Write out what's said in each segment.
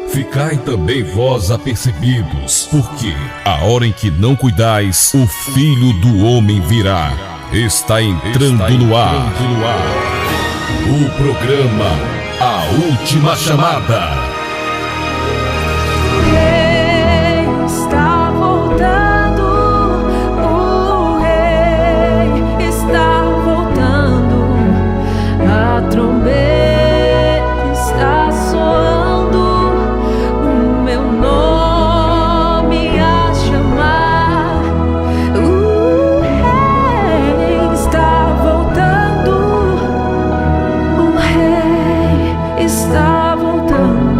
Ficai também vós apercebidos, porque a hora em que não cuidais, o Filho do Homem virá. Está entrando no ar o programa A Última Chamada. Está voltando, o Rei está voltando, a trombeta está soando, o meu nome a chamar. O Rei está voltando, o Rei está voltando.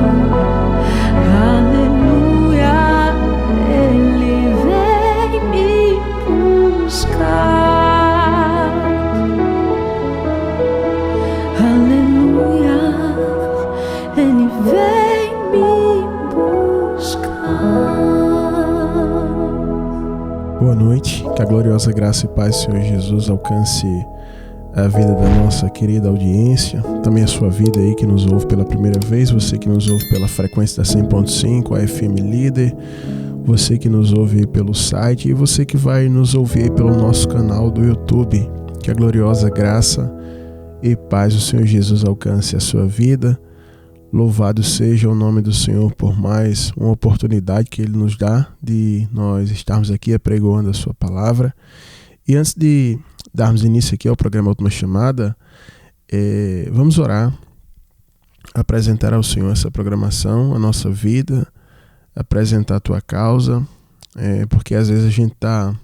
Aleluia, Ele vem me buscar. Aleluia, Ele vem me buscar. Boa noite, que a gloriosa graça e paz do Senhor Jesus alcance a vida da nossa querida audiência, também a sua vida aí que nos ouve pela primeira vez, você que nos ouve pela frequência da 100.5, a FM Líder, você que nos ouve pelo site e você que vai nos ouvir pelo nosso canal do YouTube. Que a gloriosa graça e paz do Senhor Jesus alcance a sua vida. Louvado seja o nome do Senhor por mais uma oportunidade que Ele nos dá de nós estarmos aqui apregoando a sua palavra. E antes de darmos início aqui ao programa Última Chamada, vamos orar, apresentar ao Senhor essa programação, a nossa vida, apresentar a tua causa, porque às vezes a gente está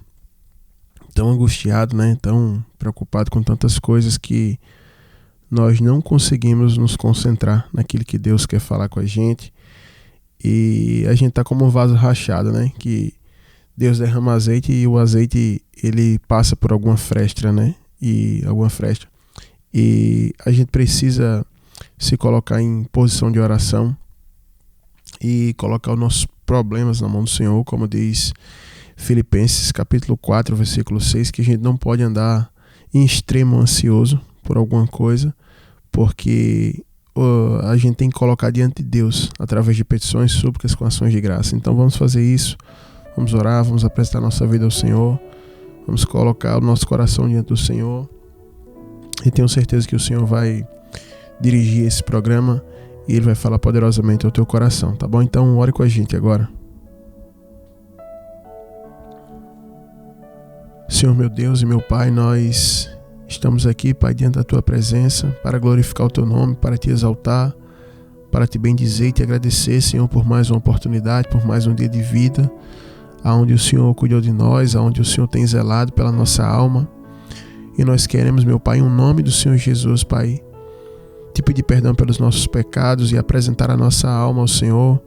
tão angustiado, né, tão preocupado com tantas coisas que nós não conseguimos nos concentrar naquilo que Deus quer falar com a gente, e a gente está como um vaso rachado, né, que Deus derrama azeite e o azeite ele passa por alguma fresta, né? E a gente precisa se colocar em posição de oração e colocar os nossos problemas na mão do Senhor, como diz Filipenses capítulo 4, versículo 6, que a gente não pode andar em extremo ansioso por alguma coisa, porque a gente tem que colocar diante de Deus através de petições, súplicas com ações de graça. Então vamos fazer isso. Vamos orar, vamos apresentar nossa vida ao Senhor, vamos colocar o nosso coração diante do Senhor e tenho certeza que o Senhor vai dirigir esse programa e Ele vai falar poderosamente ao teu coração, tá bom? Então ore com a gente agora. Senhor meu Deus e meu Pai, nós estamos aqui, Pai, diante da Tua presença para glorificar o Teu nome, para Te exaltar, para Te bendizer e Te agradecer, Senhor, por mais uma oportunidade, por mais um dia de vida, aonde o Senhor cuidou de nós, aonde o Senhor tem zelado pela nossa alma. E nós queremos, meu Pai, em nome do Senhor Jesus, Pai, Te pedir perdão pelos nossos pecados e apresentar a nossa alma ao Senhor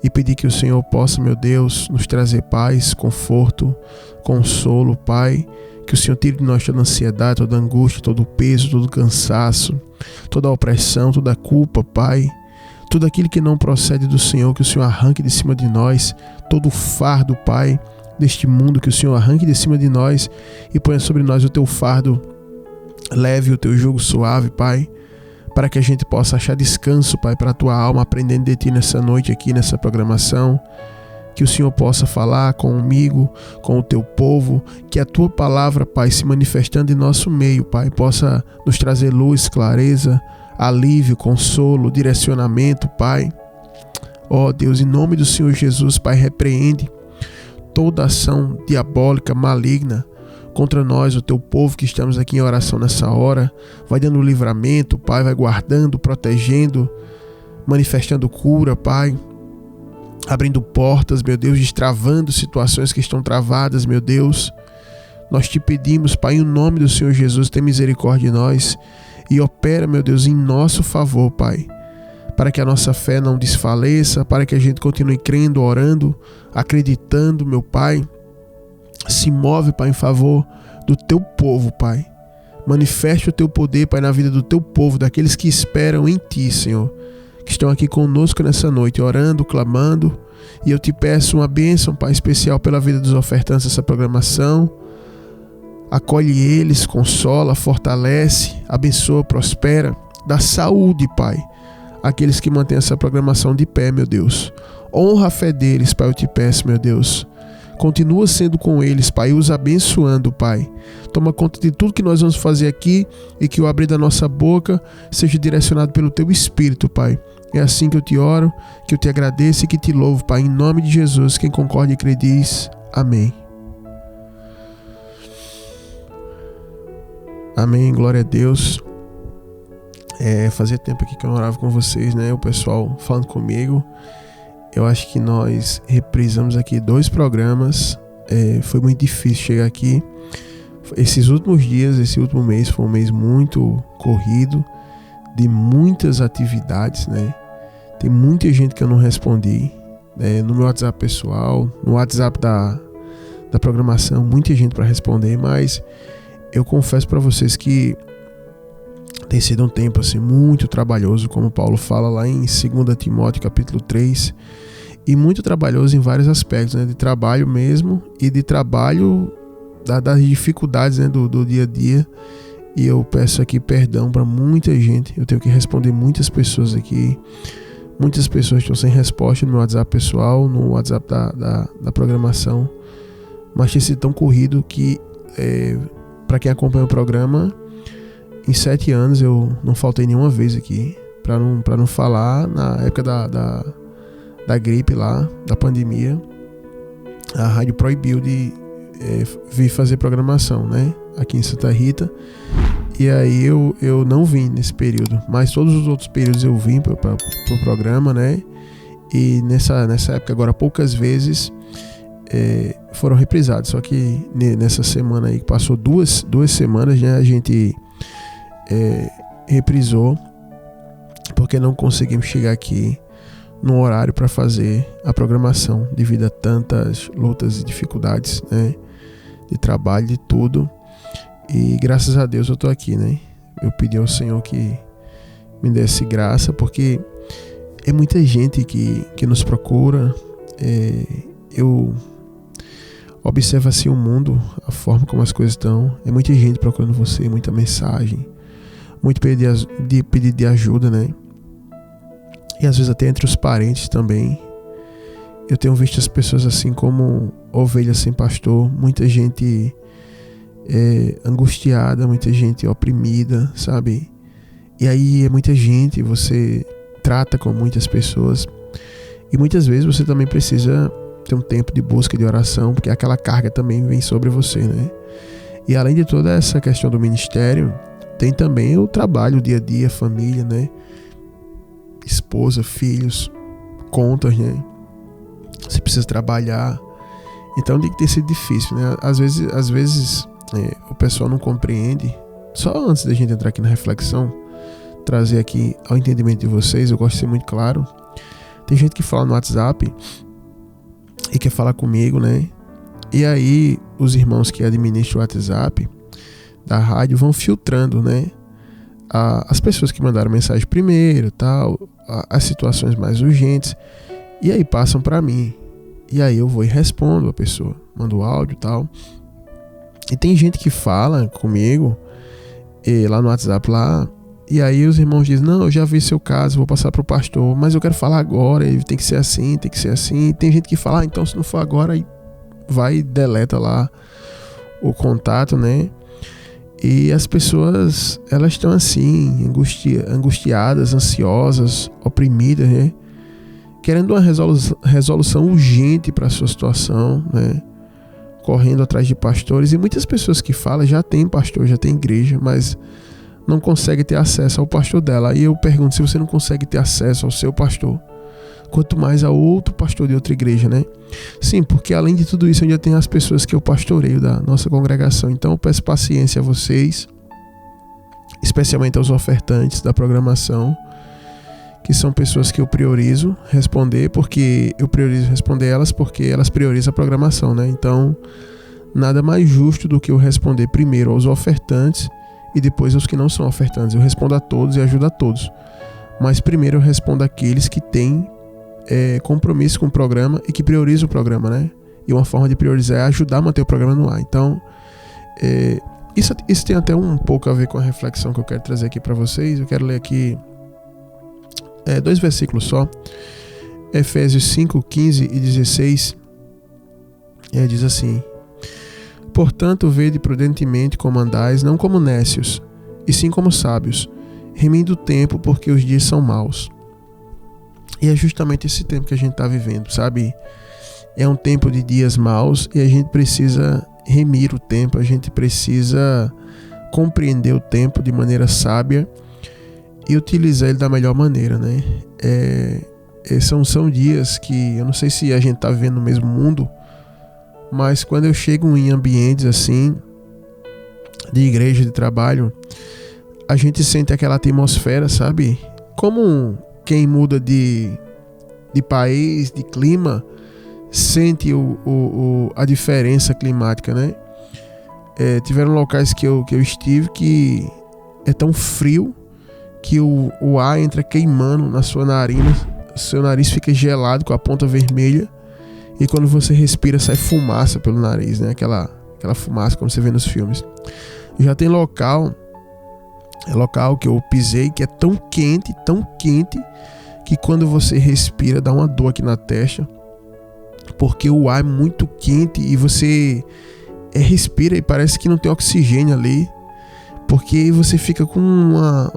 e pedir que o Senhor possa, meu Deus, nos trazer paz, conforto, consolo, Pai, que o Senhor tire de nós toda a ansiedade, toda a angústia, todo o peso, todo o cansaço, toda a opressão, toda a culpa, Pai, tudo aquilo que não procede do Senhor, que o Senhor arranque de cima de nós, todo o fardo, Pai, deste mundo, que o Senhor arranque de cima de nós e ponha sobre nós o Teu fardo leve, o Teu jugo suave, Pai, para que a gente possa achar descanso, Pai, para a Tua alma, aprendendo de Ti nessa noite aqui, nessa programação, que o Senhor possa falar comigo, com o Teu povo, que a Tua palavra, Pai, se manifestando em nosso meio, Pai, possa nos trazer luz, clareza, alívio, consolo, direcionamento, Pai. Ó Deus, em nome do Senhor Jesus, Pai, repreende toda ação diabólica, maligna contra nós, o Teu povo que estamos aqui em oração nessa hora. Vai dando livramento, Pai, vai guardando, protegendo, manifestando cura, Pai, abrindo portas, meu Deus, destravando situações que estão travadas, meu Deus. Nós Te pedimos, Pai, em nome do Senhor Jesus, tem misericórdia de nós e opera, meu Deus, em nosso favor, Pai, para que a nossa fé não desfaleça, para que a gente continue crendo, orando, acreditando, meu Pai. Se move, Pai, em favor do Teu povo, Pai. Manifeste o Teu poder, Pai, na vida do Teu povo, daqueles que esperam em Ti, Senhor, que estão aqui conosco nessa noite, orando, clamando. E eu Te peço uma bênção, Pai, especial pela vida dos ofertantes dessa programação. Acolhe eles, consola, fortalece, abençoa, prospera, dá saúde, Pai, aqueles que mantêm essa programação de pé, meu Deus. Honra a fé deles, Pai, eu te peço, meu Deus. Continua sendo com eles, Pai, os abençoando, Pai. Toma conta de tudo que nós vamos fazer aqui e que o abrir da nossa boca seja direcionado pelo Teu Espírito, Pai. É assim que eu te oro, que eu te agradeço e que te louvo, Pai, em nome de Jesus. Quem concorda e crê diz amém. Amém, glória a Deus. Fazia tempo aqui que eu não orava com vocês, né? O pessoal falando comigo. Eu acho que nós reprisamos aqui 2 programas. Foi muito difícil chegar aqui. Esses últimos dias, esse último mês foi um mês muito corrido, de muitas atividades, né? Tem muita gente que eu não respondi, né? No meu WhatsApp pessoal, no WhatsApp da programação, muita gente para responder, mas eu confesso para vocês que tem sido um tempo assim, muito trabalhoso, como Paulo fala lá em 2 Timóteo capítulo 3, e muito trabalhoso em vários aspectos, né? De trabalho mesmo e de trabalho das dificuldades, né? do dia a dia. E eu peço aqui perdão para muita gente. Eu tenho que responder muitas pessoas aqui. Muitas pessoas estão sem resposta no meu WhatsApp pessoal, no WhatsApp da programação. Mas tem sido tão corrido que, para quem acompanha o programa, em 7 anos eu não faltei nenhuma vez aqui. Para não falar, na época da gripe lá, da pandemia, a rádio proibiu de vir fazer programação, né? Aqui em Santa Rita. E aí eu não vim nesse período, mas todos os outros períodos eu vim pro programa, né? E nessa época agora poucas vezes foram reprisados. Só que nessa semana aí que passou duas semanas, né, a gente reprisou porque não conseguimos chegar aqui no horário para fazer a programação devido a tantas lutas e dificuldades, né? De trabalho, de tudo. E graças a Deus eu tô aqui, né? Eu pedi ao Senhor que me desse graça, porque é muita gente que nos procura. Eu observo assim o mundo, a forma como as coisas estão. É muita gente procurando você, muita mensagem, muito pedido de ajuda, né? E às vezes até entre os parentes também. Eu tenho visto as pessoas assim como ovelhas sem pastor, muita gente angustiada, muita gente oprimida, sabe? E aí é muita gente, você trata com muitas pessoas e muitas vezes você também precisa ter um tempo de busca, de oração, porque aquela carga também vem sobre você, né? E além de toda essa questão do ministério, tem também o trabalho, o dia a dia, família, né? Esposa, filhos, contas, né? Você precisa trabalhar. Então tem que ter sido difícil, né? Às vezes o pessoal não compreende. Só antes da gente entrar aqui na reflexão, trazer aqui ao entendimento de vocês, eu gosto de ser muito claro. Tem gente que fala no WhatsApp e quer falar comigo, né? E aí os irmãos que administram o WhatsApp da rádio vão filtrando, né? As pessoas que mandaram mensagem primeiro, tal, as situações mais urgentes, e aí passam para mim. E aí eu vou e respondo a pessoa, mando áudio e tal. E tem gente que fala comigo lá no WhatsApp lá, e aí os irmãos dizem, não, eu já vi seu caso, vou passar pro pastor, mas eu quero falar agora, tem que ser assim, tem que ser assim. Tem gente que fala, então se não for agora, aí vai e deleta lá o contato, né? E as pessoas, elas estão assim, angustiadas, ansiosas, oprimidas, né? Querendo uma resolução urgente para a sua situação, né? Correndo atrás de pastores. E muitas pessoas que falam já tem pastor, já tem igreja, mas não consegue ter acesso ao pastor dela. Aí eu pergunto, se você não consegue ter acesso ao seu pastor, quanto mais a outro pastor de outra igreja, né? Sim, porque além de tudo isso, ainda tem as pessoas que eu pastoreio da nossa congregação. Então eu peço paciência a vocês, especialmente aos ofertantes da programação, que são pessoas que eu priorizo responder, porque eu priorizo responder elas, porque elas priorizam a programação, né? Então, nada mais justo do que eu responder primeiro aos ofertantes e depois aos que não são ofertantes. Eu respondo a todos e ajudo a todos. Mas primeiro eu respondo àqueles que têm compromisso com o programa e que priorizam o programa, né? E uma forma de priorizar é ajudar a manter o programa no ar. Então, isso tem até um pouco a ver com a reflexão que eu quero trazer aqui para vocês. Eu quero ler aqui 2 versículos só. Efésios 5, 15 e 16. Diz assim: portanto, vede prudentemente como andais, não como nécios, e sim como sábios, remindo o tempo, porque os dias são maus. E é justamente esse tempo que a gente está vivendo, sabe? É um tempo de dias maus e a gente precisa remir o tempo, a gente precisa compreender o tempo de maneira sábia e utilizar ele da melhor maneira, né? São dias que eu não sei se a gente está vivendo no mesmo mundo, mas quando eu chego em ambientes assim, de igreja, de trabalho, a gente sente aquela atmosfera, sabe? Como quem muda de país, de clima, sente a diferença climática, né? Tiveram locais que eu estive que é tão frio que o ar entra queimando na sua narina, seu nariz fica gelado com a ponta vermelha, e quando você respira sai fumaça pelo nariz, né? Aquela fumaça como você vê nos filmes. Já tem local que eu pisei que é tão quente, que quando você respira dá uma dor aqui na testa, porque o ar é muito quente e você respira e parece que não tem oxigênio ali, porque você fica com uma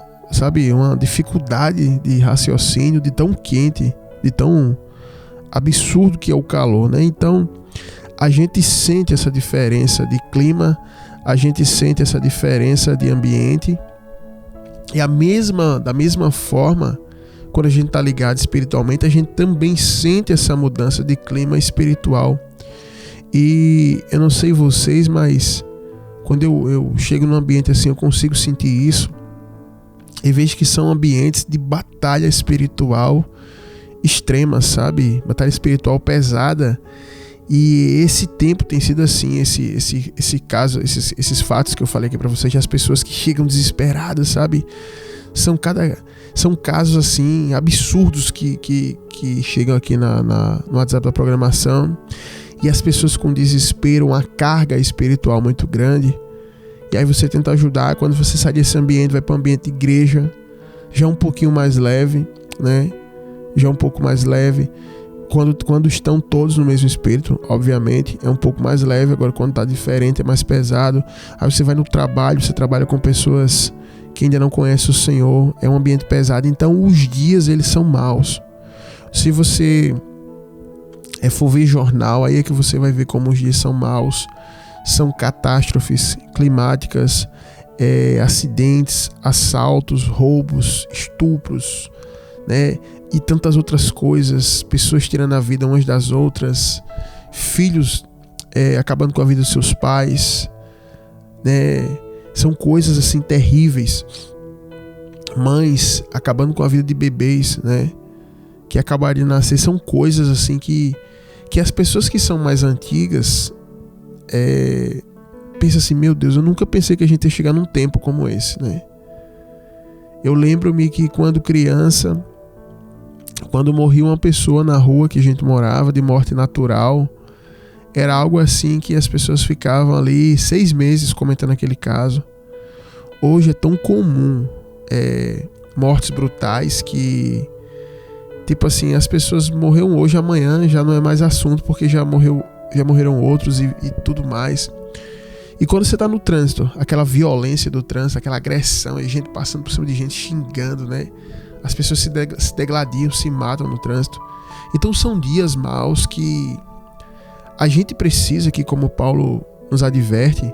dificuldade de raciocínio, de tão quente, de tão absurdo que é o calor, né? Então a gente sente essa diferença de clima, a gente sente essa diferença de ambiente, e da mesma forma, quando a gente está ligado espiritualmente, a gente também sente essa mudança de clima espiritual. E eu não sei vocês, mas quando eu chego num ambiente assim, eu consigo sentir isso, e vejo que são ambientes de batalha espiritual extrema, sabe? Batalha espiritual pesada. E esse tempo tem sido assim, esse caso, esses fatos que eu falei aqui para vocês, as pessoas que chegam desesperadas, sabe? São casos assim absurdos que chegam aqui no WhatsApp da programação, e as pessoas com desespero, uma carga espiritual muito grande. E aí você tenta ajudar. Quando você sai desse ambiente, vai para o ambiente de igreja, já um pouquinho mais leve, né? Já um pouco mais leve. Quando estão todos no mesmo espírito, obviamente, é um pouco mais leve. Agora, quando está diferente, é mais pesado. Aí você vai no trabalho, você trabalha com pessoas que ainda não conhecem o Senhor, é um ambiente pesado. Então, os dias, eles são maus. Se você for ver jornal, aí é que você vai ver como os dias são maus. São catástrofes climáticas, acidentes, assaltos, roubos, estupros, né? E tantas outras coisas, pessoas tirando a vida umas das outras, filhos acabando com a vida dos seus pais, né? São coisas assim terríveis. Mães acabando com a vida de bebês, né? Que acabaram de nascer. São coisas assim que as pessoas que são mais antigas pensam assim: meu Deus, eu nunca pensei que a gente ia chegar num tempo como esse, né? Eu lembro-me que quando criança, quando morria uma pessoa na rua que a gente morava, de morte natural, era algo assim que as pessoas ficavam ali 6 meses comentando aquele caso. Hoje é tão comum mortes brutais que, tipo assim, as pessoas morreram hoje, amanhã já não é mais assunto, porque já morreram outros e tudo mais. E quando você tá no trânsito, aquela violência do trânsito, aquela agressão, a gente passando por cima de gente xingando, né? As pessoas se degladiam, se matam no trânsito. Então são dias maus que a gente precisa, que como Paulo nos adverte,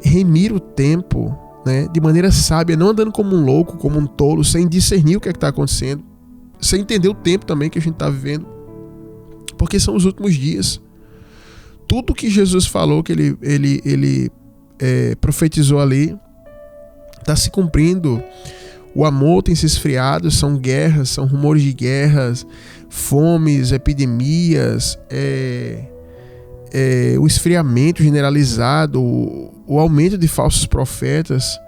remir o tempo, né, de maneira sábia, não andando como um louco, como um tolo, sem discernir o que está acontecendo, sem entender o tempo também que a gente está vivendo, porque são os últimos dias. Tudo que Jesus falou, que ele profetizou ali, está se cumprindo. O amor tem se esfriado, são guerras, são rumores de guerras, fomes, epidemias, o esfriamento generalizado, o aumento de falsos profetas.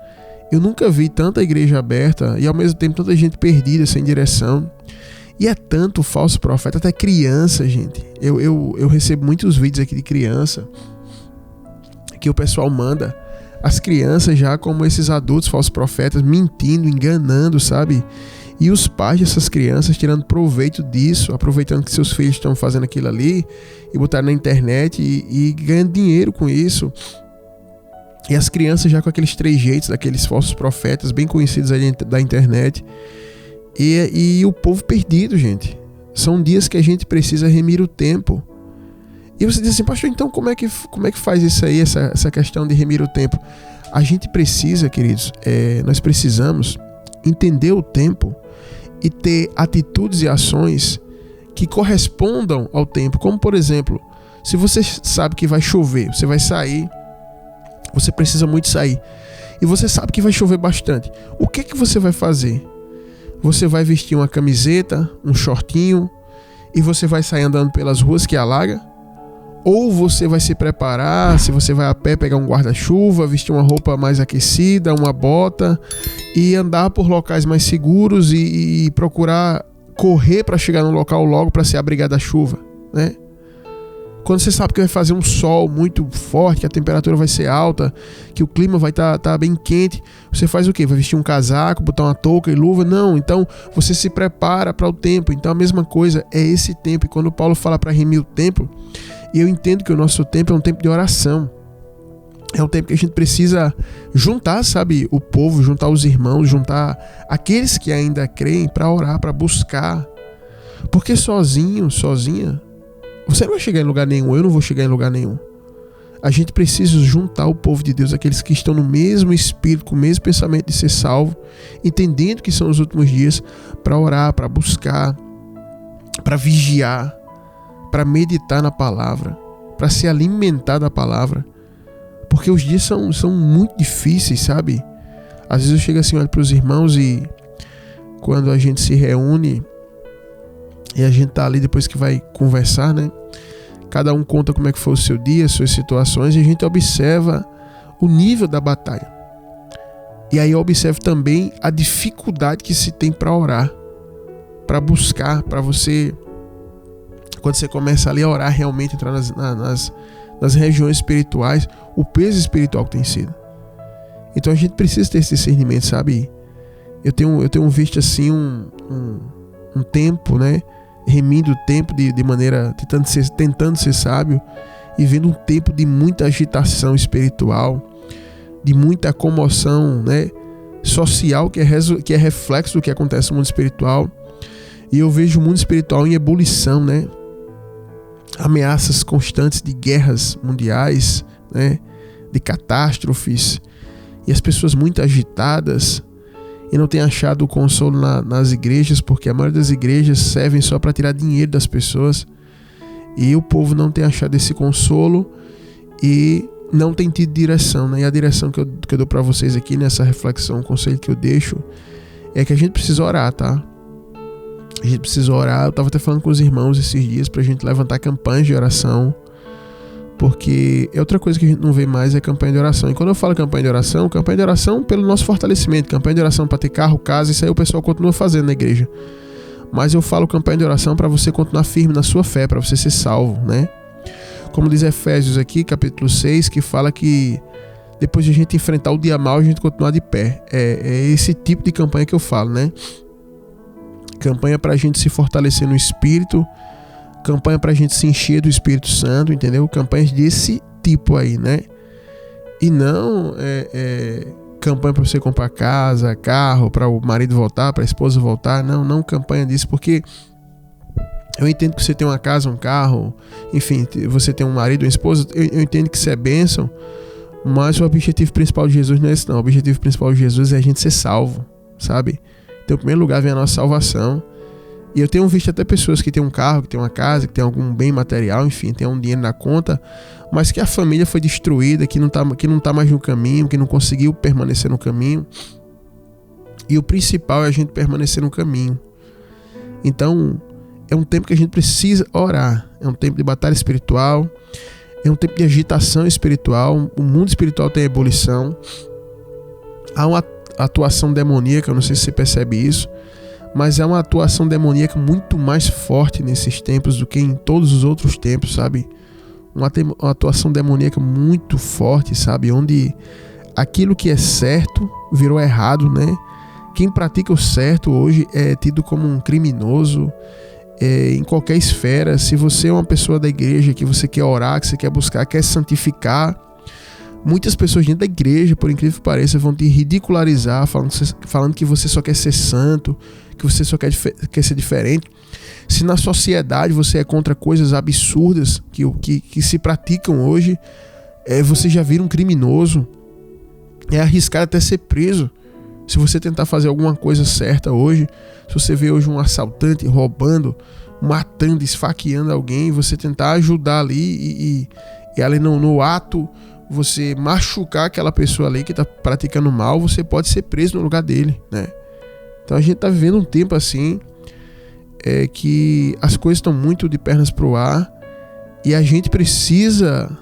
Eu nunca vi tanta igreja aberta e ao mesmo tempo tanta gente perdida, sem direção. E é tanto falso profeta, até criança, gente. Eu recebo muitos vídeos aqui de criança que o pessoal manda as crianças já como esses adultos falsos profetas, mentindo, enganando, sabe? E os pais dessas crianças tirando proveito disso, aproveitando que seus filhos estão fazendo aquilo ali e botaram na internet e ganhando dinheiro com isso. E as crianças já com aqueles trejeitos daqueles falsos profetas bem conhecidos aí da internet. E o povo perdido, gente. São dias que a gente precisa remir o tempo. E você diz assim, pastor, então como é que faz isso aí, essa questão de remir o tempo? A gente precisa, queridos, nós precisamos entender o tempo e ter atitudes e ações que correspondam ao tempo. Como, por exemplo, se você sabe que vai chover, você vai sair, você precisa muito sair, e você sabe que vai chover bastante, o que você vai fazer? Você vai vestir uma camiseta, um shortinho, e você vai sair andando pelas ruas que alaga? Ou você vai se preparar, se você vai a pé, pegar um guarda-chuva, vestir uma roupa mais aquecida, uma bota e andar por locais mais seguros e procurar correr para chegar no local logo para se abrigar da chuva, né? Quando você sabe que vai fazer um sol muito forte, que a temperatura vai ser alta, que o clima vai tá bem quente, você faz o quê? Vai vestir um casaco, botar uma touca e luva? Não, então você se prepara para o tempo. Então a mesma coisa é esse tempo. E quando Paulo fala para remir o tempo, e eu entendo que o nosso tempo é um tempo de oração. É um tempo que a gente precisa juntar, sabe, o povo, juntar os irmãos, juntar aqueles que ainda creem para orar, para buscar. Porque sozinha, você não vai chegar em lugar nenhum, eu não vou chegar em lugar nenhum. A gente precisa juntar o povo de Deus, aqueles que estão no mesmo espírito, com o mesmo pensamento de ser salvo, entendendo que são os últimos dias, para orar, para buscar, para vigiar, para meditar na palavra, para se alimentar da palavra. Porque os dias são muito difíceis, sabe? Às vezes eu chego assim, olho para os irmãos e quando a gente se reúne e a gente tá ali depois que vai conversar, né? Cada um conta como é que foi o seu dia, suas situações, e a gente observa o nível da batalha. E aí eu observo também a dificuldade que se tem para orar, para buscar, para você, quando você começa ali a orar, realmente entrar nas regiões espirituais, o peso espiritual que tem sido. Então a gente precisa ter esse discernimento, sabe? Eu tenho visto assim um tempo, né? Remindo o tempo de maneira, tentando ser sábio, e vendo um tempo de muita agitação espiritual, de muita comoção, né? Social, que é reflexo do que acontece no mundo espiritual. E eu vejo o mundo espiritual em ebulição, né? Ameaças constantes de guerras mundiais, né? De catástrofes, e as pessoas muito agitadas e não têm achado o consolo nas igrejas, porque a maioria das igrejas servem só para tirar dinheiro das pessoas, e o povo não tem achado esse consolo e não tem tido direção, né? E a direção que eu dou para vocês aqui nessa reflexão, o conselho que eu deixo é que a gente precisa orar, tá? A gente precisa orar. Eu estava até falando com os irmãos esses dias pra gente levantar campanhas de oração, porque é outra coisa que a gente não vê mais, é campanha de oração. E quando eu falo campanha de oração pelo nosso fortalecimento, campanha de oração para ter carro, casa, isso aí o pessoal continua fazendo na igreja. Mas eu falo campanha de oração para você continuar firme na sua fé, para você ser salvo, né? Como diz Efésios aqui, capítulo 6, que fala que depois de a gente enfrentar o dia mau, a gente continuar de pé. É esse tipo de campanha que eu falo, né? Campanha para a gente se fortalecer no Espírito, campanha para a gente se encher do Espírito Santo, entendeu? Campanhas desse tipo aí, né? E não campanha para você comprar casa, carro, para o marido voltar, para a esposa voltar. Não campanha disso, porque eu entendo que você tem uma casa, um carro, enfim, você tem um marido, uma esposa, eu entendo que isso é bênção, mas o objetivo principal de Jesus não é esse não. O objetivo principal de Jesus é a gente ser salvo, sabe? Então, em primeiro lugar, vem a nossa salvação. E eu tenho visto até pessoas que têm um carro, que têm uma casa, que têm algum bem material, enfim, tem um dinheiro na conta, mas que a família foi destruída, que não tá mais no caminho, que não conseguiu permanecer no caminho. E o principal é a gente permanecer no caminho. Então, é um tempo que a gente precisa orar. É um tempo de batalha espiritual, é um tempo de agitação espiritual. O mundo espiritual tem ebulição. Há uma atuação demoníaca, eu não sei se você percebe isso, mas é uma atuação demoníaca muito mais forte nesses tempos do que em todos os outros tempos, sabe? Uma atuação demoníaca muito forte, sabe? Onde aquilo que é certo virou errado, né? Quem pratica o certo hoje é tido como um criminoso em qualquer esfera. Se você é uma pessoa da igreja, que você quer orar, que você quer buscar, quer santificar, muitas pessoas dentro da igreja, por incrível que pareça, vão te ridicularizar, falando que você só quer ser santo, que você só quer ser diferente. Se na sociedade você é contra coisas absurdas que se praticam hoje, você já vira um criminoso. É arriscado até ser preso. Se você tentar fazer alguma coisa certa hoje, se você vê hoje um assaltante roubando, matando, esfaqueando alguém, você tentar ajudar ali e ali no ato você machucar aquela pessoa ali que está praticando mal, você pode ser preso no lugar dele, né? Então a gente está vivendo um tempo assim, que as coisas estão muito de pernas pro ar e a gente precisa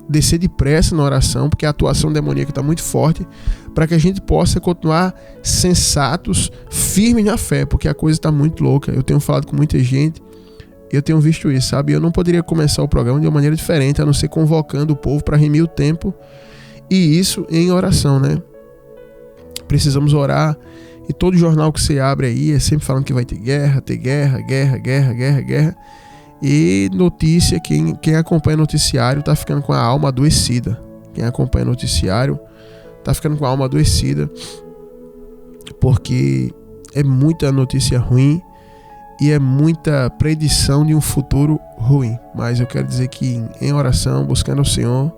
descer depressa na oração, porque a atuação demoníaca está muito forte, para que a gente possa continuar sensatos, firmes na fé, porque a coisa está muito louca. Eu tenho falado com muita gente e eu tenho visto isso, sabe? Eu não poderia começar o programa de uma maneira diferente, a não ser convocando o povo para remir o tempo, e isso em oração, né? Precisamos orar. E todo jornal que você abre aí é sempre falando que vai ter guerra. E notícia, quem acompanha o noticiário tá ficando com a alma adoecida. Quem acompanha o noticiário tá ficando com a alma adoecida, porque é muita notícia ruim e é muita predição de um futuro ruim. Mas eu quero dizer que em oração, buscando o Senhor,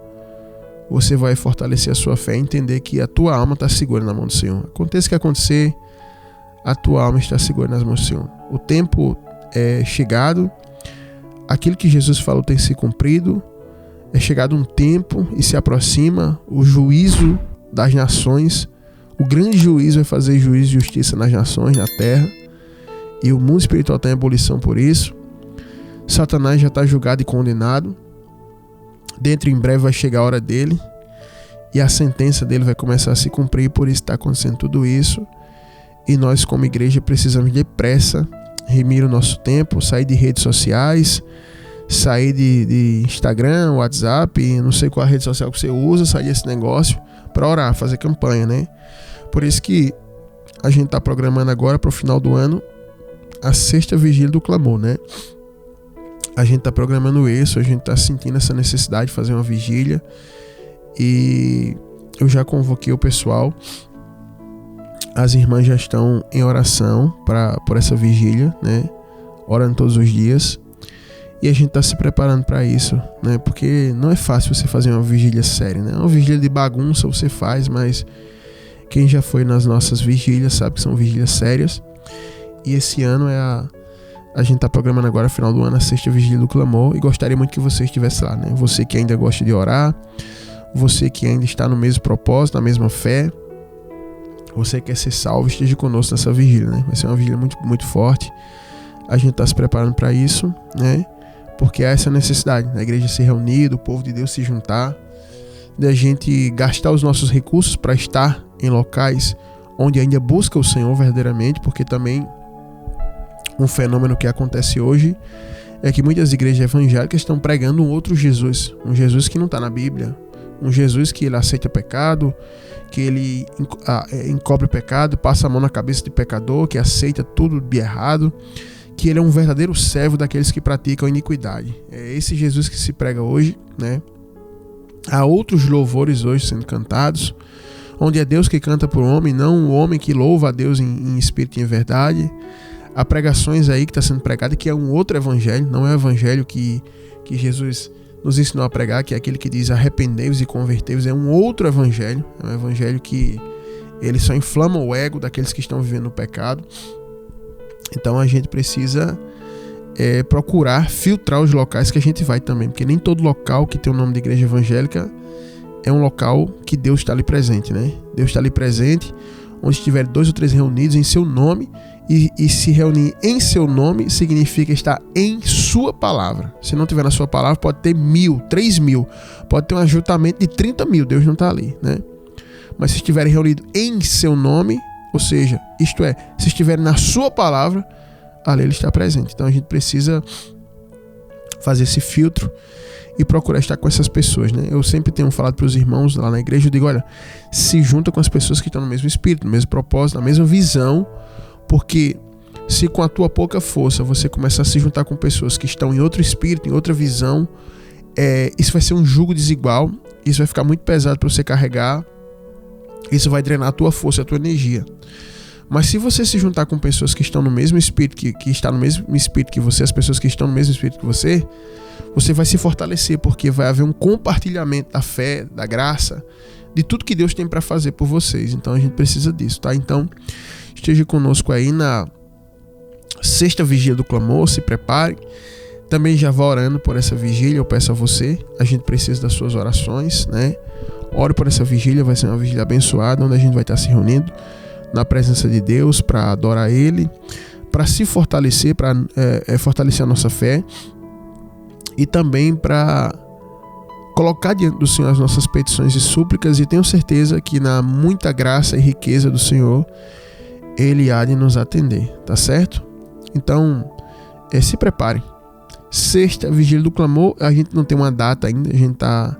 você vai fortalecer a sua fé e entender que a tua alma está segura na mão do Senhor. Aconteça o que acontecer, a tua alma está segura nas mãos do Senhor. O tempo é chegado, aquilo que Jesus falou tem se cumprido, é chegado um tempo e se aproxima o juízo das nações. O grande juízo vai fazer juízo e justiça nas nações, na terra, e o mundo espiritual está em ebulição por isso. Satanás já está julgado e condenado. Dentro em breve vai chegar a hora dele e a sentença dele vai começar a se cumprir. Por isso está acontecendo tudo isso, e nós como igreja precisamos depressa remir o nosso tempo, sair de redes sociais, sair de Instagram, WhatsApp, não sei qual a rede social que você usa, sair desse negócio para orar, fazer campanha, né? Por isso que a gente está programando agora para o final do ano a 6ª vigília do clamor, né? A gente está programando isso, a gente está sentindo essa necessidade de fazer uma vigília, e eu já convoquei o pessoal. As irmãs já estão em oração por essa vigília, né? Orando todos os dias, e a gente está se preparando para isso, né? Porque não é fácil você fazer uma vigília séria, né? Uma vigília de bagunça você faz, mas quem já foi nas nossas vigílias sabe que são vigílias sérias. E esse ano a gente está programando agora, final do ano, a 6ª vigília do clamor, e gostaria muito que você estivesse lá, né? Você que ainda gosta de orar, você que ainda está no mesmo propósito, na mesma fé, você quer ser salvo, esteja conosco nessa vigília, né? Vai ser uma vigília muito, muito forte. A gente está se preparando para isso, né? Porque há essa necessidade da igreja se reunir, do povo de Deus se juntar, da gente gastar os nossos recursos para estar em locais onde ainda busca o Senhor verdadeiramente, porque também um fenômeno que acontece hoje é que muitas igrejas evangélicas estão pregando um outro Jesus, um Jesus que não está na Bíblia, um Jesus que ele aceita pecado, que ele encobre pecado, passa a mão na cabeça de pecador, que aceita tudo de errado, que ele é um verdadeiro servo daqueles que praticam iniquidade. É esse Jesus que se prega hoje, né? Há outros louvores hoje sendo cantados, onde é Deus que canta por homem, não o homem que louva a Deus em espírito e em verdade. Há pregações aí que está sendo pregada, que é um outro evangelho, não é o evangelho que Jesus nos ensinou a pregar, que é aquele que diz arrependei-vos e convertei-vos. É um outro evangelho, é um evangelho que ele só inflama o ego daqueles que estão vivendo no pecado. Então a gente precisa procurar filtrar os locais que a gente vai também, porque nem todo local que tem o nome de igreja evangélica é um local que Deus está ali presente, né? Deus está ali presente onde estiver 2 ou 3 reunidos em seu nome, e se reunir em seu nome significa estar em sua palavra. Se não tiver na sua palavra, pode ter 1.000, 3.000, pode ter um ajuntamento de 30.000, Deus não está ali, né? Mas se estiverem reunidos em seu nome, ou seja, isto é, se estiverem na sua palavra, ali ele está presente. Então a gente precisa fazer esse filtro e procurar estar com essas pessoas, né? Eu sempre tenho falado para os irmãos lá na igreja, eu digo, olha, se junta com as pessoas que estão no mesmo espírito, no mesmo propósito, na mesma visão, porque se com a tua pouca força você começar a se juntar com pessoas que estão em outro espírito, em outra visão, isso vai ser um jugo desigual, isso vai ficar muito pesado para você carregar, isso vai drenar a tua força, a tua energia. Mas se você se juntar com pessoas que estão no mesmo espírito, que está no mesmo espírito que você, as pessoas que estão no mesmo espírito que você vai se fortalecer, porque vai haver um compartilhamento da fé, da graça, de tudo que Deus tem para fazer por vocês. Então a gente precisa disso, tá? Então esteja conosco aí na sexta vigília do clamor, se prepare. Também já vá orando por essa vigília, eu peço a você, a gente precisa das suas orações, né? Ore por essa vigília, vai ser uma vigília abençoada, onde a gente vai estar se reunindo na presença de Deus para adorar Ele, para se fortalecer, para fortalecer a nossa fé e também para colocar diante do Senhor as nossas petições e súplicas, e tenho certeza que na muita graça e riqueza do Senhor Ele há de nos atender, tá certo? Então, se prepare. Sexta vigília do clamor, a gente não tem uma data ainda, a gente está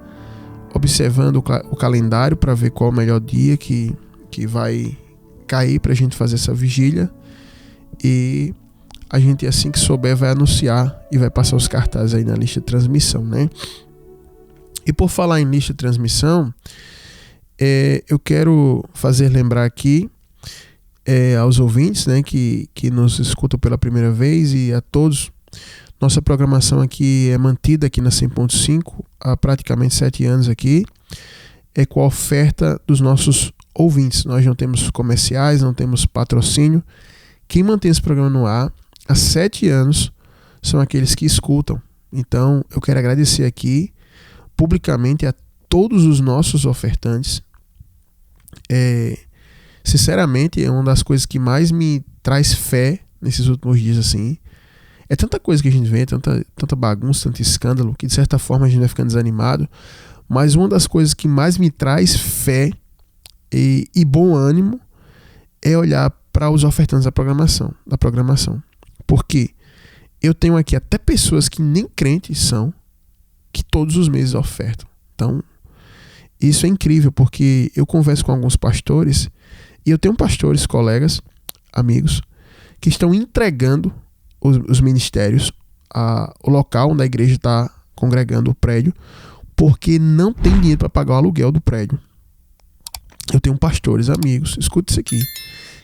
observando o calendário para ver qual é o melhor dia que vai cair para a gente fazer essa vigília, e a gente, assim que souber, vai anunciar e vai passar os cartazes aí na lista de transmissão, né? E por falar em lista de transmissão, eu quero fazer lembrar aqui aos ouvintes, né, que nos escutam pela primeira vez, e a todos, nossa programação aqui é mantida aqui na 100.5 há praticamente 7 anos aqui, com a oferta dos nossos ouvintes. Nós não temos comerciais, não temos patrocínio. Quem mantém esse programa no ar há 7 anos são aqueles que escutam. Então eu quero agradecer aqui publicamente a todos os nossos ofertantes. Sinceramente, é uma das coisas que mais me traz fé nesses últimos dias, assim. É tanta coisa que a gente vê, tanta bagunça, tanto escândalo, que de certa forma a gente vai ficando desanimado. Mas uma das coisas que mais me traz fé e bom ânimo é olhar para os ofertantes da programação. Porque eu tenho aqui até pessoas que nem crentes são, que todos os meses ofertam. Então, isso é incrível, porque eu converso com alguns pastores, e eu tenho pastores, colegas, amigos, que estão entregando os ministérios, o local onde a igreja está congregando, o prédio, porque não tem dinheiro para pagar o aluguel do prédio. Eu tenho pastores, amigos, escuta isso aqui,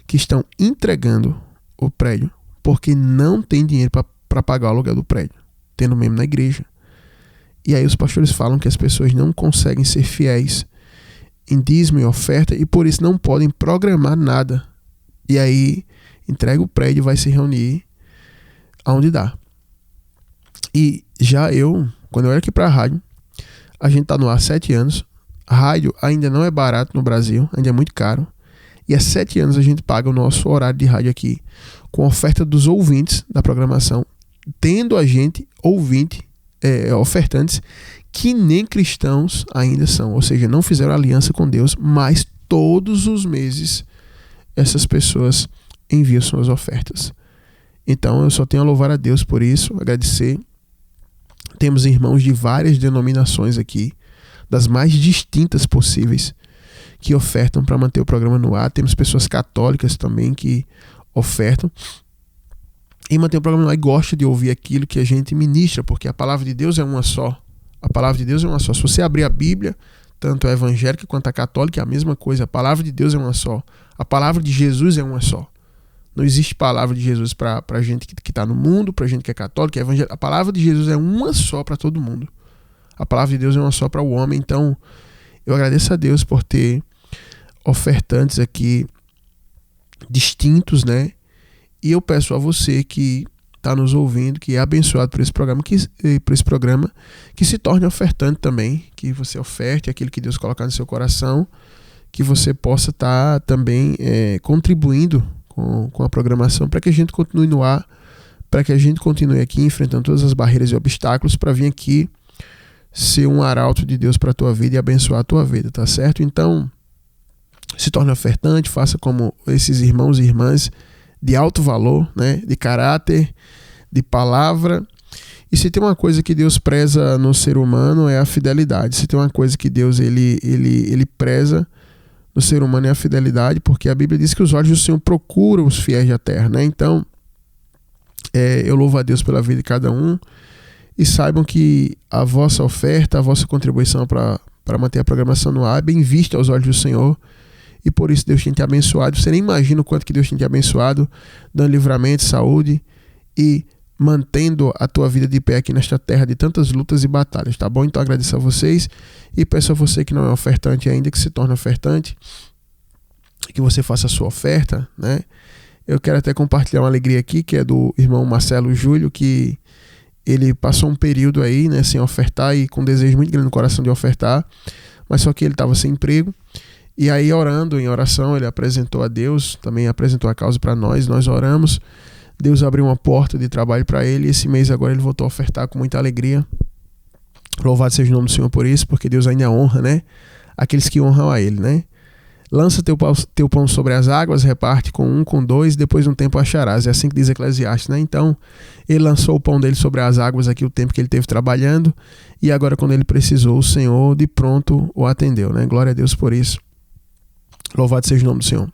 que estão entregando o prédio porque não tem dinheiro para pagar o aluguel do prédio, tendo mesmo na igreja. E aí os pastores falam que as pessoas não conseguem ser fiéis em dízimo e oferta, e por isso não podem programar nada. E aí entrega o prédio e vai se reunir aonde dá. E já quando eu era aqui para a rádio, a gente tá no ar há 7 anos. A rádio ainda não é barato no Brasil, ainda é muito caro. E há 7 anos a gente paga o nosso horário de rádio aqui com a oferta dos ouvintes da programação, tendo a gente ofertantes que nem cristãos ainda são, ou seja, não fizeram aliança com Deus, mas todos os meses essas pessoas enviam suas ofertas. Então eu só tenho a louvar a Deus por isso, agradecer. Temos irmãos de várias denominações aqui, das mais distintas possíveis, que ofertam para manter o programa no ar. Temos pessoas católicas também que ofertam e mantém o programa no ar e gosta de ouvir aquilo que a gente ministra, porque a palavra de Deus é uma só. A palavra de Deus é uma só. Se você abrir a Bíblia, tanto a evangélica quanto a católica, é a mesma coisa. A palavra de Deus é uma só. A palavra de Jesus é uma só. Não existe palavra de Jesus para gente que está no mundo, para gente que é católica, é evangélica. A palavra de Jesus é uma só para todo mundo. A palavra de Deus é uma só para o homem. Então, eu agradeço a Deus por ter ofertantes aqui distintos, né? E eu peço a você que está nos ouvindo, que é abençoado por esse programa, que se torne ofertante também, que você oferte aquilo que Deus colocar no seu coração, que você possa estar também contribuindo com a programação para que a gente continue no ar, para que a gente continue aqui enfrentando todas as barreiras e obstáculos para vir aqui ser um arauto de Deus para a tua vida e abençoar a tua vida, tá certo? Então, se torne ofertante, faça como esses irmãos e irmãs de alto valor, né? De caráter, de palavra E se tem uma coisa que Deus preza no ser humano é a fidelidade. Se tem uma coisa que Deus ele preza no ser humano é a fidelidade, porque a Bíblia diz que os olhos do Senhor procuram os fiéis da terra, né? Então, eu louvo a Deus pela vida de cada um e saibam que a vossa oferta, a vossa contribuição para manter a programação no ar é bem vista aos olhos do Senhor, e por isso Deus tem te abençoado. Você nem imagina o quanto que Deus tem te abençoado, dando livramento, saúde e mantendo a tua vida de pé aqui nesta terra de tantas lutas e batalhas, tá bom? Então agradeço a vocês e peço a você que não é ofertante ainda, que se torne ofertante, que você faça a sua oferta, né? Eu quero até compartilhar uma alegria aqui, que é do irmão Marcelo Júlio, que ele passou um período aí, né, sem ofertar e com um desejo muito grande no coração de ofertar, mas só que ele estava sem emprego. E aí, orando em oração, ele apresentou a Deus, também apresentou a causa para nós oramos, Deus abriu uma porta de trabalho para ele, e esse mês agora ele voltou a ofertar com muita alegria. Louvado seja o nome do Senhor por isso, porque Deus ainda honra, né, aqueles que honram a ele, né? Lança teu pão sobre as águas, reparte com um, com dois, depois de um tempo acharás. É assim que diz Eclesiastes, né? Então, ele lançou o pão dele sobre as águas aqui, o tempo que ele teve trabalhando, e agora quando ele precisou, o Senhor de pronto o atendeu, né? Glória a Deus por isso. Louvado seja o nome do Senhor.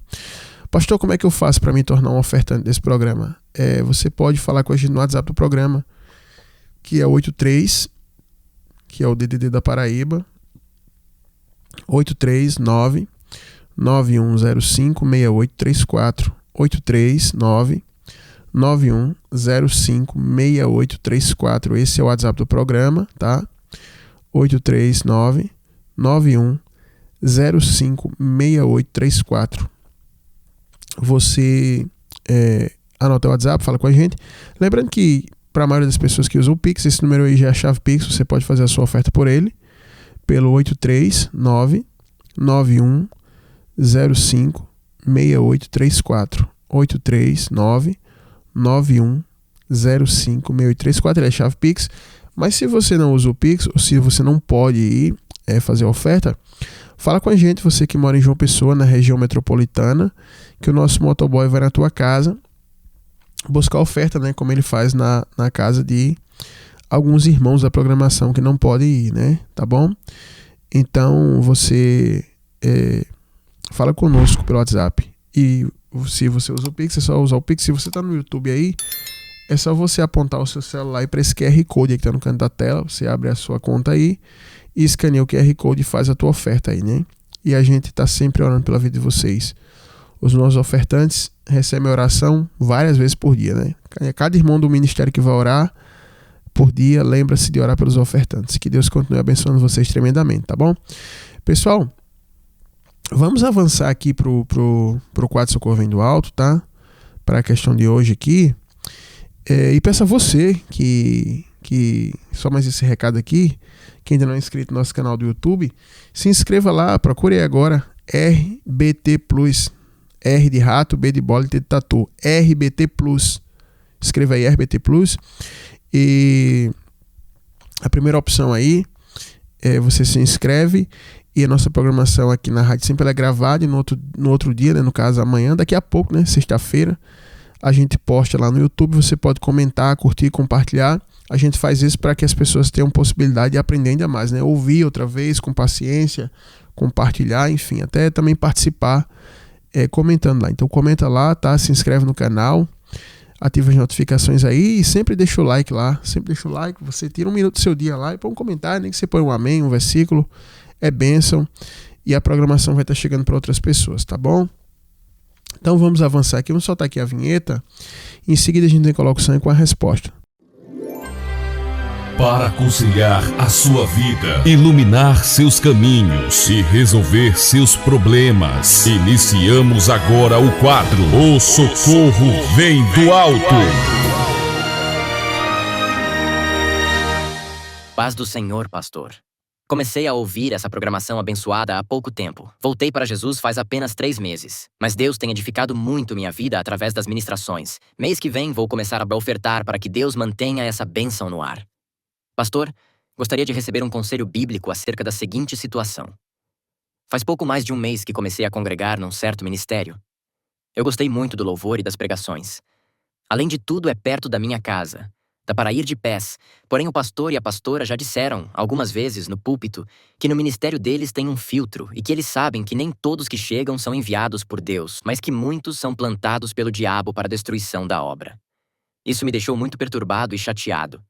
Pastor, como é que eu faço para me tornar um ofertante desse programa? Você pode falar com a gente no WhatsApp do programa, que é 83, que é o DDD da Paraíba, 839 9105-6834, 839-9105-6834. Esse é o WhatsApp do programa, tá? 839-9105-6834. Você anota o WhatsApp, fala com a gente. Lembrando que, para a maioria das pessoas que usam o Pix, esse número aí já é a chave Pix, você pode fazer a sua oferta por ele, pelo 839-9105-6834, 839-9105-6834, ele é a chave Pix. Mas se você não usa o Pix, ou se você não pode ir fazer a oferta, fala com a gente, você que mora em João Pessoa, na região metropolitana, que o nosso motoboy vai na tua casa buscar oferta, né, como ele faz na casa de alguns irmãos da programação que não podem ir, né, tá bom? Então você fala conosco pelo WhatsApp. E se você usa o Pix, é só usar o Pix. Se você está no YouTube aí, é só você apontar o seu celular para esse QR Code aí que está no canto da tela. Você abre a sua conta aí e escaneia o QR Code e faz a tua oferta aí, né? E a gente está sempre orando pela vida de vocês. Os nossos ofertantes recebem oração várias vezes por dia, né? Cada irmão do ministério que vai orar por dia, lembra-se de orar pelos ofertantes. Que Deus continue abençoando vocês tremendamente, tá bom? Pessoal, vamos avançar aqui pro quadro Socorro Vem do Alto, tá? Para a questão de hoje aqui. E peço a você que só mais esse recado aqui, que ainda não é inscrito no nosso canal do YouTube, se inscreva lá, procure aí agora RBT Plus. R de rato, B de bola e T de tatu. RBT Plus. Escreva aí RBT Plus. E a primeira opção aí você se inscreve. E a nossa programação aqui na rádio sempre é gravada, e no outro dia, né, no caso amanhã, daqui a pouco, né, sexta-feira, a gente posta lá no YouTube. Você pode comentar, curtir, compartilhar. A gente faz isso para que as pessoas tenham possibilidade de aprender ainda mais, né? Ouvir outra vez com paciência, compartilhar, enfim, até também participar comentando lá. Então comenta lá, tá? Se inscreve no canal, ativa as notificações aí e sempre deixa o like lá. Sempre deixa o like, você tira um minuto do seu dia lá e põe um comentário, nem que você põe um amém, um versículo. É bênção e a programação vai estar chegando para outras pessoas, tá bom? Então vamos avançar aqui, vamos soltar aqui a vinheta. Em seguida a gente coloca o sangue com a resposta. Para conciliar a sua vida, iluminar seus caminhos e resolver seus problemas, iniciamos agora o quadro O Socorro Vem do Alto. Paz do Senhor, pastor. Comecei a ouvir essa programação abençoada há pouco tempo. Voltei para Jesus faz apenas 3 meses. Mas Deus tem edificado muito minha vida através das ministrações. Mês que vem vou começar a ofertar para que Deus mantenha essa bênção no ar. Pastor, gostaria de receber um conselho bíblico acerca da seguinte situação. Faz pouco mais de um mês que comecei a congregar num certo ministério. Eu gostei muito do louvor e das pregações. Além de tudo, é perto da minha casa. dá para ir de pés, porém o pastor e a pastora já disseram, algumas vezes no púlpito, que no ministério deles tem um filtro e que eles sabem que nem todos que chegam são enviados por Deus, mas que muitos são plantados pelo diabo para a destruição da obra. Isso me deixou muito perturbado e chateado,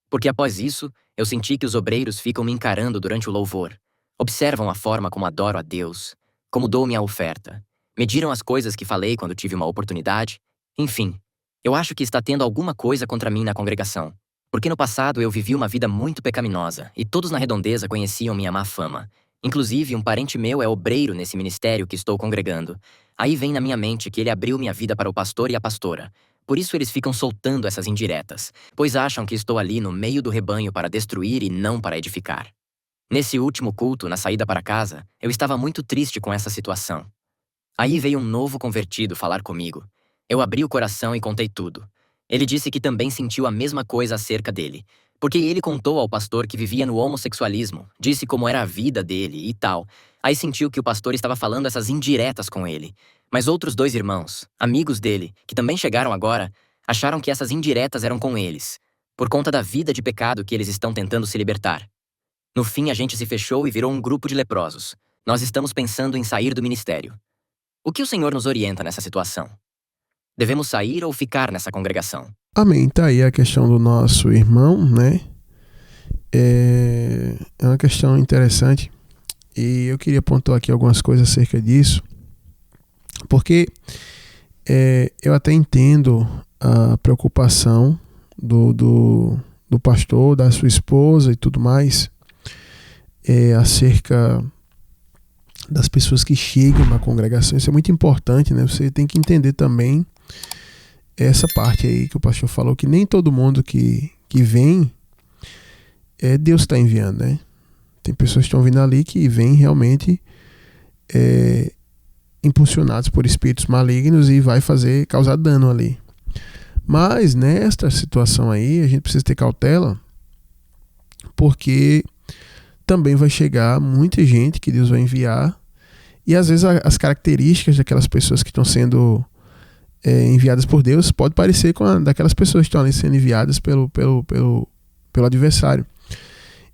porque após isso, eu senti que os obreiros ficam me encarando durante o louvor, observam a forma como adoro a Deus, como dou minha oferta, mediram as coisas que falei quando tive uma oportunidade, enfim. Eu acho que está tendo alguma coisa contra mim na congregação, porque no passado eu vivi uma vida muito pecaminosa e todos na redondeza conheciam minha má fama. Inclusive, um parente meu é obreiro nesse ministério que estou congregando. Aí vem na minha mente que ele abriu minha vida para o pastor e a pastora. Por isso eles ficam soltando essas indiretas, pois acham que estou ali no meio do rebanho para destruir e não para edificar. Nesse último culto, na saída para casa, eu estava muito triste com essa situação. Aí veio um novo convertido falar comigo. Eu abri o coração e contei tudo. Ele disse que também sentiu a mesma coisa acerca dele, porque ele contou ao pastor que vivia no homossexualismo, disse como era a vida dele e tal. Aí sentiu que o pastor estava falando essas indiretas com ele. Mas outros 2 irmãos, amigos dele, que também chegaram agora, acharam que essas indiretas eram com eles, por conta da vida de pecado que eles estão tentando se libertar. No fim, a gente se fechou e virou um grupo de leprosos. Nós estamos pensando em sair do ministério. O que o Senhor nos orienta nessa situação? Devemos sair ou ficar nessa congregação? Amém. Tá aí a questão do nosso irmão, né? É uma questão interessante e eu queria pontuar aqui algumas coisas acerca disso, porque eu até entendo a preocupação do pastor, da sua esposa e tudo mais, acerca das pessoas que chegam na congregação. Isso é muito importante, né? Você tem que entender também essa parte aí que o pastor falou, que nem todo mundo que vem, Deus está enviando, né? Tem pessoas que estão vindo ali que vêm realmente impulsionados por espíritos malignos e vai causar dano ali. Mas nesta situação aí, a gente precisa ter cautela, porque também vai chegar muita gente que Deus vai enviar, e às vezes as características daquelas pessoas que estão sendo enviadas por Deus pode parecer com daquelas pessoas que estão ali sendo enviadas pelo adversário.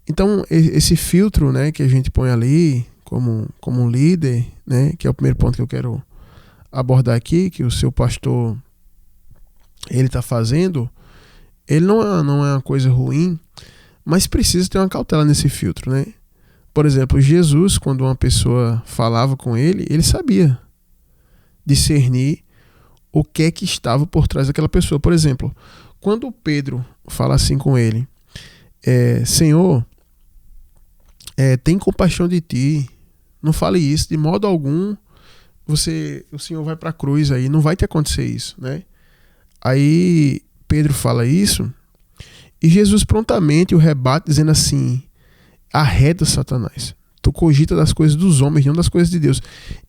Então esse filtro, né, que a gente põe ali como um líder, né, que é o primeiro ponto que eu quero abordar aqui, que o seu pastor ele está fazendo, ele não é uma coisa ruim, mas precisa ter uma cautela nesse filtro, né? Por exemplo, Jesus, quando uma pessoa falava com ele, ele sabia discernir o que é que estava por trás daquela pessoa. Por exemplo, quando Pedro fala assim com ele, Senhor, tem compaixão de ti, não fale isso, de modo algum o Senhor vai para a cruz aí, não vai te acontecer isso, né? Aí Pedro fala isso e Jesus prontamente o rebate dizendo assim: arreda, Satanás, tu cogita das coisas dos homens, não das coisas de Deus.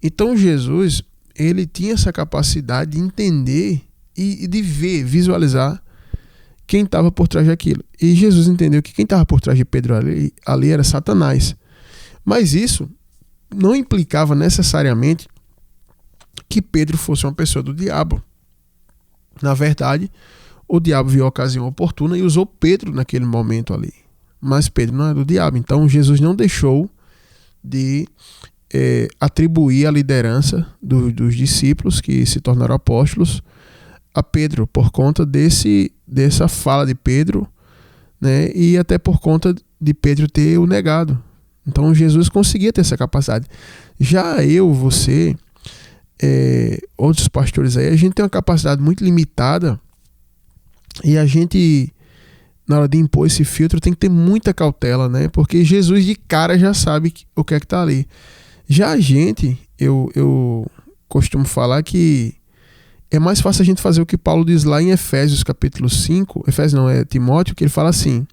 Então Jesus, ele tinha essa capacidade de entender e de visualizar quem estava por trás daquilo. E Jesus entendeu que quem estava por trás de Pedro ali era Satanás. Mas isso não implicava necessariamente que Pedro fosse uma pessoa do diabo. Na verdade, o diabo viu a ocasião oportuna e usou Pedro naquele momento ali. Mas Pedro não é do diabo. Então Jesus não deixou de atribuir a liderança dos discípulos que se tornaram apóstolos a Pedro, por conta dessa fala de Pedro, né, e até por conta de Pedro ter o negado. Então Jesus conseguia ter essa capacidade. Já você, outros pastores aí, a gente tem uma capacidade muito limitada e a gente, na hora de impor esse filtro, tem que ter muita cautela, né? Porque Jesus de cara já sabe o que é que está ali. Já a gente, eu costumo falar que é mais fácil a gente fazer o que Paulo diz lá em Efésios capítulo 5, Efésios não, é Timóteo, que ele fala assim: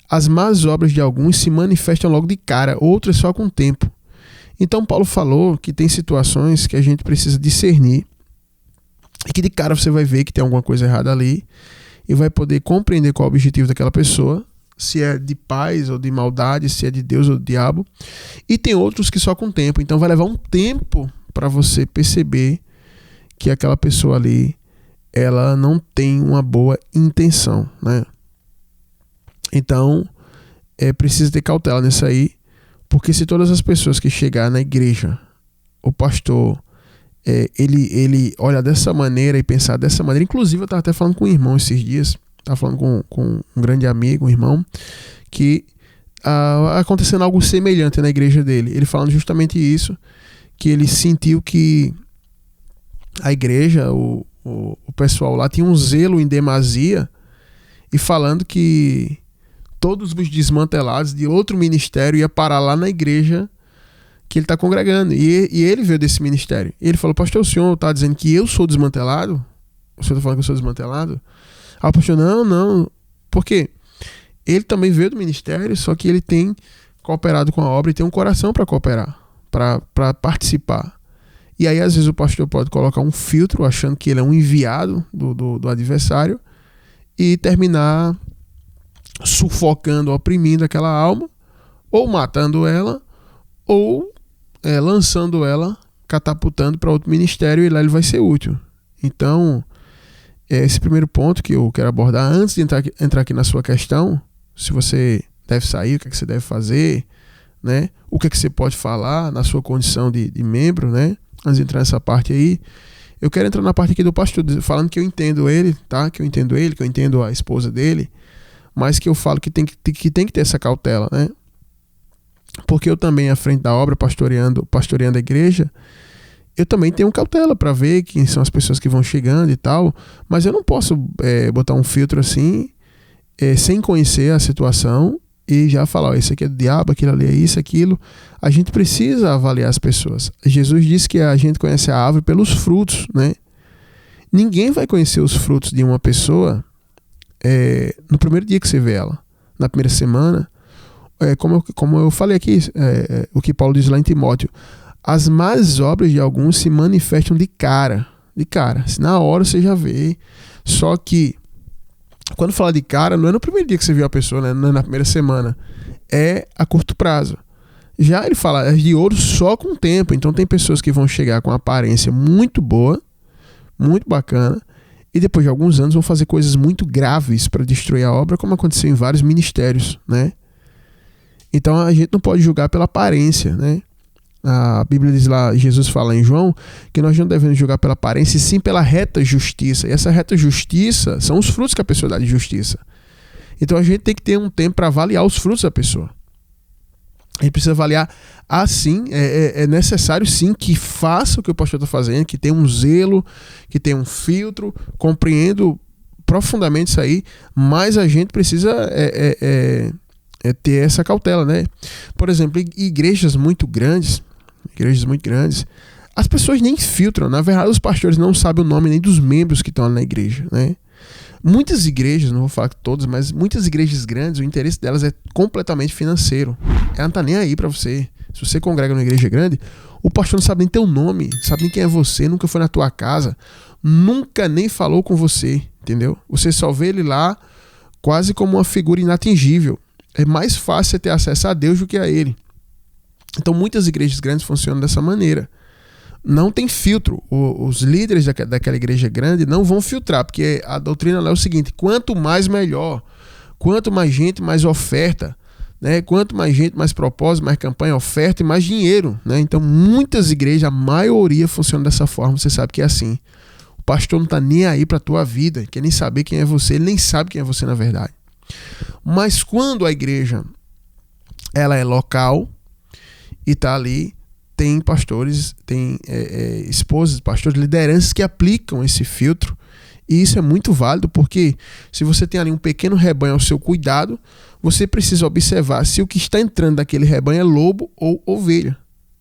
as más obras de alguns se manifestam logo de cara, outras só com o tempo. Então Paulo falou que tem situações que a gente precisa discernir e que de cara você vai ver que tem alguma coisa errada ali e vai poder compreender qual é o objetivo daquela pessoa, se é de paz ou de maldade, se é de Deus ou do diabo. E tem outros que só com o tempo. Então vai levar um tempo para você perceber que aquela pessoa ali, ela não tem uma boa intenção, né? Então, precisa ter cautela nisso aí, porque se todas as pessoas que chegar na igreja, o pastor, ele olha dessa maneira e pensar dessa maneira, inclusive eu estava até falando com um irmão esses dias, estava falando com um grande amigo, um irmão, que acontecendo algo semelhante na igreja dele, ele falando justamente isso, que ele sentiu que a igreja, o pessoal lá tinha um zelo em demasia, e falando que todos os desmantelados de outro ministério ia parar lá na igreja que ele está congregando. E ele veio desse ministério. E ele falou: pastor, o senhor está dizendo que eu sou desmantelado? O senhor está falando que eu sou desmantelado? Ah, o pastor, não. Por quê? Ele também veio do ministério, só que ele tem cooperado com a obra e tem um coração para cooperar, para participar. E aí, às vezes, o pastor pode colocar um filtro, achando que ele é um enviado do adversário, e terminar sufocando, oprimindo aquela alma, ou matando ela, ou lançando ela, catapultando para outro ministério, e lá ele vai ser útil. Então, esse primeiro ponto que eu quero abordar, antes de entrar aqui na sua questão, se você deve sair, o que é que você deve fazer, né? O que é que você pode falar na sua condição de membro, né? Antes de entrar nessa parte aí, eu quero entrar na parte aqui do pastor, falando que eu entendo ele, tá? Que eu entendo a esposa dele, mas que eu falo que tem que ter essa cautela, né? Porque eu também, à frente da obra, pastoreando a igreja, eu também tenho cautela para ver quem são as pessoas que vão chegando e tal, mas eu não posso botar um filtro assim, sem conhecer a situação, e já falar: esse aqui é do diabo, aquilo ali é isso, aquilo. A gente precisa avaliar as pessoas. Jesus disse que a gente conhece a árvore pelos frutos, né? Ninguém vai conhecer os frutos de uma pessoa no primeiro dia que você vê ela, na primeira semana. Como eu falei aqui, o que Paulo diz lá em Timóteo: as más obras de alguns se manifestam de cara. Na hora você já vê. Só que quando fala de cara, não é no primeiro dia que você viu a pessoa, né? Não é na primeira semana, é a curto prazo. Já ele fala, é de ouro só com o tempo. Então tem pessoas que vão chegar com uma aparência muito boa, muito bacana, e depois de alguns anos vão fazer coisas muito graves para destruir a obra, como aconteceu em vários ministérios, né? Então a gente não pode julgar pela aparência, né? A Bíblia diz lá, Jesus fala em João, que nós não devemos julgar pela aparência, e sim pela reta justiça. E essa reta justiça são os frutos que a pessoa dá de justiça. Então a gente tem que ter um tempo para avaliar os frutos da pessoa. A gente precisa avaliar assim, é necessário sim que faça o que o pastor está fazendo, que tenha um zelo, que tenha um filtro, compreendo profundamente isso aí, mas a gente precisa ter essa cautela, né? Por exemplo, igrejas muito grandes, as pessoas nem filtram. Na verdade, os pastores não sabem o nome nem dos membros que estão na igreja, né? Muitas igrejas, não vou falar que todas, mas muitas igrejas grandes, o interesse delas é completamente financeiro. Ela não tá nem aí para você. Se você congrega numa igreja grande, o pastor não sabe nem teu nome, sabe nem quem é você, nunca foi na tua casa, nunca nem falou com você, entendeu? Você só vê ele lá quase como uma figura inatingível. É mais fácil você ter acesso a Deus do que a ele. Então muitas igrejas grandes funcionam dessa maneira. Não tem filtro. Os líderes daquela igreja grande não vão filtrar, porque a doutrina lá é o seguinte: quanto mais, melhor. Quanto mais gente, mais oferta, né? Quanto mais gente, mais propósito, mais campanha, oferta e mais dinheiro, né? Então muitas igrejas, a maioria funciona dessa forma. Você sabe que é assim. O pastor não está nem aí para a tua vida, quer nem saber quem é você, ele nem sabe quem é você na verdade. Mas quando a igreja ela é local e está ali, tem pastores, tem esposas, pastores, lideranças que aplicam esse filtro, e isso é muito válido, porque se você tem ali um pequeno rebanho ao seu cuidado, você precisa observar se o que está entrando daquele rebanho é lobo ou ovelha.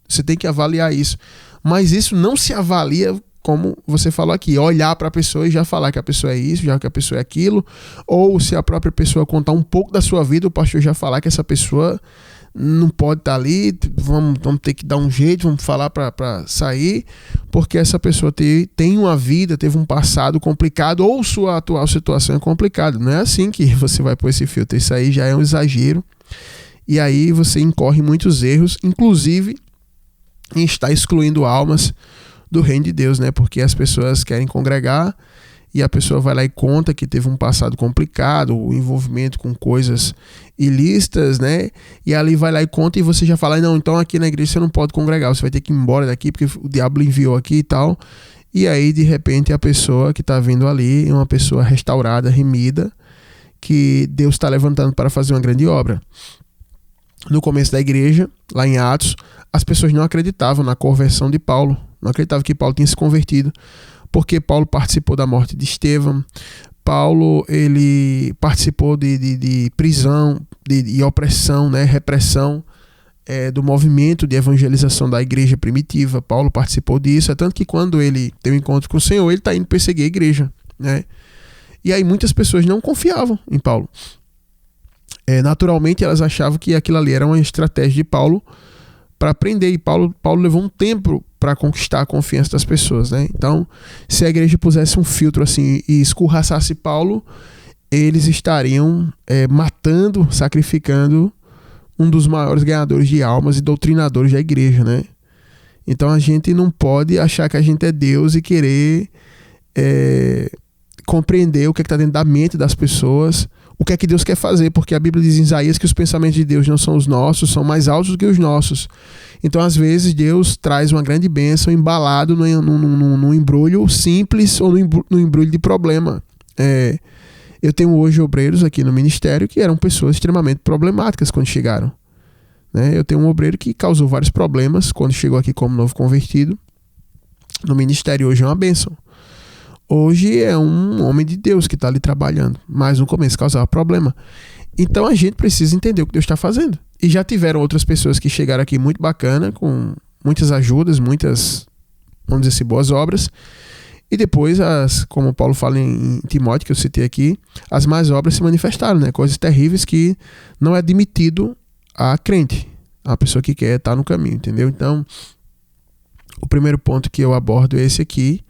Você tem que avaliar isso, mas isso não se avalia como você falou aqui, olhar para a pessoa e já falar que a pessoa é isso, já que a pessoa é aquilo, ou se a própria pessoa contar um pouco da sua vida, o pastor já falar que essa pessoa não pode estar ali, vamos ter que dar um jeito, vamos falar para sair, porque essa pessoa tem uma vida, teve um passado complicado, ou sua atual situação é complicada. Não é assim que você vai pôr esse filtro, isso aí já é um exagero, e aí você incorre muitos erros, inclusive em estar excluindo almas do reino de Deus, né? Porque as pessoas querem congregar e a pessoa vai lá e conta que teve um passado complicado, o envolvimento com coisas ilícitas, né? E ali vai lá e conta e você já fala, não, então aqui na igreja você não pode congregar, você vai ter que ir embora daqui porque o diabo enviou aqui e tal. E aí, de repente, a pessoa que está vindo ali é uma pessoa restaurada, remida, que Deus está levantando para fazer uma grande obra. No começo da igreja, lá em Atos, as pessoas não acreditavam na conversão de Paulo, não acreditavam que Paulo tinha se convertido, porque Paulo participou da morte de Estevão, Paulo ele participou de prisão e opressão, né, repressão do movimento de evangelização da igreja primitiva. Paulo participou disso, é tanto que quando ele tem um encontro com o Senhor, ele está indo perseguir a igreja, né? E aí muitas pessoas não confiavam em Paulo. Naturalmente elas achavam que aquilo ali era uma estratégia de Paulo para prender, e Paulo levou um tempo para conquistar a confiança das pessoas, né? Então, se a igreja pusesse um filtro assim e escorraçasse Paulo, eles estariam matando, sacrificando um dos maiores ganhadores de almas e doutrinadores da igreja, né? Então a gente não pode achar que a gente é Deus e querer compreender o que está dentro da mente das pessoas, o que é que Deus quer fazer, porque a Bíblia diz em Isaías que os pensamentos de Deus não são os nossos, são mais altos do que os nossos. Então às vezes Deus traz uma grande bênção embalado num embrulho simples ou num embrulho de problema. Eu tenho hoje obreiros aqui no ministério que eram pessoas extremamente problemáticas quando chegaram, né? Eu tenho um obreiro que causou vários problemas quando chegou aqui como novo convertido. No ministério hoje é uma bênção. Hoje é um homem de Deus que está ali trabalhando, mas no começo causava problema. Então a gente precisa entender o que Deus está fazendo. E já tiveram outras pessoas que chegaram aqui muito bacana, com muitas ajudas, muitas, vamos dizer assim, boas obras. E depois, como Paulo fala em Timóteo, que eu citei aqui, as más obras se manifestaram, né? Coisas terríveis que não é admitido a crente, a pessoa que quer estar no caminho, entendeu? Então, o primeiro ponto que eu abordo é esse aqui.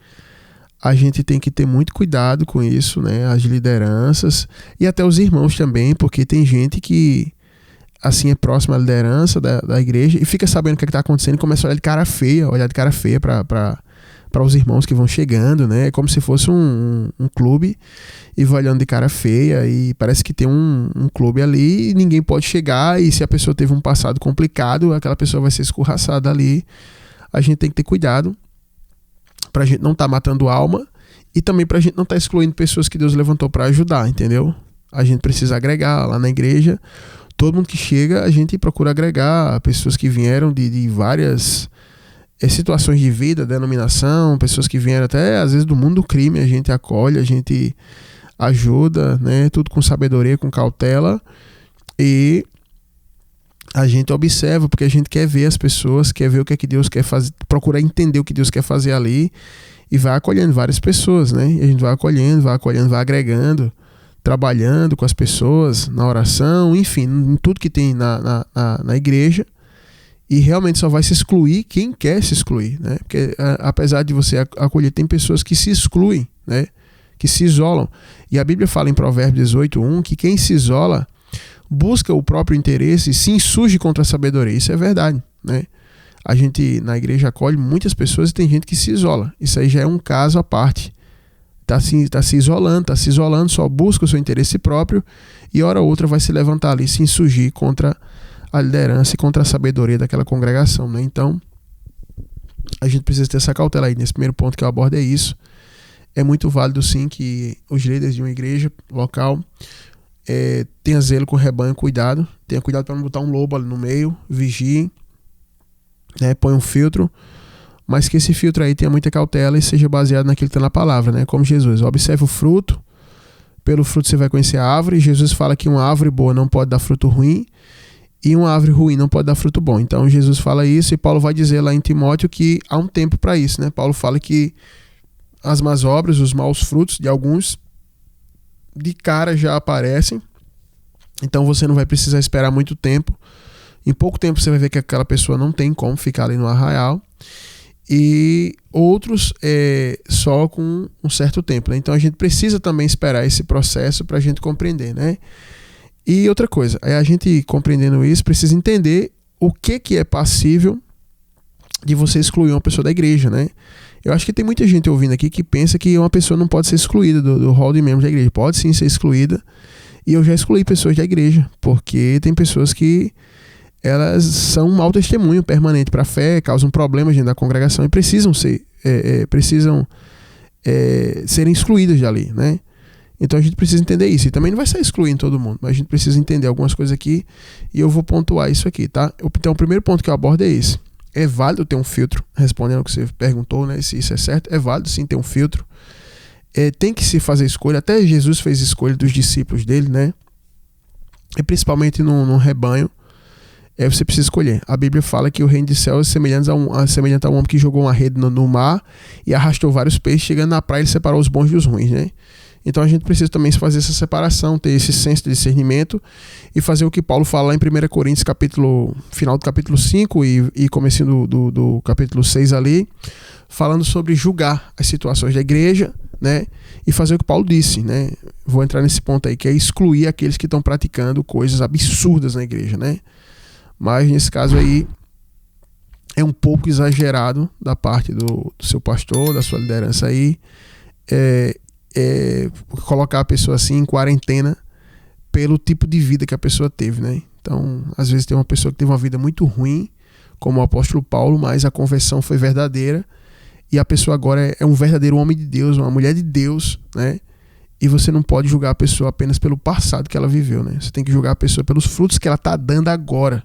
A gente tem que ter muito cuidado com isso, né? As lideranças e até os irmãos também, porque tem gente que, assim, é próxima à liderança da igreja e fica sabendo o que está acontecendo e começa a olhar de cara feia para os irmãos que vão chegando, né? É como se fosse um clube e vai olhando de cara feia e parece que tem um clube ali e ninguém pode chegar, e se a pessoa teve um passado complicado, aquela pessoa vai ser escorraçada ali. A gente tem que ter cuidado pra gente não estar matando alma e também pra gente não estar excluindo pessoas que Deus levantou para ajudar, entendeu? A gente precisa agregar lá na igreja. Todo mundo que chega, a gente procura agregar pessoas que vieram de várias situações de vida, denominação, pessoas que vieram até às vezes do mundo do crime, a gente acolhe, a gente ajuda, né? Tudo com sabedoria, com cautela, e a gente observa, porque a gente quer ver as pessoas, quer ver o que é que Deus quer fazer, procurar entender o que Deus quer fazer ali, e vai acolhendo várias pessoas, né? E a gente vai acolhendo, vai agregando, trabalhando com as pessoas, na oração, enfim, em tudo que tem na igreja. E realmente só vai se excluir quem quer se excluir, né? Porque apesar de você acolher, tem pessoas que se excluem, né? Que se isolam. E a Bíblia fala em Provérbios 18:1 que quem se isola busca o próprio interesse e se insurge contra a sabedoria. Isso é verdade, né? A gente na igreja acolhe muitas pessoas e tem gente que se isola. Isso aí já é um caso à parte. Tá se isolando, só busca o seu interesse próprio e hora ou outra vai se levantar ali, se insurgir contra a liderança e contra a sabedoria daquela congregação, né? Então, a gente precisa ter essa cautela aí. Nesse primeiro ponto que eu abordo é isso. É muito válido, sim, que os líderes de uma igreja local tenham zelo com o rebanho, tenha cuidado para não botar um lobo ali no meio, vigiem, né? Põe um filtro, mas que esse filtro aí tenha muita cautela e seja baseado naquilo que está na palavra, né? Como Jesus, observe o fruto, pelo fruto você vai conhecer a árvore. Jesus fala que uma árvore boa não pode dar fruto ruim, e uma árvore ruim não pode dar fruto bom. Então Jesus fala isso, e Paulo vai dizer lá em Timóteo que há um tempo para isso, né? Paulo fala que as más obras, os maus frutos de alguns de cara já aparecem. Então você não vai precisar esperar muito tempo. Em pouco tempo você vai ver que aquela pessoa não tem como ficar ali no arraial. E outros só com um certo tempo, né? Então a gente precisa também esperar esse processo para a gente compreender, né? E outra coisa, a gente compreendendo isso, precisa entender o que é passível de você excluir uma pessoa da igreja, né? Eu acho que tem muita gente ouvindo aqui que pensa que uma pessoa não pode ser excluída do hall de membros da igreja. Pode sim ser excluída. E eu já excluí pessoas da igreja, porque tem pessoas que elas são um mau testemunho permanente para a fé, causam problemas dentro da congregação e precisam serem excluídas dali, né? Então a gente precisa entender isso. E também não vai sair excluindo todo mundo, mas a gente precisa entender algumas coisas aqui e eu vou pontuar isso aqui, tá? Então o primeiro ponto que eu abordo é esse. É válido ter um filtro, respondendo ao que você perguntou, né? Se isso é certo, é válido sim ter um filtro. Tem que se fazer escolha. Até Jesus fez escolha dos discípulos dele, né? E principalmente num rebanho, você precisa escolher. A Bíblia fala que o reino de céus é semelhante a um homem que jogou uma rede no mar e arrastou vários peixes. Chegando na praia, ele separou os bons dos ruins, né? Então a gente precisa também fazer essa separação, ter esse senso de discernimento e fazer o que Paulo fala lá em 1 Coríntios, final do capítulo 5 e comecinho do capítulo 6 ali, falando sobre julgar as situações da igreja, né? E fazer o que Paulo disse, né? Vou entrar nesse ponto aí, que é excluir aqueles que estão praticando coisas absurdas na igreja, né? Mas nesse caso aí é um pouco exagerado da parte do seu pastor, da sua liderança aí, colocar a pessoa assim em quarentena pelo tipo de vida que a pessoa teve, né? Então, às vezes tem uma pessoa que teve uma vida muito ruim, como o apóstolo Paulo, mas a conversão foi verdadeira e a pessoa agora é um verdadeiro homem de Deus, uma mulher de Deus, né? E você não pode julgar a pessoa apenas pelo passado que ela viveu, né? Você tem que julgar a pessoa pelos frutos que ela está dando agora.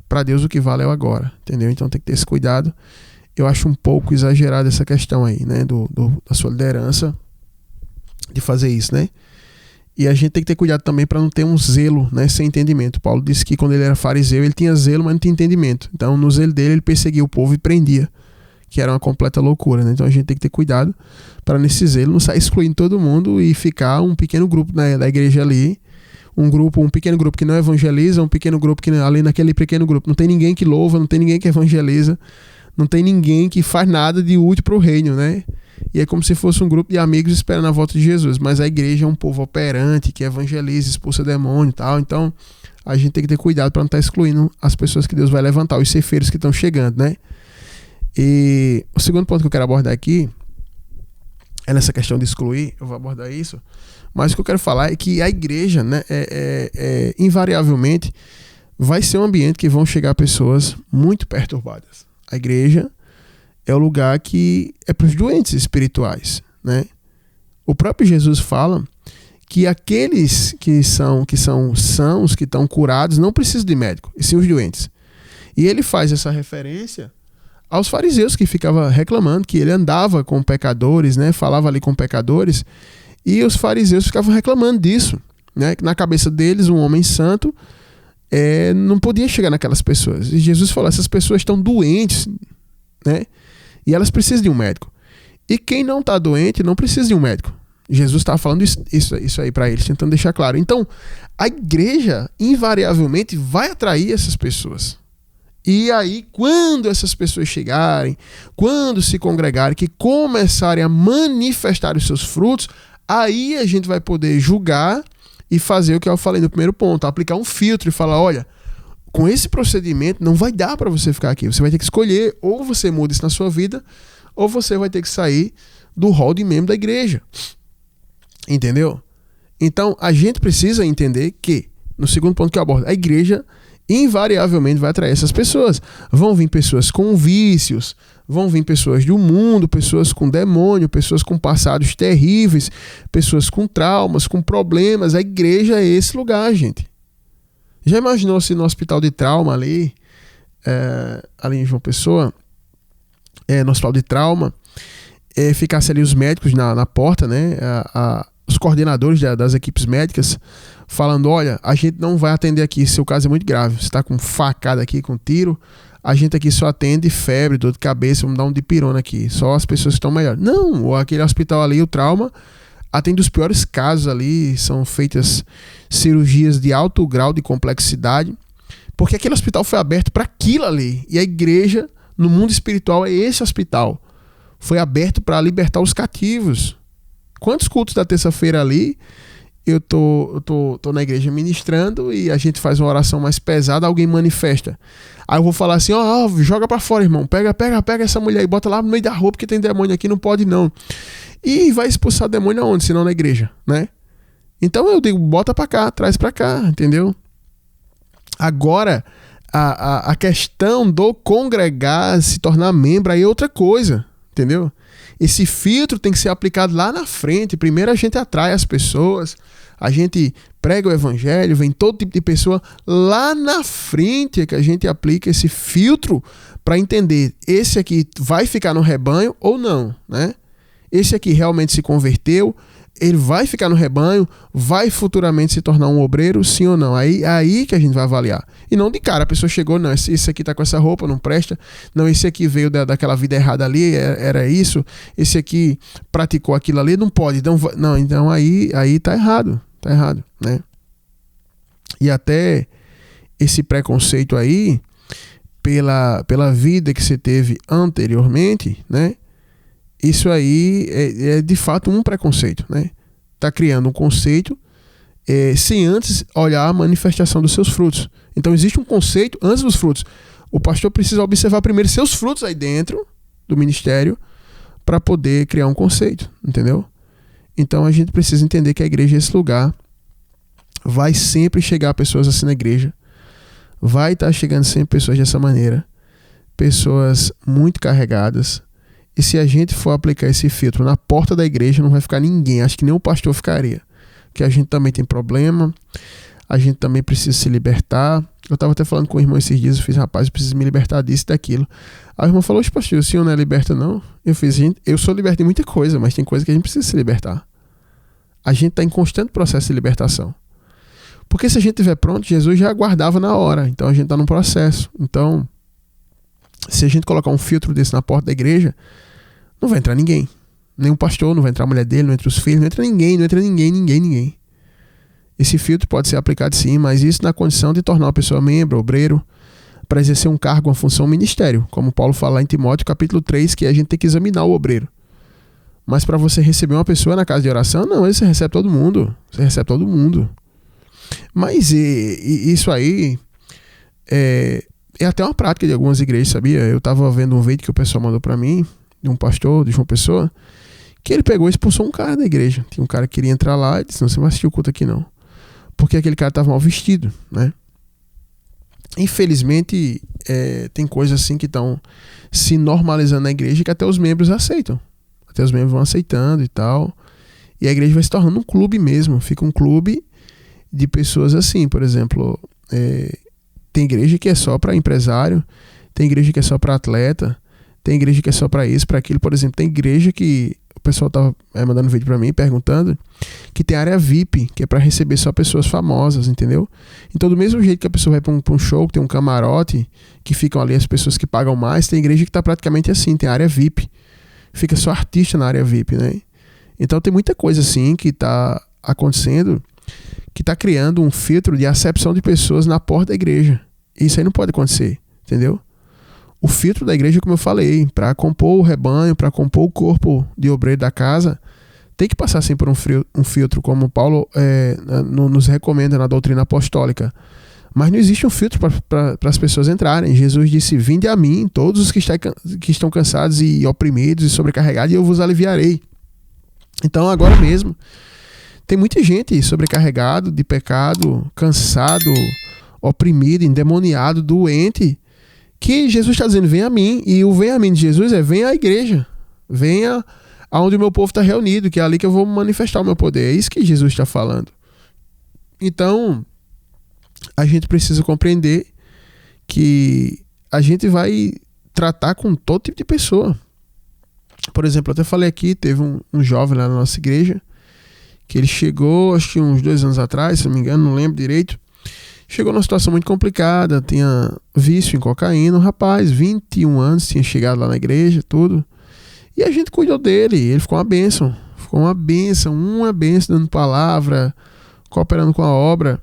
Para Deus o que vale é o agora, entendeu? Então tem que ter esse cuidado. Eu acho um pouco exagerado essa questão aí, né? Da sua liderança de fazer isso, né? E a gente tem que ter cuidado também para não ter um zelo, né? Sem entendimento. Paulo disse que quando ele era fariseu, ele tinha zelo, mas não tinha entendimento. Então no zelo dele, ele perseguia o povo e prendia, que era uma completa loucura, né? Então a gente tem que ter cuidado para nesse zelo não sair excluindo todo mundo e ficar um pequeno grupo, né, da igreja ali, um pequeno grupo que não evangeliza, um pequeno grupo que ali naquele pequeno grupo não tem ninguém que louva, não tem ninguém que evangeliza, não tem ninguém que faz nada de útil para o reino, né? E é como se fosse um grupo de amigos esperando a volta de Jesus, mas a igreja é um povo operante, que evangeliza, expulsa demônio e tal, então a gente tem que ter cuidado para não estar excluindo as pessoas que Deus vai levantar, os ceifeiros que estão chegando, né? E o segundo ponto que eu quero abordar aqui é nessa questão de excluir, eu vou abordar isso, mas o que eu quero falar é que a igreja, né, invariavelmente vai ser um ambiente que vão chegar pessoas muito perturbadas. A igreja é o lugar que é para os doentes espirituais, né? O próprio Jesus fala que aqueles que são sãos, que estão curados, não precisam de médico, e sim os doentes. E ele faz essa referência aos fariseus que ficavam reclamando que ele andava com pecadores, né? Falava ali com pecadores, e os fariseus ficavam reclamando disso, né? Que na cabeça deles, um homem santo não podia chegar naquelas pessoas. E Jesus falou, essas pessoas estão doentes, né? E elas precisam de um médico. E quem não está doente não precisa de um médico. Jesus estava falando isso aí para eles, tentando deixar claro. Então, a igreja invariavelmente vai atrair essas pessoas. E aí, quando essas pessoas chegarem, quando se congregarem, que começarem a manifestar os seus frutos, aí a gente vai poder julgar e fazer o que eu falei no primeiro ponto, aplicar um filtro e falar, olha, com esse procedimento não vai dar para você ficar aqui. Você vai ter que escolher, ou você muda isso na sua vida, ou você vai ter que sair do hall de membro da igreja. Entendeu? Então, a gente precisa entender que, no segundo ponto que eu abordo, a igreja invariavelmente vai atrair essas pessoas. Vão vir pessoas com vícios, vão vir pessoas do mundo, pessoas com demônio, pessoas com passados terríveis, pessoas com traumas, com problemas. A igreja é esse lugar, gente. Já imaginou se no hospital de trauma ali em João Pessoa, no hospital de trauma, ficasse ali os médicos na porta, né? Os coordenadores das equipes médicas falando, olha, a gente não vai atender aqui, seu caso é muito grave, você está com facada aqui, com tiro, a gente aqui só atende febre, dor de cabeça, vamos dar um dipirona aqui, só as pessoas que estão melhores. Não, aquele hospital ali, o trauma, atende os piores casos ali, são feitas cirurgias de alto grau de complexidade, porque aquele hospital foi aberto para aquilo ali, e a igreja, no mundo espiritual, é esse hospital, foi aberto para libertar os cativos. Quantos cultos da terça-feira ali, eu tô na igreja ministrando e a gente faz uma oração mais pesada, alguém manifesta. Aí eu vou falar assim, joga pra fora, irmão, pega essa mulher e bota lá no meio da rua porque tem demônio aqui, não pode não. E vai expulsar demônio aonde, senão na igreja, né? Então eu digo, bota pra cá, traz pra cá, entendeu? Agora, a questão do congregar, se tornar membro, aí é outra coisa, entendeu? Esse filtro tem que ser aplicado lá na frente. Primeiro a gente atrai as pessoas, a gente prega o evangelho, vem todo tipo de pessoa. Lá na frente é que a gente aplica esse filtro para entender esse aqui vai ficar no rebanho ou não, né? Esse aqui realmente se converteu, ele vai ficar no rebanho, vai futuramente se tornar um obreiro, sim ou não? Aí que a gente vai avaliar. E não de cara, a pessoa chegou, não, esse aqui tá com essa roupa, não presta. Não, esse aqui veio daquela vida errada ali, era isso. Esse aqui praticou aquilo ali, não pode. Então aí tá errado, né? E até esse preconceito aí, pela vida que você teve anteriormente, né? Isso aí é de fato um preconceito, né? Tá criando um conceito sem antes olhar a manifestação dos seus frutos. Então existe um conceito antes dos frutos. O pastor precisa observar primeiro seus frutos aí dentro do ministério para poder criar um conceito, entendeu? Então a gente precisa entender que a igreja é esse lugar. Vai sempre chegar pessoas assim na igreja. Vai estar chegando sempre pessoas dessa maneira. Pessoas muito carregadas. E se a gente for aplicar esse filtro na porta da igreja, não vai ficar ninguém. Acho que nem o pastor ficaria. Porque a gente também tem problema. A gente também precisa se libertar. Eu estava até falando com o irmão esses dias. Eu fiz, rapaz, eu preciso me libertar disso e daquilo. Aí o irmão falou, pastor, o senhor não é liberta não? Eu sou liberto em muita coisa, mas tem coisa que a gente precisa se libertar. A gente está em constante processo de libertação. Porque se a gente estiver pronto, Jesus já aguardava na hora. Então a gente está num processo. Então, se a gente colocar um filtro desse na porta da igreja, não vai entrar ninguém. Nenhum pastor, não vai entrar a mulher dele, não entra os filhos, não entra ninguém. Esse filtro pode ser aplicado sim, mas isso na condição de tornar uma pessoa membro, obreiro, para exercer um cargo, uma função, um ministério. Como Paulo fala lá em Timóteo, capítulo 3, que a gente tem que examinar o obreiro. Mas para você receber uma pessoa na casa de oração, não, você recebe todo mundo. Mas isso aí é até uma prática de algumas igrejas, sabia? Eu estava vendo um vídeo que o pessoal mandou para mim, de um pastor, de uma pessoa, que ele pegou e expulsou um cara da igreja. Tinha um cara que queria entrar lá e disse, não, você não vai assistir o culto aqui não. Porque aquele cara estava mal vestido, né? Infelizmente, tem coisas assim que estão se normalizando na igreja que até os membros aceitam. Até os membros vão aceitando e tal. E a igreja vai se tornando um clube mesmo. Fica um clube de pessoas assim, por exemplo, tem igreja que é só para empresário, tem igreja que é só para atleta, tem igreja que é só para isso, para aquilo. Por exemplo, tem igreja que o pessoal tava mandando vídeo para mim, perguntando, que tem área VIP, que é para receber só pessoas famosas, entendeu? Então, do mesmo jeito que a pessoa vai para um show, que tem um camarote, que ficam ali as pessoas que pagam mais, tem igreja que tá praticamente assim, tem área VIP. Fica só artista na área VIP, né? Então, tem muita coisa assim que tá acontecendo, que tá criando um filtro de acepção de pessoas na porta da igreja. Isso aí não pode acontecer, entendeu? O filtro da igreja, como eu falei, para compor o rebanho, para compor o corpo de obreiro da casa, tem que passar assim por um filtro, como Paulo nos recomenda na doutrina apostólica. Mas não existe um filtro para as pessoas entrarem. Jesus disse, vinde a mim, todos os que estão cansados e oprimidos e sobrecarregados, e eu vos aliviarei. Então, agora mesmo, tem muita gente sobrecarregado de pecado, cansado, oprimido, endemoniado, doente, que Jesus está dizendo, vem a mim. E o vem a mim de Jesus venha à igreja. Venha aonde o meu povo está reunido, que é ali que eu vou manifestar o meu poder. É isso que Jesus está falando. Então, a gente precisa compreender que a gente vai tratar com todo tipo de pessoa. Por exemplo, eu até falei aqui, teve um jovem lá na nossa igreja, que ele chegou, acho que uns 2 anos atrás, se não me engano, não lembro direito. Chegou numa situação muito complicada, tinha vício em cocaína, um rapaz, 21 anos, tinha chegado lá na igreja, tudo. E a gente cuidou dele, ele ficou uma bênção, dando palavra, cooperando com a obra.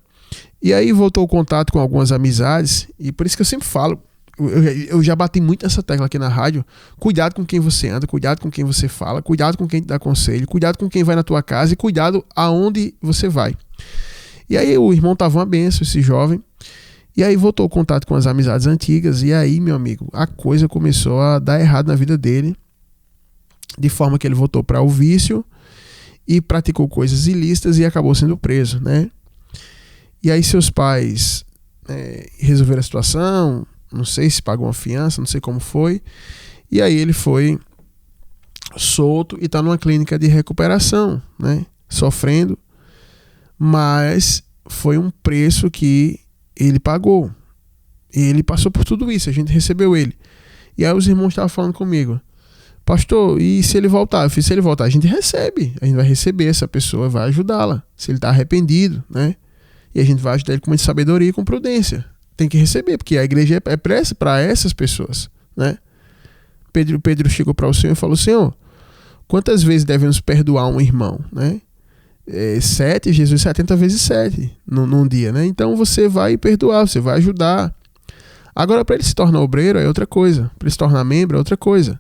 E aí voltou o contato com algumas amizades, e por isso que eu sempre falo, Eu já bati muito nessa tecla aqui na rádio. Cuidado com quem você anda, cuidado com quem você fala, cuidado com quem te dá conselho, cuidado com quem vai na tua casa e cuidado aonde você vai. E aí o irmão tava uma benção, esse jovem. E aí voltou o contato com as amizades antigas. E aí, meu amigo, a coisa começou a dar errado na vida dele. De forma que ele voltou para o vício e praticou coisas ilícitas e acabou sendo preso, né? E aí seus pais resolveram a situação, não sei se pagou uma fiança, não sei como foi. E aí ele foi solto e está numa clínica de recuperação, né? Sofrendo, mas foi um preço que ele pagou. Ele passou por tudo isso, a gente recebeu ele. E aí os irmãos estavam falando comigo: pastor, e se ele voltar? Eu fiz: se ele voltar, a gente recebe. A gente vai receber essa pessoa, vai ajudá-la. Se ele está arrependido, né? E a gente vai ajudar ele com muita sabedoria e com prudência. Tem que receber, porque a igreja é para essas pessoas, né? Pedro chegou para o Senhor e falou: Senhor, quantas vezes devemos perdoar um irmão, né? 7, Jesus 70 vezes 7 num dia, né? Então você vai perdoar, você vai ajudar. Agora, para ele se tornar obreiro é outra coisa. Para ele se tornar membro é outra coisa.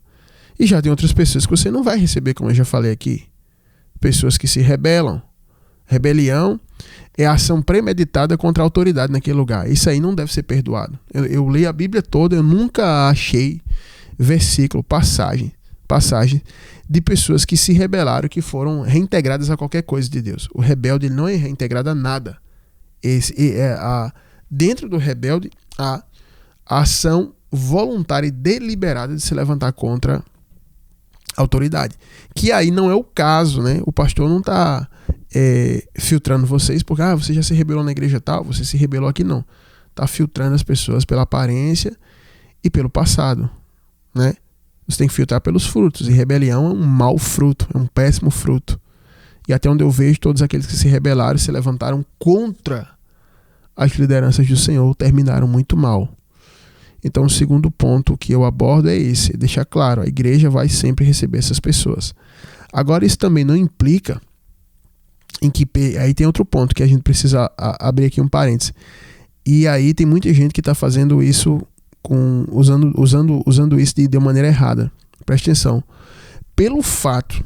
E já tem outras pessoas que você não vai receber, como eu já falei aqui. Pessoas que se rebelam. Rebelião é a ação premeditada contra a autoridade naquele lugar. Isso aí não deve ser perdoado. Eu leio a Bíblia toda, eu nunca achei versículo, passagem de pessoas que se rebelaram, que foram reintegradas a qualquer coisa de Deus. O rebelde não é reintegrado a nada. Dentro do rebelde, a ação voluntária e deliberada de se levantar contra a autoridade. Que aí não é o caso, né? O pastor não está filtrando vocês porque você já se rebelou na igreja tal, você se rebelou aqui, não. Está filtrando as pessoas pela aparência e pelo passado, né? Você tem que filtrar pelos frutos. E rebelião é um mau fruto, é um péssimo fruto. E até onde eu vejo, todos aqueles que se rebelaram e se levantaram contra as lideranças do Senhor terminaram muito mal. Então o segundo ponto que eu abordo é esse: deixar claro, a igreja vai sempre receber essas pessoas. Agora, isso também não implica em que... Aí tem outro ponto que a gente precisa abrir aqui um parênteses. E aí tem muita gente que está fazendo isso usando isso de maneira errada. Preste atenção. Pelo fato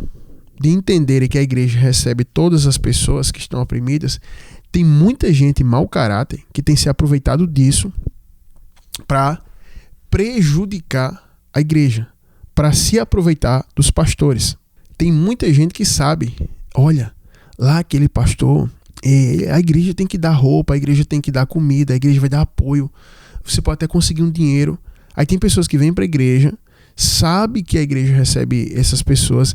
de entenderem que a igreja recebe todas as pessoas que estão oprimidas, tem muita gente mau caráter que tem se aproveitado disso para prejudicar a igreja, para se aproveitar dos pastores. Tem muita gente que sabe: olha, lá aquele pastor, a igreja tem que dar roupa, a igreja tem que dar comida, a igreja vai dar apoio, você pode até conseguir um dinheiro. Aí tem pessoas que vêm para a igreja, sabe que a igreja recebe essas pessoas,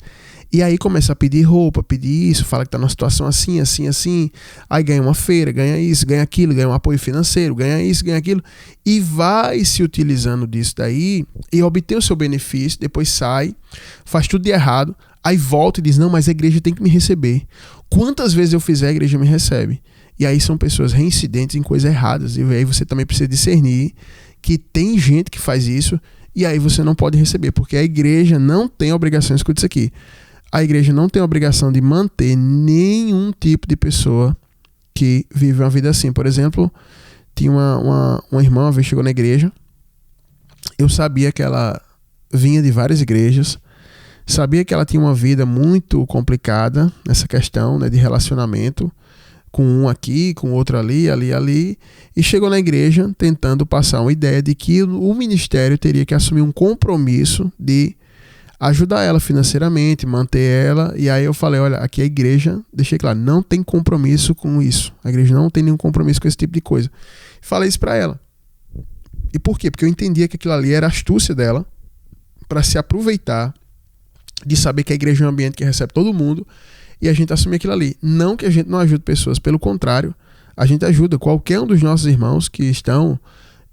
e aí começa a pedir roupa, pedir isso, fala que está numa situação assim, assim, assim, aí ganha uma feira, ganha isso, ganha aquilo, ganha um apoio financeiro, ganha isso, ganha aquilo, e vai se utilizando disso daí e obter o seu benefício, depois sai, faz tudo de errado, aí volta e diz: não, mas a igreja tem que me receber. Quantas vezes eu fizer, a igreja me recebe. E aí são pessoas reincidentes em coisas erradas, e aí você também precisa discernir que tem gente que faz isso, e aí você não pode receber, porque a igreja não tem obrigação, escuta isso aqui, a igreja não tem obrigação de manter nenhum tipo de pessoa que vive uma vida assim. Por exemplo, tinha uma irmã, uma vez chegou na igreja, eu sabia que ela vinha de várias igrejas, sabia que ela tinha uma vida muito complicada nessa questão, né, de relacionamento, com um aqui, com outro ali, e chegou na igreja tentando passar uma ideia de que o ministério teria que assumir um compromisso de ajudar ela financeiramente, manter ela. E aí eu falei: olha, aqui a igreja, deixei claro, não tem compromisso com isso, a igreja não tem nenhum compromisso com esse tipo de coisa. Falei isso para ela. E por quê? Porque eu entendia que aquilo ali era astúcia dela para se aproveitar de saber que a igreja é um ambiente que recebe todo mundo, e a gente assumir aquilo ali. Não que a gente não ajude pessoas, pelo contrário, a gente ajuda qualquer um dos nossos irmãos que estão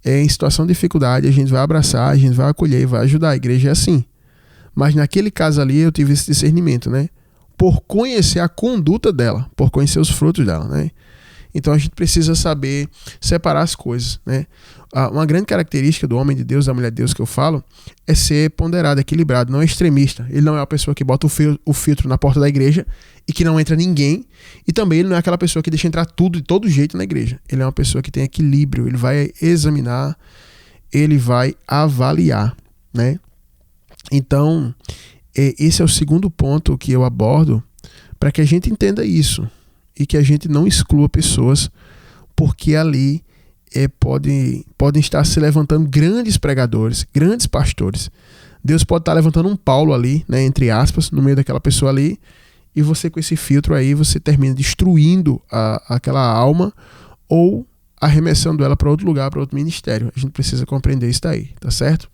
em situação de dificuldade, a gente vai abraçar, a gente vai acolher e vai ajudar. A igreja é assim. Mas naquele caso ali eu tive esse discernimento, né? Por conhecer a conduta dela, por conhecer os frutos dela, né? Então a gente precisa saber separar as coisas, né? Uma grande característica do homem de Deus, da mulher de Deus que eu falo, é ser ponderado, equilibrado, não é extremista. Ele não é a pessoa que bota o filtro na porta da igreja e que não entra ninguém. E também ele não é aquela pessoa que deixa entrar tudo de todo jeito na igreja. Ele é uma pessoa que tem equilíbrio, ele vai examinar, ele vai avaliar, né? Então, esse é o segundo ponto que eu abordo para que a gente entenda isso e que a gente não exclua pessoas, porque ali podem estar se levantando grandes pregadores, grandes pastores. Deus pode estar levantando um Paulo ali, né, entre aspas, no meio daquela pessoa ali, e você com esse filtro aí, você termina destruindo aquela alma ou arremessando ela para outro lugar, para outro ministério. A gente precisa compreender isso daí, tá certo?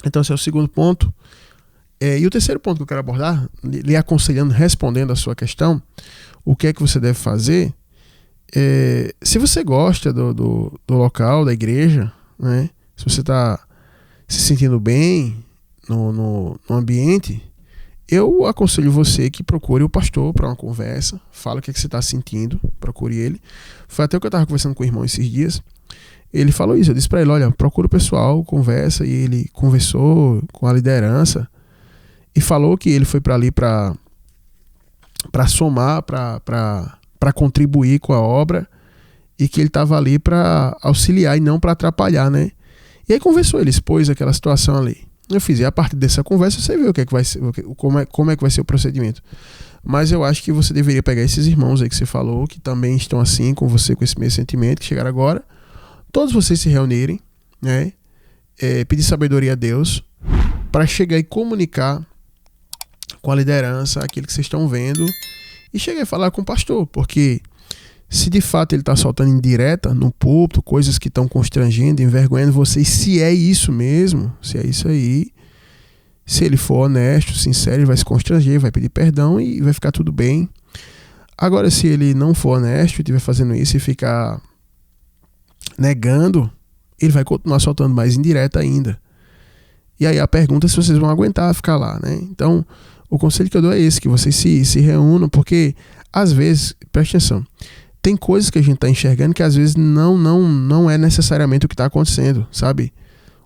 Então esse é o segundo ponto. E o terceiro ponto que eu quero abordar, lhe aconselhando, respondendo a sua questão, o que é que você deve fazer? Se você gosta do local, da igreja, né? Se você está se sentindo bem no ambiente, eu aconselho você que procure o pastor para uma conversa, fala o que é que você está sentindo, procure ele. Foi até o que eu estava conversando com o irmão esses dias. Ele falou isso, eu disse para ele, olha, procura o pessoal, conversa, e ele conversou com a liderança e falou que ele foi para ali para somar, para contribuir com a obra, e que ele estava ali para auxiliar e não para atrapalhar, né? E aí conversou, ele expôs aquela situação ali. Eu fiz, e a partir dessa conversa você vê o que é que vai ser, como é que vai ser o procedimento. Mas eu acho que você deveria pegar esses irmãos aí que você falou, que também estão assim com você, com esse mesmo sentimento, que chegaram agora, todos vocês se reunirem, né? Pedir sabedoria a Deus para chegar e comunicar com a liderança aquilo que vocês estão vendo e chegar e falar com o pastor, porque se de fato ele está soltando indireta no púlpito, coisas que estão constrangendo, envergonhando vocês, se é isso mesmo, se é isso aí, se ele for honesto, sincero, ele vai se constranger, vai pedir perdão e vai ficar tudo bem. Agora, se ele não for honesto e estiver fazendo isso e ficar negando, ele vai continuar soltando mais indireta ainda. E aí a pergunta é se vocês vão aguentar ficar lá, né? Então, o conselho que eu dou é esse, que vocês se reúnam, porque às vezes, preste atenção, tem coisas que a gente está enxergando que às vezes não é necessariamente o que está acontecendo, sabe?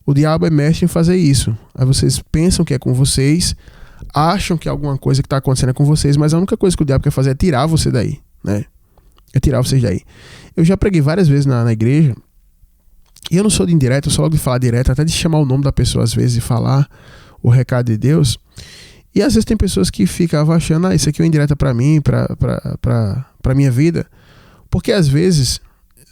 O diabo é mestre em fazer isso. Aí vocês pensam que é com vocês, acham que alguma coisa que está acontecendo é com vocês, mas a única coisa que o diabo quer fazer é tirar você daí, né? É tirar vocês daí. Eu já preguei várias vezes na igreja, e eu não sou de indireta, eu sou logo de falar direto, até de chamar o nome da pessoa às vezes e falar o recado de Deus. E às vezes tem pessoas que ficavam achando, isso aqui é uma indireta para mim, para minha vida. Porque às vezes,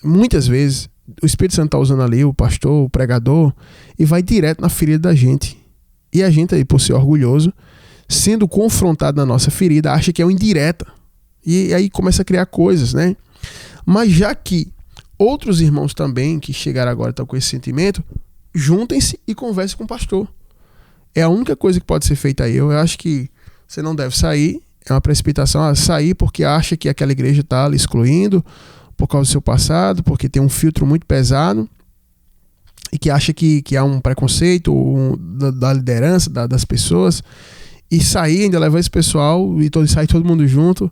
muitas vezes, o Espírito Santo está usando ali o pastor, o pregador, e vai direto na ferida da gente. E a gente aí, por ser orgulhoso, sendo confrontado na nossa ferida, acha que é uma indireta. E aí começa a criar coisas, né? Mas já que outros irmãos também, que chegaram agora e estão com esse sentimento, juntem-se e conversem com o pastor. É a única coisa que pode ser feita aí. Eu acho que você não deve sair. É uma precipitação sair porque acha que aquela igreja está lhe excluindo por causa do seu passado, porque tem um filtro muito pesado e que acha que há um preconceito da liderança, das pessoas, e sair, ainda levar esse pessoal e sair todo mundo junto.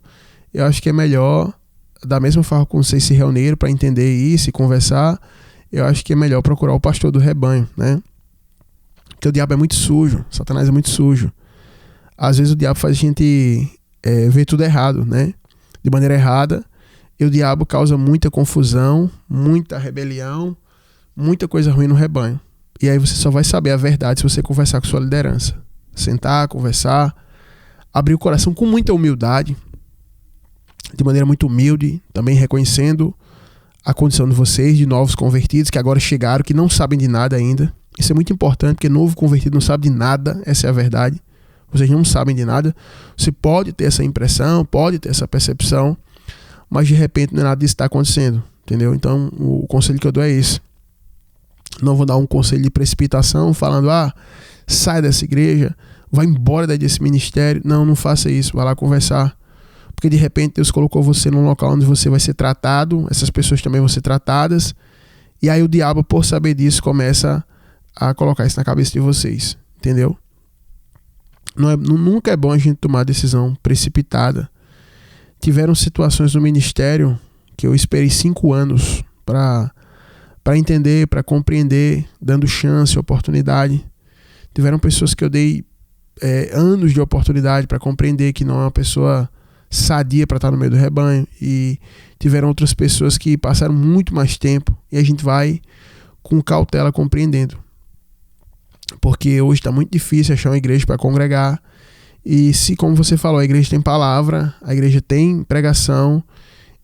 Eu acho que é melhor, da mesma forma como vocês se reuniram para entender isso e conversar, eu acho que é melhor procurar o pastor do rebanho, né? Porque o diabo é muito sujo, Satanás é muito sujo. Às vezes o diabo faz a gente ver tudo errado, né? De maneira errada. E o diabo causa muita confusão, muita rebelião, muita coisa ruim no rebanho. E aí você só vai saber a verdade se você conversar com sua liderança. Sentar, conversar, abrir o coração com muita humildade, de maneira muito humilde, também reconhecendo a condição de vocês, de novos convertidos que agora chegaram, que não sabem de nada ainda. Isso é muito importante, porque novo convertido não sabe de nada, essa é a verdade. Vocês não sabem de nada. Você pode ter essa impressão, pode ter essa percepção, mas de repente não é nada disso que está acontecendo, entendeu? Então o conselho que eu dou é esse. Não vou dar um conselho de precipitação falando, sai dessa igreja, vai embora desse ministério. Não faça isso, vai lá conversar. Porque de repente Deus colocou você num local onde você vai ser tratado, essas pessoas também vão ser tratadas, e aí o diabo, por saber disso, começa a colocar isso na cabeça de vocês, entendeu? Nunca é bom a gente tomar decisão precipitada. Tiveram situações no ministério que eu esperei 5 anos para entender, para compreender, dando chance, oportunidade. Tiveram pessoas que eu dei anos de oportunidade para compreender que não é uma pessoa sadia para estar no meio do rebanho, e tiveram outras pessoas que passaram muito mais tempo, e a gente vai com cautela, compreendendo. Porque hoje está muito difícil achar uma igreja para congregar. E se, como você falou, a igreja tem palavra, a igreja tem pregação,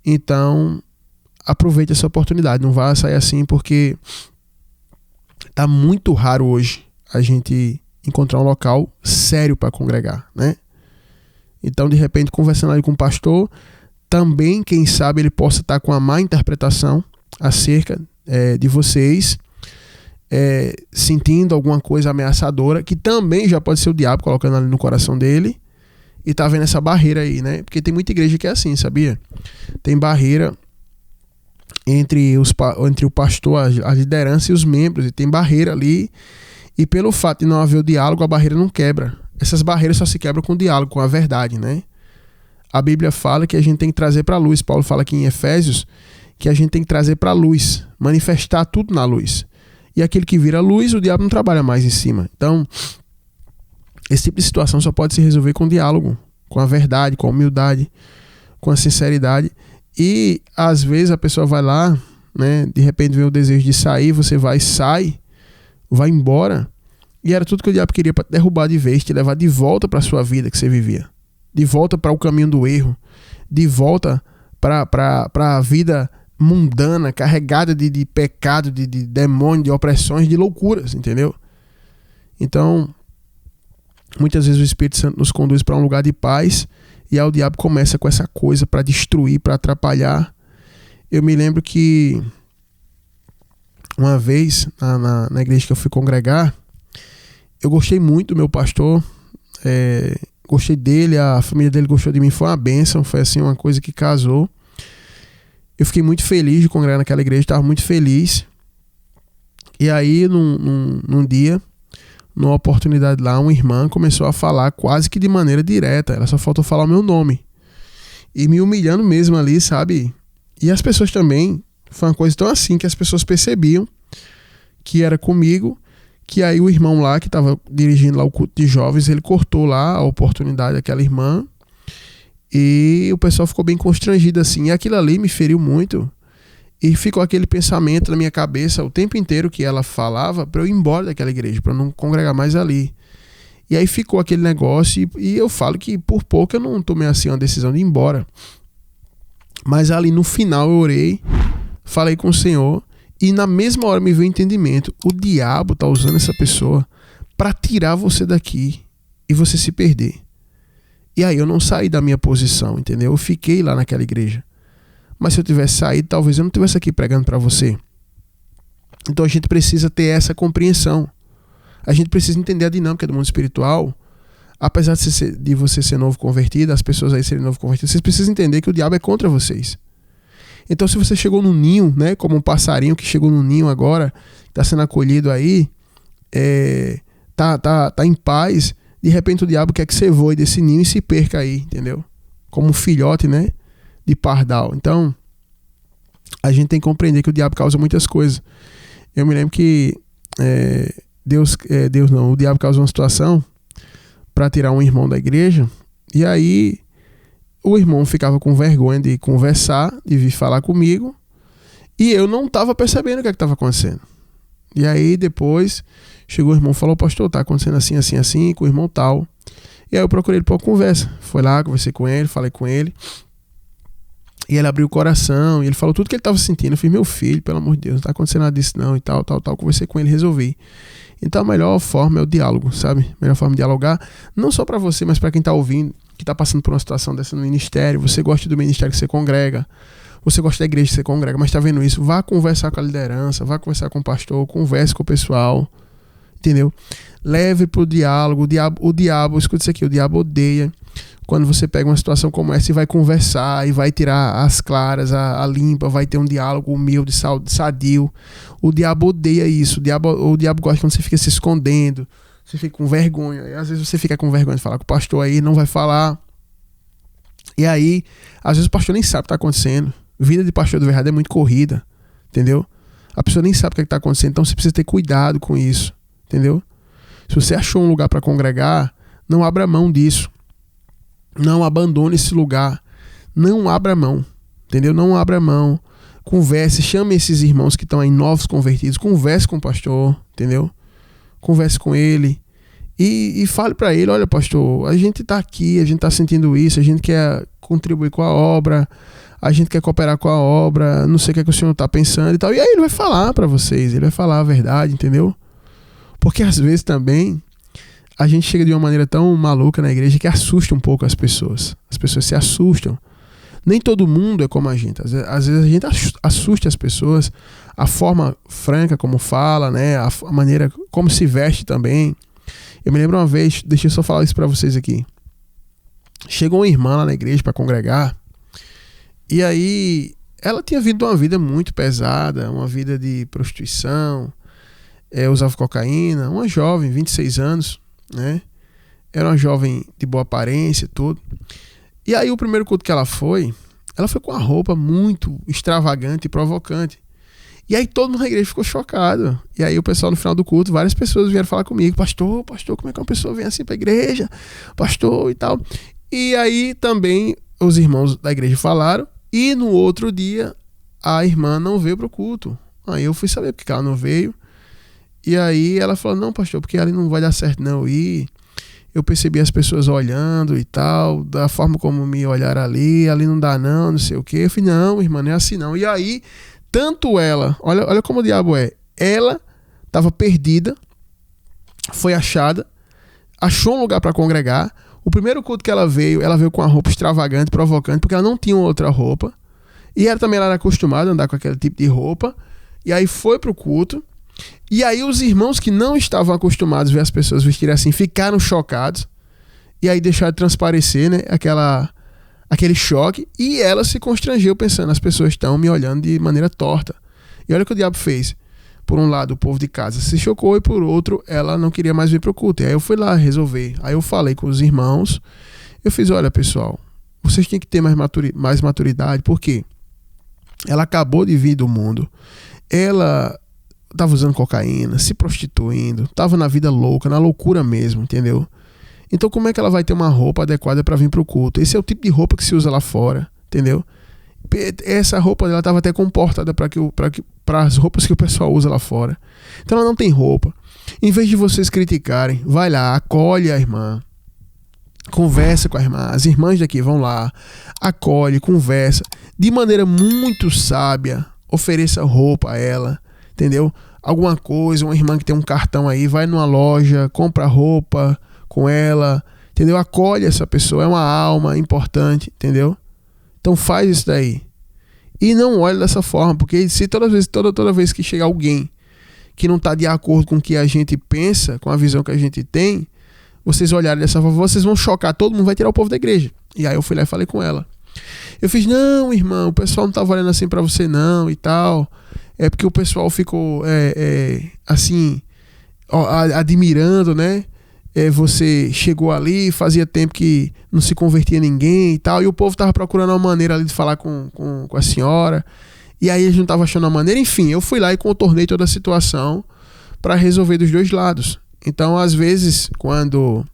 então aproveite essa oportunidade. Não vá sair assim, porque tá muito raro hoje a gente encontrar um local sério para congregar, né? Então, de repente, conversando ali com o pastor, também, quem sabe, ele possa estar com a má interpretação acerca de vocês, sentindo alguma coisa ameaçadora, que também já pode ser o diabo colocando ali no coração dele, e tá vendo essa barreira aí, né? Porque tem muita igreja que é assim, sabia? Tem barreira entre o pastor, a liderança e os membros, e tem barreira ali, e pelo fato de não haver o diálogo, a barreira não quebra. Essas barreiras só se quebram com o diálogo, com a verdade, né? A Bíblia fala que a gente tem que trazer para a luz. Paulo fala aqui em Efésios que a gente tem que trazer para a luz, manifestar tudo na luz. E aquele que vira luz, o diabo não trabalha mais em cima. Então, esse tipo de situação só pode se resolver com diálogo, com a verdade, com a humildade, com a sinceridade. E às vezes a pessoa vai lá, né? De repente vem o desejo de sair, você sai, vai embora. E era tudo que o diabo queria para te derrubar de vez, te levar de volta para a sua vida que você vivia. De volta para o caminho do erro. De volta para a vida mundana, carregada de pecado, de demônio, de opressões, de loucuras, entendeu? Então, muitas vezes o Espírito Santo nos conduz para um lugar de paz e aí o diabo começa com essa coisa para destruir, para atrapalhar. Eu me lembro que uma vez, na igreja que eu fui congregar, eu gostei muito do meu pastor, gostei dele, a família dele gostou de mim, foi uma bênção, foi assim uma coisa que casou. Eu fiquei muito feliz de congregar naquela igreja, estava muito feliz. E aí, num dia, numa oportunidade lá, uma irmã começou a falar quase que de maneira direta, ela só faltou falar o meu nome. E me humilhando mesmo ali, sabe? E as pessoas também, foi uma coisa tão assim que as pessoas percebiam que era comigo, que aí o irmão lá, que estava dirigindo lá o culto de jovens, ele cortou lá a oportunidade daquela irmã e o pessoal ficou bem constrangido assim. E aquilo ali me feriu muito e ficou aquele pensamento na minha cabeça o tempo inteiro que ela falava para eu ir embora daquela igreja, para não congregar mais ali. E aí ficou aquele negócio e eu falo que por pouco eu não tomei assim uma decisão de ir embora. Mas ali no final eu orei, falei com o Senhor. E na mesma hora me veio o entendimento. O diabo está usando essa pessoa para tirar você daqui e você se perder. E aí eu não saí da minha posição, entendeu? Eu fiquei lá naquela igreja. Mas se eu tivesse saído, talvez eu não estivesse aqui pregando para você. Então a gente precisa ter essa compreensão. A gente precisa entender a dinâmica do mundo espiritual. Apesar de você ser novo convertido, as pessoas aí serem novo convertidas, vocês precisam entender que o diabo é contra vocês. Então, se você chegou no ninho, né, como um passarinho que chegou no ninho agora, está sendo acolhido aí, tá em paz, de repente o diabo quer que você voe desse ninho e se perca aí, entendeu? Como um filhote, né, de pardal. Então, a gente tem que compreender que o diabo causa muitas coisas. Eu me lembro que o diabo causou uma situação para tirar um irmão da igreja, e aí o irmão ficava com vergonha de conversar, de vir falar comigo, e eu não estava percebendo o que estava acontecendo. E aí depois chegou o irmão e falou: pastor, tá acontecendo assim, assim, assim, com o irmão tal. E aí eu procurei ele para uma conversa. Foi lá, conversei com ele, falei com ele. E ele abriu o coração, e ele falou tudo que ele estava sentindo. Eu falei: meu filho, pelo amor de Deus, não está acontecendo nada disso não, e tal. Conversei com ele, resolvi. Então a melhor forma é o diálogo, sabe? A melhor forma de dialogar, não só para você, mas para quem está ouvindo, que está passando por uma situação dessa no ministério. Você gosta do ministério que você congrega, você gosta da igreja que você congrega, mas está vendo isso, vá conversar com a liderança, vá conversar com o pastor, converse com o pessoal, entendeu? Leve para o diálogo. O diabo, escuta isso aqui, o diabo odeia quando você pega uma situação como essa e vai conversar, e vai tirar as claras, a limpa, vai ter um diálogo humilde, sadio. O diabo odeia isso. O diabo gosta quando você fica se escondendo, você fica com vergonha. E às vezes você fica com vergonha de falar com o pastor aí, não vai falar. E aí, às vezes o pastor nem sabe o que está acontecendo. Vida de pastor de verdade é muito corrida, entendeu? A pessoa nem sabe o que está acontecendo, então você precisa ter cuidado com isso, entendeu? Se você achou um lugar para congregar, não abra mão disso. Não abandone esse lugar. Não abra mão, entendeu? Não abra mão. Converse, chame esses irmãos que estão aí novos convertidos, converse com o pastor, entendeu? Converse com ele e fale para ele, olha pastor, a gente tá aqui, a gente tá sentindo isso, a gente quer contribuir com a obra, a gente quer cooperar com a obra, não sei o que é que o senhor tá pensando e tal. E aí ele vai falar para vocês, ele vai falar a verdade, entendeu? Porque às vezes também a gente chega de uma maneira tão maluca na igreja que assusta um pouco as pessoas se assustam. Nem todo mundo é como a gente. Às vezes a gente assusta as pessoas, a forma franca como fala, né? A maneira como se veste também. Eu me lembro uma vez, deixa eu só falar isso para vocês aqui. Chegou uma irmã lá na igreja para congregar, e aí ela tinha vindo uma vida muito pesada, uma vida de prostituição, usava cocaína, uma jovem, 26 anos, né? Era uma jovem de boa aparência e tudo. E aí o primeiro culto que ela foi com uma roupa muito extravagante e provocante. E aí todo mundo na igreja ficou chocado. E aí o pessoal no final do culto, várias pessoas vieram falar comigo, pastor, como é que uma pessoa vem assim pra igreja? Pastor e tal. E aí também os irmãos da igreja falaram, e no outro dia a irmã não veio pro culto. Aí eu fui saber porque ela não veio. E aí ela falou, não pastor, porque ali não vai dar certo não ir. Eu percebi as pessoas olhando e tal, da forma como me olharam ali não dá não sei o quê. Eu falei, não, irmã, não é assim não. E aí, tanto ela, olha como o diabo é, ela estava perdida, foi achada, achou um lugar para congregar. O primeiro culto que ela veio com uma roupa extravagante, provocante, porque ela não tinha outra roupa. E ela também era acostumada a andar com aquele tipo de roupa. E aí foi pro culto. E aí os irmãos que não estavam acostumados a ver as pessoas vestirem assim, ficaram chocados. E aí deixaram de transparecer, né, aquele choque. E ela se constrangeu pensando, as pessoas estão me olhando de maneira torta. E olha o que o diabo fez. Por um lado, o povo de casa se chocou, e por outro, ela não queria mais vir pro culto. E aí eu fui lá resolver. Aí eu falei com os irmãos. Eu fiz, olha pessoal, vocês têm que ter mais maturidade. Por quê? Ela acabou de vir do mundo. Ela tava usando cocaína, se prostituindo, tava na vida louca, na loucura mesmo, entendeu? Então como é que ela vai ter uma roupa adequada para vir pro culto? Esse é o tipo de roupa que se usa lá fora, entendeu? Essa roupa dela tava até comportada para as roupas que o pessoal usa lá fora. Então ela não tem roupa. Em vez de vocês criticarem, vai lá, acolhe a irmã, conversa com a irmã, as irmãs daqui vão lá, acolhe, conversa, de maneira muito sábia, ofereça roupa a ela, entendeu? Alguma coisa, uma irmã que tem um cartão aí, vai numa loja, compra roupa com ela, entendeu? Acolhe essa pessoa, é uma alma importante, entendeu? Então faz isso daí. E não olhe dessa forma, porque se toda vez que chega alguém que não está de acordo com o que a gente pensa, com a visão que a gente tem, vocês olharem dessa forma, vocês vão chocar, todo mundo vai tirar o povo da igreja. E aí eu fui lá e falei com ela. Eu fiz, não, irmão, o pessoal não estava olhando assim para você não e tal. É porque o pessoal ficou assim, admirando, né? Você chegou ali, fazia tempo que não se convertia ninguém e tal, e o povo tava procurando uma maneira ali de falar com a senhora, e aí eles não estavam achando a maneira. Enfim, eu fui lá e contornei toda a situação para resolver dos dois lados. Então, às vezes, quando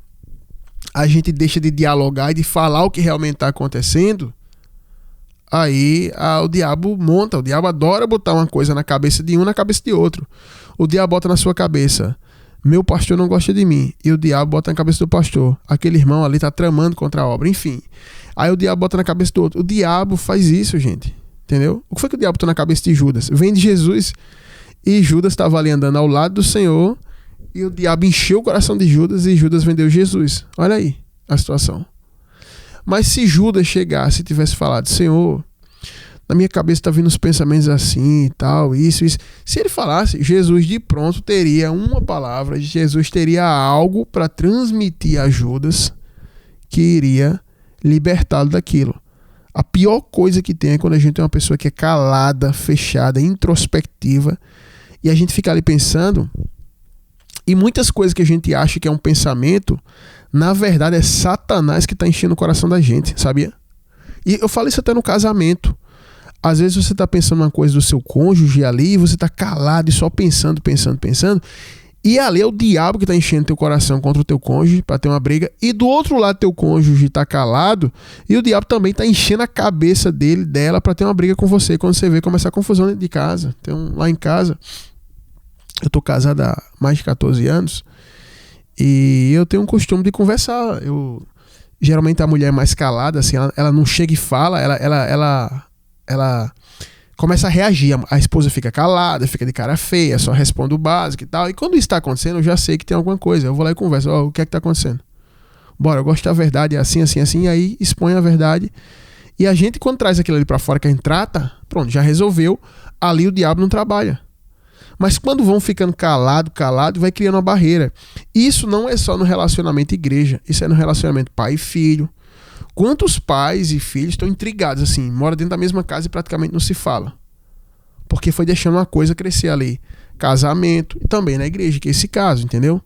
a gente deixa de dialogar e de falar o que realmente está acontecendo, aí o diabo monta, o diabo adora botar uma coisa na cabeça de um, na cabeça de outro. O diabo bota na sua cabeça, meu pastor não gosta de mim, e o diabo bota na cabeça do pastor, aquele irmão ali está tramando contra a obra, enfim. Aí o diabo bota na cabeça do outro. O diabo faz isso, gente, entendeu? O que foi que o diabo botou na cabeça de Judas? Vem de Jesus, e Judas estava ali andando ao lado do Senhor, e o diabo encheu o coração de Judas, e Judas vendeu Jesus. Olha aí a situação. Mas se Judas chegasse e tivesse falado, Senhor, na minha cabeça tá vindo os pensamentos assim e tal, isso. Se ele falasse, Jesus de pronto teria uma palavra, Jesus teria algo para transmitir a Judas que iria libertá-lo daquilo. A pior coisa que tem é quando a gente tem uma pessoa que é calada, fechada, introspectiva, e a gente fica ali pensando, e muitas coisas que a gente acha que é um pensamento, na verdade é Satanás que está enchendo o coração da gente, sabia? E eu falo isso até no casamento. Às vezes você está pensando uma coisa do seu cônjuge ali, e você está calado e só pensando, E ali é o diabo que está enchendo teu coração contra o teu cônjuge para ter uma briga. E do outro lado teu cônjuge está calado. E o diabo também está enchendo a cabeça dela para ter uma briga com você. Quando você vê começar a confusão dentro de casa. Então, lá em casa, eu tô casado há mais de 14 anos. E eu tenho um costume de conversar. Geralmente a mulher é mais calada, assim, ela não chega e fala, ela começa a reagir. A esposa fica calada, fica de cara feia, só responde o básico e tal. E quando isso está acontecendo, eu já sei que tem alguma coisa. Eu vou lá e converso. O que é que está acontecendo? Bora, eu gosto da verdade, é assim, assim, assim. E aí expõe a verdade. E a gente, quando traz aquilo ali para fora que a gente trata, pronto, já resolveu. Ali o diabo não trabalha. Mas quando vão ficando calado, vai criando uma barreira. Isso não é só no relacionamento igreja. Isso é no relacionamento pai e filho. Quantos pais e filhos estão intrigados assim, moram dentro da mesma casa e praticamente não se fala? Porque foi deixando uma coisa crescer ali. Casamento e também na igreja, que é esse caso, entendeu?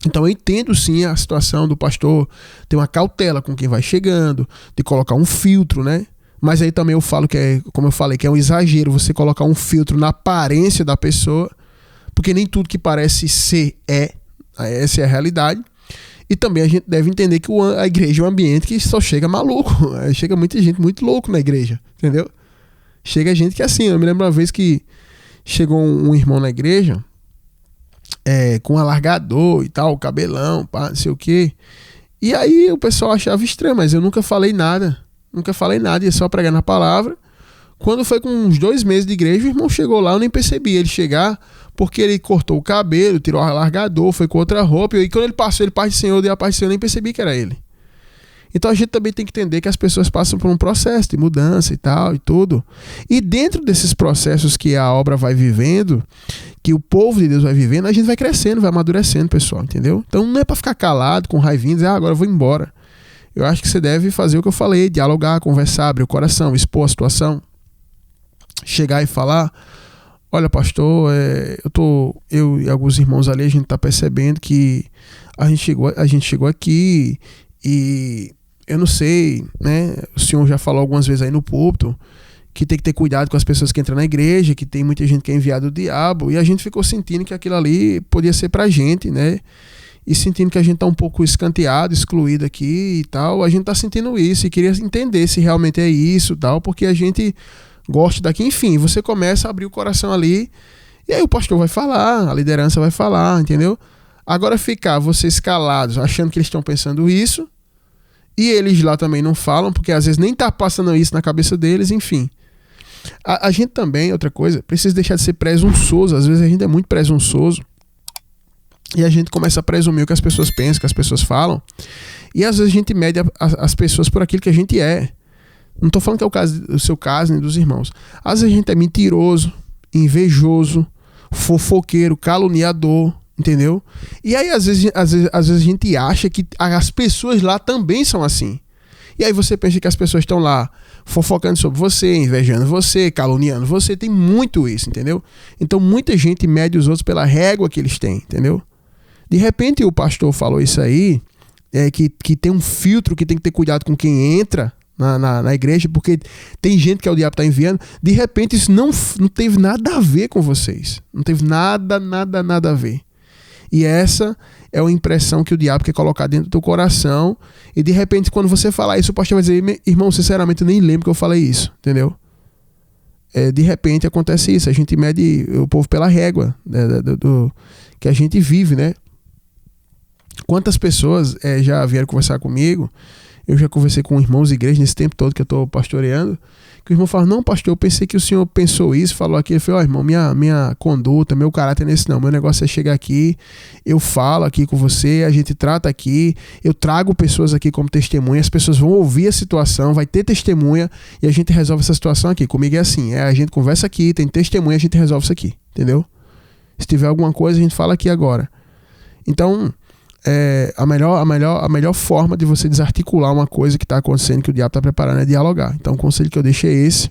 Então eu entendo sim a situação do pastor ter uma cautela com quem vai chegando, de colocar um filtro, né? Mas aí também eu falo que é, como eu falei, que é um exagero você colocar um filtro na aparência da pessoa, porque nem tudo que parece ser é. Essa é a realidade. E também a gente deve entender que a igreja é um ambiente que só chega maluco. Chega muita gente muito louco na igreja, entendeu? Chega gente que é assim. Eu me lembro uma vez que chegou um irmão na igreja com um alargador e tal, cabelão, pá, não sei o quê. E aí o pessoal achava estranho, mas eu nunca falei nada. Ia só pregar na palavra. Quando foi com uns 2 meses de igreja, o irmão chegou lá, eu nem percebi ele chegar, porque ele cortou o cabelo, tirou o alargador, foi com outra roupa, e quando ele passou, ele Pai do Senhor, deu a paz do Senhor, eu nem percebi que era ele. Então a gente também tem que entender que as pessoas passam por um processo de mudança e tal, e tudo. E dentro desses processos que a obra vai vivendo, que o povo de Deus vai vivendo, a gente vai crescendo, vai amadurecendo, pessoal, entendeu? Então não é para ficar calado, com raivinha, dizer, agora eu vou embora. Eu acho que você deve fazer o que eu falei, dialogar, conversar, abrir o coração, expor a situação, chegar e falar, olha pastor, eu e alguns irmãos ali, a gente está percebendo que a gente chegou aqui e eu não sei, né, o senhor já falou algumas vezes aí no púlpito que tem que ter cuidado com as pessoas que entram na igreja, que tem muita gente que é enviada do diabo, e a gente ficou sentindo que aquilo ali podia ser pra gente, né? E sentindo que a gente tá um pouco escanteado, excluído aqui e tal, a gente tá sentindo isso e queria entender se realmente é isso e tal, porque a gente gosta daqui, enfim, você começa a abrir o coração ali, e aí o pastor vai falar, a liderança vai falar, entendeu? Agora ficar vocês calados, achando que eles estão pensando isso, e eles lá também não falam, porque às vezes nem tá passando isso na cabeça deles, enfim. A gente também, outra coisa, precisa deixar de ser presunçoso, às vezes a gente é muito presunçoso, e a gente começa a presumir o que as pessoas pensam, o que as pessoas falam. E às vezes a gente mede as pessoas por aquilo que a gente é. Não estou falando que é o seu caso, nem dos irmãos. Às vezes a gente é mentiroso, invejoso, fofoqueiro, caluniador, entendeu? E aí às vezes a gente acha que as pessoas lá também são assim. E aí você pensa que as pessoas estão lá fofocando sobre você, invejando você, caluniando você. Tem muito isso, entendeu? Então muita gente mede os outros pela régua que eles têm, entendeu? De repente o pastor falou isso aí, que tem um filtro, que tem que ter cuidado com quem entra na igreja, porque tem gente que é o diabo está enviando. De repente isso não teve nada a ver com vocês. Não teve nada a ver. E essa é uma impressão que o diabo quer colocar dentro do teu coração. E de repente quando você falar isso, o pastor vai dizer, irmão, sinceramente eu nem lembro que eu falei isso, entendeu? De repente acontece isso. A gente mede o povo pela régua do que a gente vive, né? Quantas pessoas já vieram conversar comigo? Eu já conversei com irmãos de igreja nesse tempo todo que eu estou pastoreando, que o irmão fala, não pastor, eu pensei que o senhor pensou isso, falou aquilo. Eu falei, irmão, minha conduta, meu caráter não é esse não, meu negócio é chegar aqui, eu falo aqui com você, a gente trata aqui, eu trago pessoas aqui como testemunha, as pessoas vão ouvir a situação, vai ter testemunha e a gente resolve essa situação aqui. Comigo é assim, a gente conversa aqui, tem testemunha, a gente resolve isso aqui, entendeu? Se tiver alguma coisa, a gente fala aqui agora. Então, a melhor forma de você desarticular uma coisa que está acontecendo, que o diabo está preparando, é dialogar. Então o conselho que eu deixo é esse.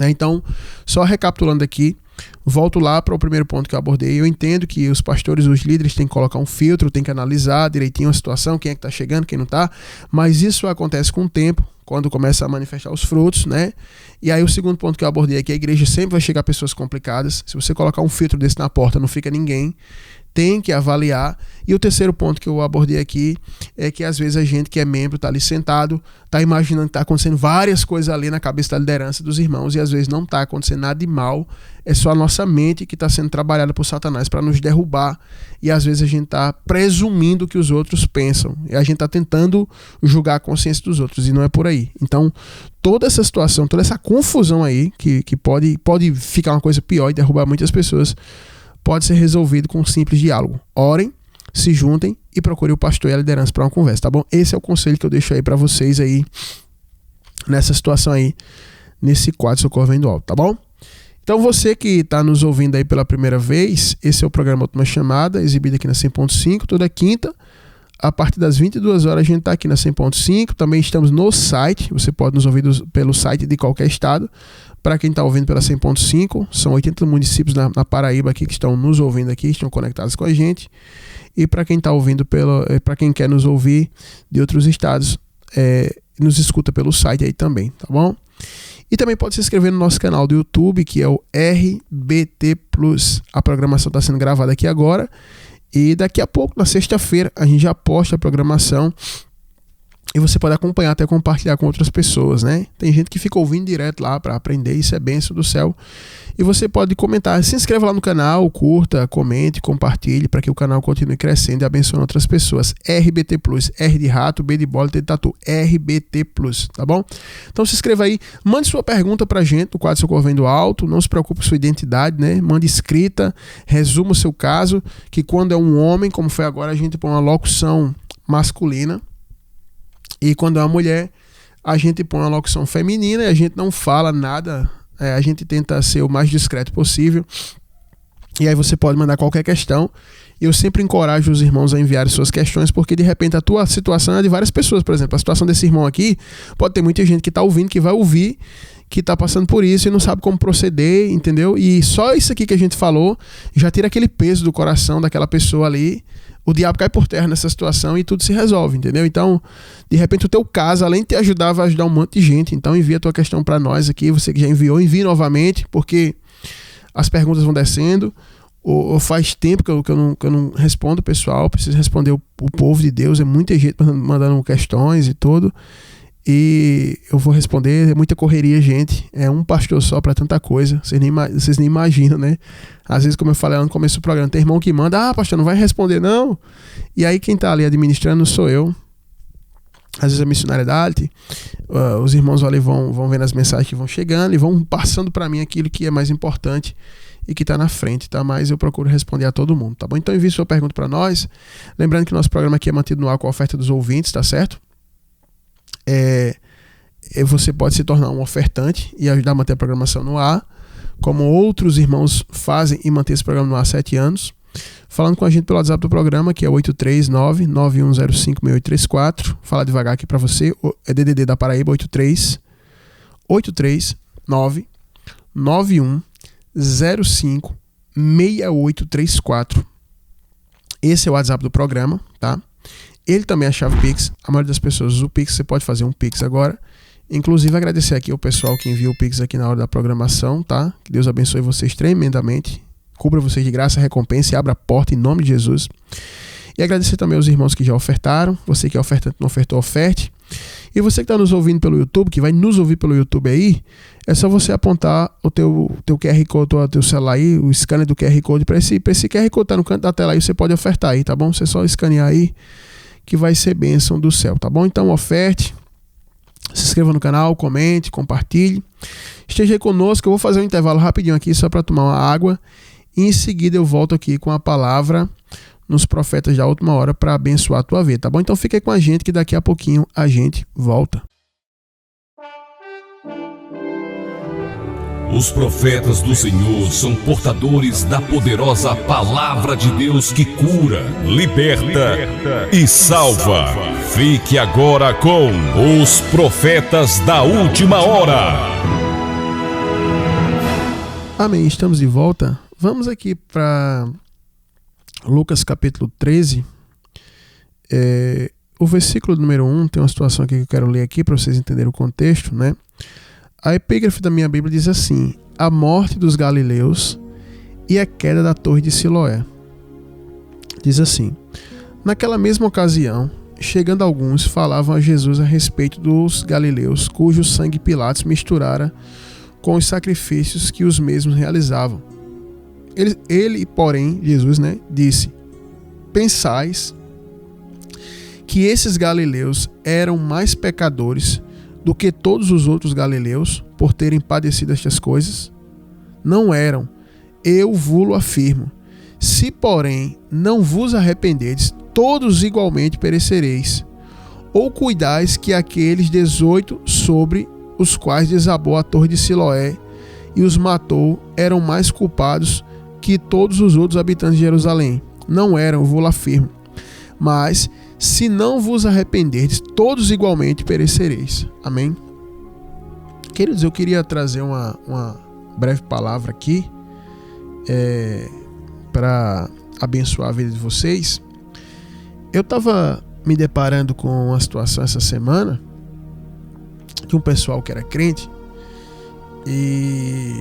Então, só recapitulando aqui, volto lá para o primeiro ponto que eu abordei. Eu entendo que os pastores, os líderes têm que colocar um filtro, têm que analisar direitinho a situação, quem é que está chegando, quem não está, mas isso acontece com o tempo, quando começa a manifestar os frutos, né? E aí o segundo ponto que eu abordei aqui, a igreja sempre vai chegar a pessoas complicadas. Se você colocar um filtro desse na porta, não fica ninguém. Tem que avaliar. E o terceiro ponto que eu abordei aqui é que às vezes a gente que é membro está ali sentado, está imaginando que está acontecendo várias coisas ali na cabeça da liderança dos irmãos e às vezes não está acontecendo nada de mal, é só a nossa mente que está sendo trabalhada por Satanás para nos derrubar e às vezes a gente está presumindo que os outros pensam e a gente está tentando julgar a consciência dos outros e não é por aí. Então toda essa situação, toda essa confusão aí que pode ficar uma coisa pior e derrubar muitas pessoas, pode ser resolvido com um simples diálogo. Orem, se juntem e procurem o pastor e a liderança para uma conversa, tá bom? Esse é o conselho que eu deixo aí para vocês aí, nessa situação aí, nesse quadro Socorro Vem do Alto, tá bom? Então você que está nos ouvindo aí pela primeira vez, esse é o programa Última Chamada, exibido aqui na 100.5, toda quinta, a partir das 22 horas a gente está aqui na 100.5, também estamos no site, você pode nos ouvir pelo site de qualquer estado. Para quem está ouvindo pela 100.5, são 80 municípios na Paraíba aqui que estão nos ouvindo aqui, estão conectados com a gente. E para quem está ouvindo para quem quer nos ouvir de outros estados, nos escuta pelo site aí também, tá bom? E também pode se inscrever no nosso canal do YouTube, que é o RBT Plus. A programação está sendo gravada aqui agora. E daqui a pouco, na sexta-feira, a gente já posta a programação. E você pode acompanhar até compartilhar com outras pessoas, né? Tem gente que fica ouvindo direto lá para aprender, isso é bênção do céu. E você pode comentar, se inscreva lá no canal, curta, comente, compartilhe para que o canal continue crescendo e abençoe outras pessoas. RBT Plus, R de rato, B de bola, T de tatu, RBT Plus, tá bom? Então se inscreva aí, mande sua pergunta pra gente no quadro Socorro Vem do Alto, não se preocupe com sua identidade, né? Mande escrita, resuma o seu caso, que quando é um homem, como foi agora, a gente põe uma locução masculina. E quando é uma mulher, a gente põe uma locução feminina e a gente não fala nada, a gente tenta ser o mais discreto possível. E aí você pode mandar qualquer questão. Eu sempre encorajo os irmãos a enviarem suas questões, porque de repente a tua situação é de várias pessoas. Por exemplo, a situação desse irmão aqui, pode ter muita gente que está ouvindo, que vai ouvir, que está passando por isso e não sabe como proceder, entendeu? E só isso aqui que a gente falou já tira aquele peso do coração daquela pessoa ali. O diabo cai por terra nessa situação e tudo se resolve, entendeu? Então, de repente o teu caso, além de te ajudar, vai ajudar um monte de gente. Então envia a tua questão para nós aqui, você que já enviou, envie novamente, porque as perguntas vão descendo. Ou faz tempo que eu não respondo, pessoal, preciso responder o povo de Deus, é muita gente mandando questões e tudo. E eu vou responder, é muita correria, gente. É um pastor só para tanta coisa. Vocês nem imaginam, né? Às vezes, como eu falei lá no começo do programa, tem irmão que manda, pastor, não vai responder, não. E aí quem tá ali administrando sou eu. Às vezes a missionariedade, os irmãos ali vão vendo as mensagens que vão chegando e vão passando para mim aquilo que é mais importante e que está na frente, tá? Mas eu procuro responder a todo mundo, tá bom? Então envie sua pergunta para nós. Lembrando que nosso programa aqui é mantido no ar com a oferta dos ouvintes, tá certo? Você pode se tornar um ofertante e ajudar a manter a programação no ar, como outros irmãos fazem e mantêm esse programa no ar há 7 anos. Falando com a gente pelo WhatsApp do programa, que é 839-9105-6834. Fala devagar aqui para você, é DDD da Paraíba, 839-9105-6834. Esse é o WhatsApp do programa, tá? Ele também é a chave Pix. A maioria das pessoas usa o Pix, você pode fazer um Pix agora. Inclusive agradecer aqui ao pessoal que envia o Pix aqui na hora da programação, tá? Que Deus abençoe vocês tremendamente. Cubra vocês de graça, recompensa e abra a porta em nome de Jesus. E agradecer também aos irmãos que já ofertaram. Você que é ofertante, não ofertou, oferte. E você que está nos ouvindo pelo YouTube, que vai nos ouvir pelo YouTube aí, é só você apontar o teu QR Code, o teu celular aí, o scanner do QR Code para esse QR Code tá no canto da tela aí, você pode ofertar aí, tá bom? Você só escanear aí que vai ser bênção do céu, tá bom? Então oferte, se inscreva no canal, comente, compartilhe. Esteja aí conosco, eu vou fazer um intervalo rapidinho aqui só para tomar uma água. E em seguida eu volto aqui com a palavra nos profetas da última hora para abençoar a tua vida, tá bom? Então fica aí com a gente que daqui a pouquinho a gente volta. Os profetas do Senhor são portadores da poderosa palavra de Deus que cura, liberta e salva. Fique agora com os profetas da última hora. Amém, estamos de volta. Vamos aqui para Lucas capítulo 13. o versículo número 1 tem uma situação aqui que eu quero ler aqui para vocês entenderem o contexto, né? A epígrafe da minha Bíblia diz assim: a morte dos galileus e a queda da torre de Siloé. Diz assim: naquela mesma ocasião, chegando alguns, falavam a Jesus a respeito dos galileus, cujo sangue Pilatos misturara com os sacrifícios que os mesmos realizavam. Ele, porém, Jesus, né, disse: pensais que esses galileus eram mais pecadores do que todos os outros galileus por terem padecido estas coisas? Não eram, eu vos-lo afirmo. Se, porém, não vos arrependedes, todos igualmente perecereis. Ou cuidais que aqueles 18 sobre os quais desabou a torre de Siloé e os matou eram mais culpados que todos os outros habitantes de Jerusalém? Não eram, eu vos-lo afirmo. Mas, se não vos arrependerdes, todos igualmente perecereis. Amém? Queridos, eu queria trazer uma breve palavra aqui para abençoar a vida de vocês. Eu estava me deparando com uma situação essa semana de um pessoal que era crente, e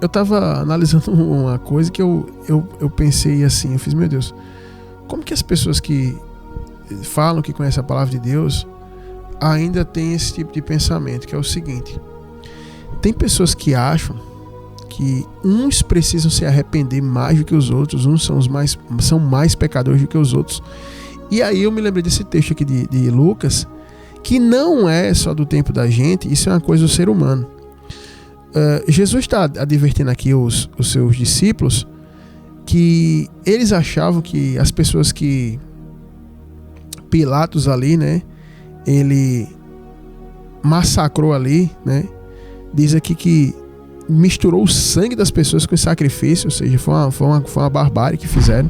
eu estava analisando uma coisa que eu pensei assim, eu fiz, meu Deus, como que as pessoas que falam que conhecem a palavra de Deus ainda têm esse tipo de pensamento, que é o seguinte: tem pessoas que acham que uns precisam se arrepender mais do que os outros, uns são mais pecadores do que os outros. E aí eu me lembrei desse texto aqui de Lucas, que não é só do tempo da gente, isso é uma coisa do ser humano. Jesus está advertindo aqui os seus discípulos que eles achavam que as pessoas que Pilatos ali, né, ele massacrou ali, né, diz aqui que misturou o sangue das pessoas com o sacrifício, ou seja, foi uma barbárie que fizeram.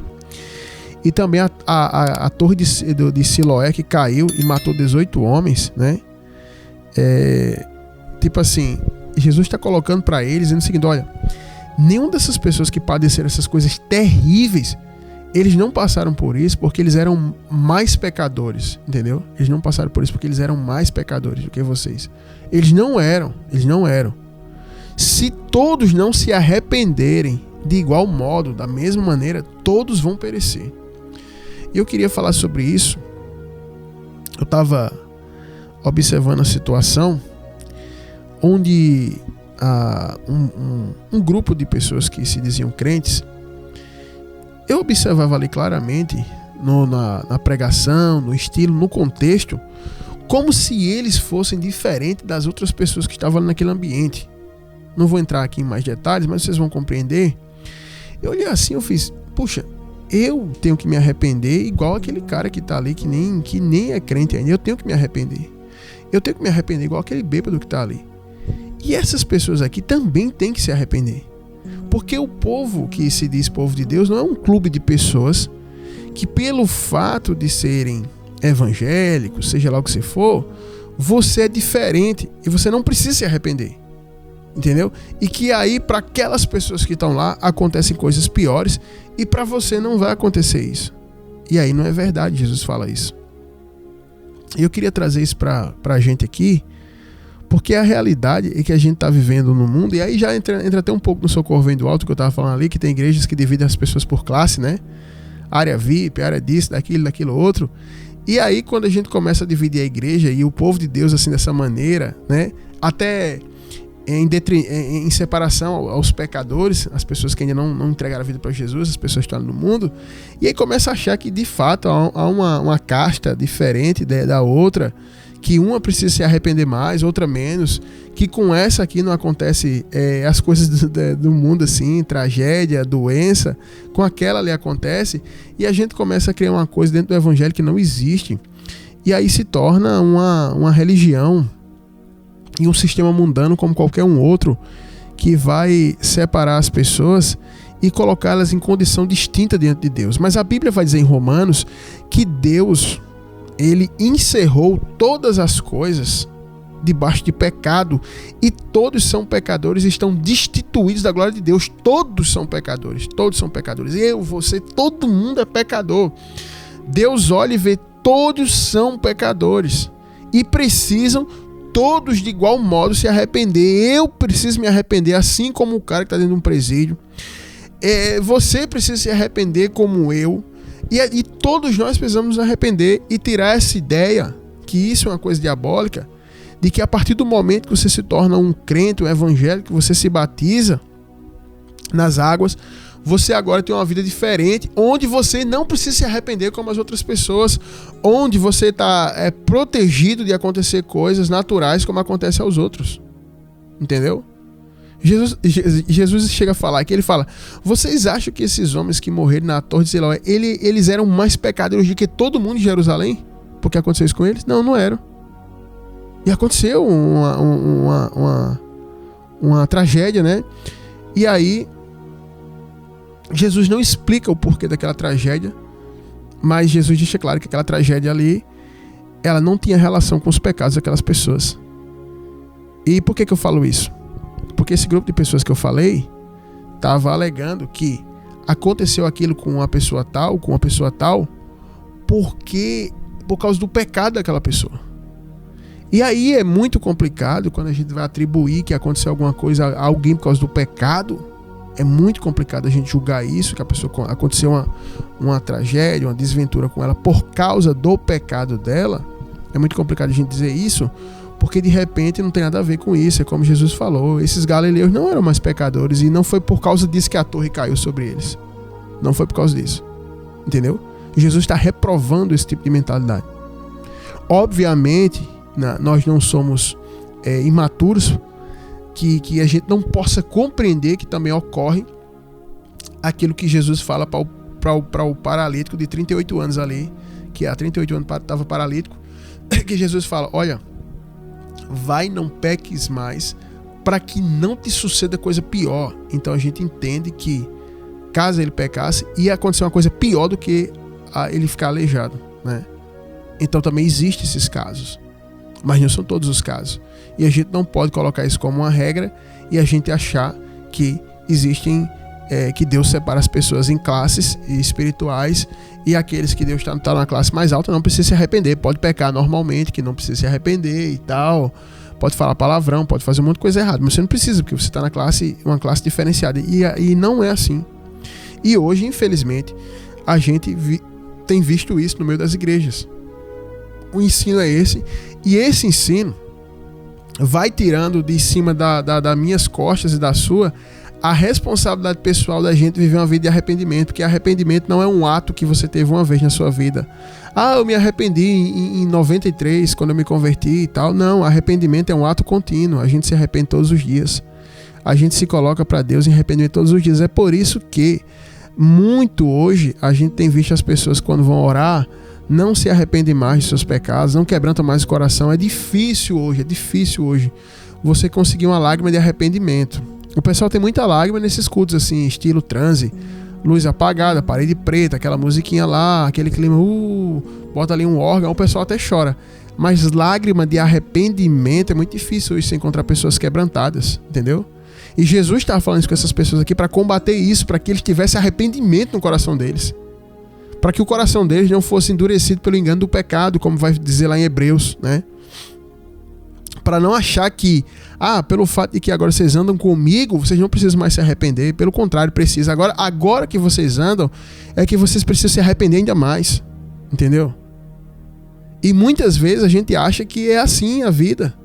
E também a torre de Siloé, que caiu e matou 18 homens, né? Tipo assim, Jesus está colocando para eles, dizendo o seguinte: olha, nenhuma dessas pessoas que padeceram essas coisas terríveis, eles não passaram por isso porque eles eram mais pecadores, entendeu? Eles não passaram por isso porque eles eram mais pecadores do que vocês. Eles não eram. Se todos não se arrependerem de igual modo, da mesma maneira, todos vão perecer. E eu queria falar sobre isso. Eu estava observando a situação onde um grupo de pessoas que se diziam crentes, eu observava ali claramente na pregação, no estilo, no contexto, como se eles fossem diferentes das outras pessoas que estavam naquele ambiente. Não vou entrar aqui em mais detalhes, mas vocês vão compreender. Eu olhei assim, eu fiz, puxa, eu tenho que me arrepender igual aquele cara que está ali, que nem é crente ainda. Eu tenho que me arrepender. Eu tenho que me arrepender igual aquele bêbado que está ali. E essas pessoas aqui também têm que se arrepender. Porque o povo que se diz povo de Deus não é um clube de pessoas que, pelo fato de serem evangélicos, seja lá o que você for, você é diferente e você não precisa se arrepender. Entendeu? E que aí para aquelas pessoas que estão lá acontecem coisas piores e para você não vai acontecer isso. E aí não é verdade, Jesus fala isso. E eu queria trazer isso para a gente aqui, porque a realidade é que a gente está vivendo no mundo, e aí já entra até um pouco no Socorro Vem do Alto, que eu estava falando ali, que tem igrejas que dividem as pessoas por classe, né? Área VIP, área disso, daquilo outro. E aí quando a gente começa a dividir a igreja e o povo de Deus assim dessa maneira, né? Até em separação aos pecadores, as pessoas que ainda não entregaram a vida para Jesus, as pessoas que estão no mundo, e aí começa a achar que de fato há uma casta diferente da outra, que uma precisa se arrepender mais, outra menos, que com essa aqui não acontece as coisas do mundo assim, tragédia, doença, com aquela ali acontece, e a gente começa a criar uma coisa dentro do evangelho que não existe, e aí se torna uma religião e um sistema mundano como qualquer um outro, que vai separar as pessoas e colocá-las em condição distinta diante de Deus. Mas a Bíblia vai dizer em Romanos que Deus, ele encerrou todas as coisas debaixo de pecado, e todos são pecadores e estão destituídos da glória de Deus. Todos são pecadores. Eu, você, todo mundo é pecador. Deus olha e vê todos são pecadores e precisam todos de igual modo se arrepender. Eu preciso me arrepender, assim como o cara que está dentro de um presídio. Você precisa se arrepender como eu. E todos nós precisamos nos arrepender e tirar essa ideia, que isso é uma coisa diabólica, de que a partir do momento que você se torna um crente, um evangélico, que você se batiza nas águas, você agora tem uma vida diferente, onde você não precisa se arrepender como as outras pessoas, onde você está protegido de acontecer coisas naturais como acontece aos outros. Entendeu? Jesus chega a falar que ele fala: vocês acham que esses homens que morreram na torre de Siloé, eles eram mais pecadores do que todo mundo em Jerusalém? Porque aconteceu isso com eles? Não, não eram. E aconteceu uma tragédia, né? E aí Jesus não explica o porquê daquela tragédia, mas Jesus deixa claro que aquela tragédia ali, ela não tinha relação com os pecados daquelas pessoas. E por que eu falo isso? Porque esse grupo de pessoas que eu falei estava alegando que aconteceu aquilo com uma pessoa tal, por causa do pecado daquela pessoa. E aí é muito complicado quando a gente vai atribuir que aconteceu alguma coisa a alguém por causa do pecado. É muito complicado a gente julgar isso, que a pessoa aconteceu uma tragédia, uma desventura com ela por causa do pecado dela. É muito complicado a gente dizer isso, porque de repente não tem nada a ver com isso. É como Jesus falou, esses galileus não eram mais pecadores e não foi por causa disso que a torre caiu sobre eles. Não foi por causa disso. Entendeu? Jesus está reprovando esse tipo de mentalidade. Obviamente, nós não somos imaturos, que a gente não possa compreender que também ocorre aquilo que Jesus fala para o paralítico de 38 anos ali, que há 38 anos estava paralítico, que Jesus fala: olha, vai, não peques mais, para que não te suceda coisa pior. Então a gente entende que caso ele pecasse, ia acontecer uma coisa pior do que ele ficar aleijado, né? Então também existem esses casos, mas não são todos os casos. E a gente não pode colocar isso como uma regra e a gente achar que existem, que Deus separa as pessoas em classes espirituais, e aqueles que Deus está na classe mais alta não precisa se arrepender, pode pecar normalmente, que não precisa se arrepender e tal, pode falar palavrão, pode fazer um monte de coisa errada, mas você não precisa, porque você está na classe, uma classe diferenciada, e não é assim. E hoje, infelizmente, a gente tem visto isso no meio das igrejas. O ensino é esse, e esse ensino vai tirando de cima das minhas costas e da sua a responsabilidade pessoal da gente viver uma vida de arrependimento, porque arrependimento não é um ato que você teve uma vez na sua vida. Eu me arrependi em 93, quando eu me converti e tal. Não, arrependimento é um ato contínuo, a gente se arrepende todos os dias. A gente se coloca para Deus em arrependimento todos os dias. É por isso que muito hoje a gente tem visto as pessoas quando vão orar, não se arrependem mais de seus pecados, não quebrantam mais o coração. É difícil hoje você conseguir uma lágrima de arrependimento. O pessoal tem muita lágrima nesses cultos assim, estilo transe, luz apagada, parede preta, aquela musiquinha lá, aquele clima, bota ali um órgão, o pessoal até chora. Mas lágrima de arrependimento é muito difícil hoje você encontrar pessoas quebrantadas, entendeu? E Jesus estava falando isso com essas pessoas aqui para combater isso, para que eles tivessem arrependimento no coração deles. Para que o coração deles não fosse endurecido pelo engano do pecado, como vai dizer lá em Hebreus, né? Para não achar que, pelo fato de que agora vocês andam comigo, vocês não precisam mais se arrepender. Pelo contrário, precisa. Agora que vocês andam, é que vocês precisam se arrepender ainda mais. Entendeu? E muitas vezes a gente acha que é assim a vida.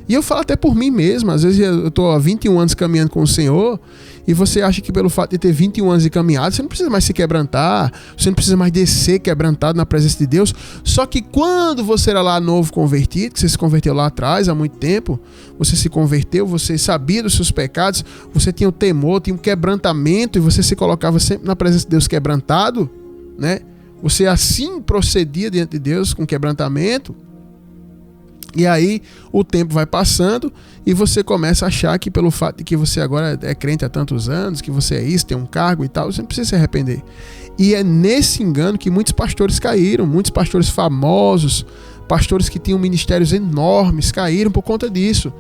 E eu falo até por mim mesmo. Às vezes eu estou há 21 anos caminhando com o Senhor, e você acha que pelo fato de ter 21 anos de caminhada, você não precisa mais se quebrantar, você não precisa mais descer quebrantado na presença de Deus. Só que quando você era lá novo convertido, que você se converteu lá atrás, há muito tempo, você se converteu, você sabia dos seus pecados, você tinha o temor, tinha um quebrantamento, e você se colocava sempre na presença de Deus quebrantado, né? Você assim procedia diante de Deus com quebrantamento. E aí o tempo vai passando e você começa a achar que pelo fato de que você agora é crente há tantos anos, que você é isso, tem um cargo e tal, você não precisa se arrepender. E é nesse engano que muitos pastores caíram, muitos pastores famosos, Pastores que tinham ministérios enormes caíram por conta disso.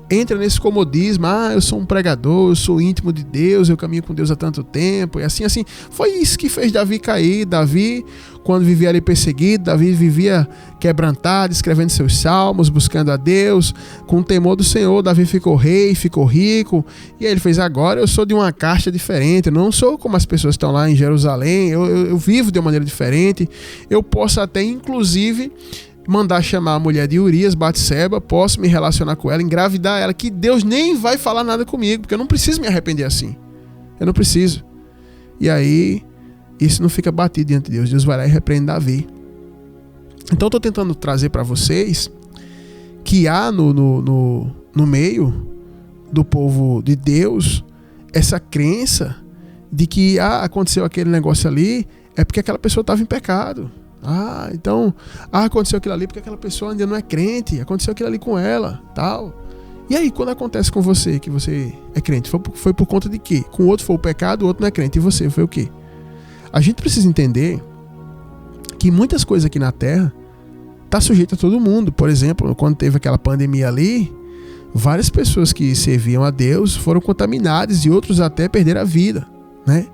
Entra nesse comodismo, eu sou um pregador, eu sou íntimo de Deus, eu caminho com Deus há tanto tempo, e assim. Foi isso que fez Davi cair. Davi, quando vivia ali perseguido, Davi vivia quebrantado, escrevendo seus salmos, buscando a Deus, com o temor do Senhor. Davi ficou rei, ficou rico, e aí ele fez: agora eu sou de uma casta diferente, eu não sou como as pessoas estão lá em Jerusalém, eu vivo de uma maneira diferente, eu posso até, inclusive, mandar chamar a mulher de Urias, Batseba, posso me relacionar com ela, engravidar ela, que Deus nem vai falar nada comigo, porque eu não preciso me arrepender assim. Eu não preciso. E aí, isso não fica batido diante de Deus. Deus vai lá e repreende Davi. Então eu estou tentando trazer para vocês que há no meio do povo de Deus essa crença de que aconteceu aquele negócio ali, é porque aquela pessoa estava em pecado. Então aconteceu aquilo ali porque aquela pessoa ainda não é crente, aconteceu aquilo ali com ela, tal. E aí, quando acontece com você, que você é crente, foi por conta de quê? Com o outro foi o pecado, o outro não é crente, e você foi o quê? A gente precisa entender que muitas coisas aqui na Terra tá sujeita a todo mundo. Por exemplo, quando teve aquela pandemia ali, várias pessoas que serviam a Deus foram contaminadas e outros até perderam a vida, né?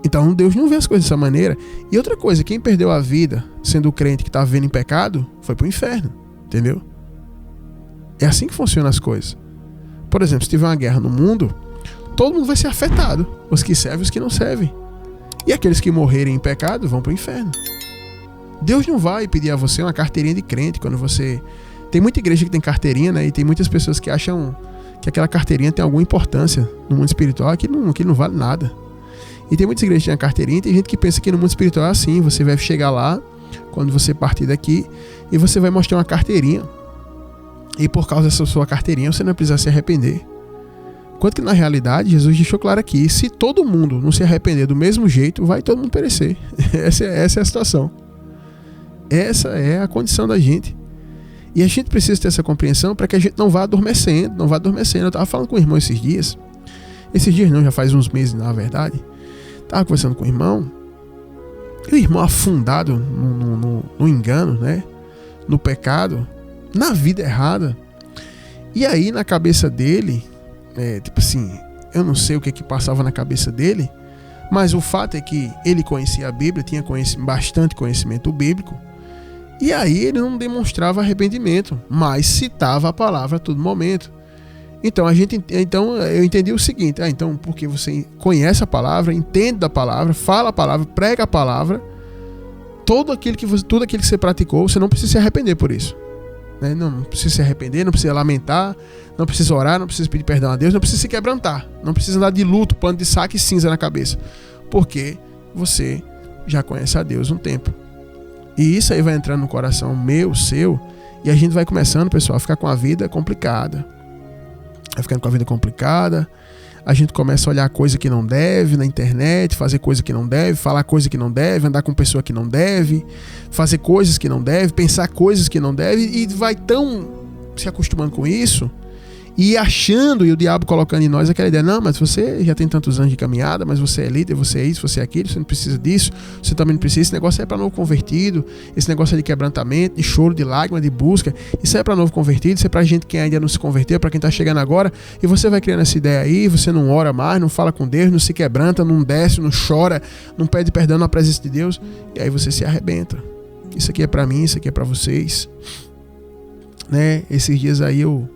Então Deus não vê as coisas dessa maneira. E outra coisa, quem perdeu a vida sendo crente que estava vivendo em pecado, foi pro inferno, entendeu? É assim que funcionam as coisas. Por exemplo, se tiver uma guerra no mundo, todo mundo vai ser afetado, os que servem e os que não servem. E aqueles que morrerem em pecado vão pro inferno. Deus não vai pedir a você uma carteirinha de crente quando você... Tem muita igreja que tem carteirinha, né? E tem muitas pessoas que acham que aquela carteirinha tem alguma importância no mundo espiritual, que não vale nada. E tem muitas igrejas que têm a carteirinha, e tem gente que pensa que no mundo espiritual é assim: você vai chegar lá, quando você partir daqui, e você vai mostrar uma carteirinha. E por causa dessa sua carteirinha, você não precisa se arrepender. Enquanto que na realidade, Jesus deixou claro aqui: se todo mundo não se arrepender do mesmo jeito, vai todo mundo perecer. Essa é a situação. Essa é a condição da gente. E a gente precisa ter essa compreensão para que a gente não vá adormecendo, Eu estava falando com o irmão esses dias não, já faz uns meses na verdade. Estava conversando com o irmão, e o irmão afundado no engano, né? No pecado, na vida errada. E aí na cabeça dele, eu não sei o que passava na cabeça dele, mas o fato é que ele conhecia a Bíblia, tinha bastante conhecimento bíblico, e aí ele não demonstrava arrependimento, mas citava a palavra a todo momento. Então eu entendi o seguinte: então porque você conhece a palavra, entende da palavra, fala a palavra, prega a palavra, tudo aquilo que você praticou, você não precisa se arrepender por isso, né? Não precisa se arrepender, não precisa lamentar, não precisa orar, não precisa pedir perdão a Deus, não precisa se quebrantar, não precisa andar de luto, pano de saco e cinza na cabeça, porque você já conhece a Deus um tempo. E isso aí vai entrando no coração meu, seu, e a gente vai começando, pessoal, a ficar com a vida complicada. Vai ficando com a vida complicada, a gente começa a olhar coisa que não deve na internet, fazer coisa que não deve, falar coisa que não deve, andar com pessoa que não deve, fazer coisas que não deve, pensar coisas que não deve, e vai tão se acostumando com isso, e achando, e o diabo colocando em nós aquela ideia: não, mas você já tem tantos anos de caminhada, mas você é líder, você é isso, você é aquilo, você não precisa disso, você também não precisa, esse negócio é para novo convertido, esse negócio é de quebrantamento, de choro, de lágrima, de busca, isso é para novo convertido, isso é para gente que ainda não se converteu, para quem está chegando agora. E você vai criando essa ideia aí, você não ora mais, não fala com Deus, não se quebranta, não desce, não chora, não pede perdão na presença de Deus, e aí você se arrebenta. Isso aqui é para mim, isso aqui é para vocês, né? Esses dias aí eu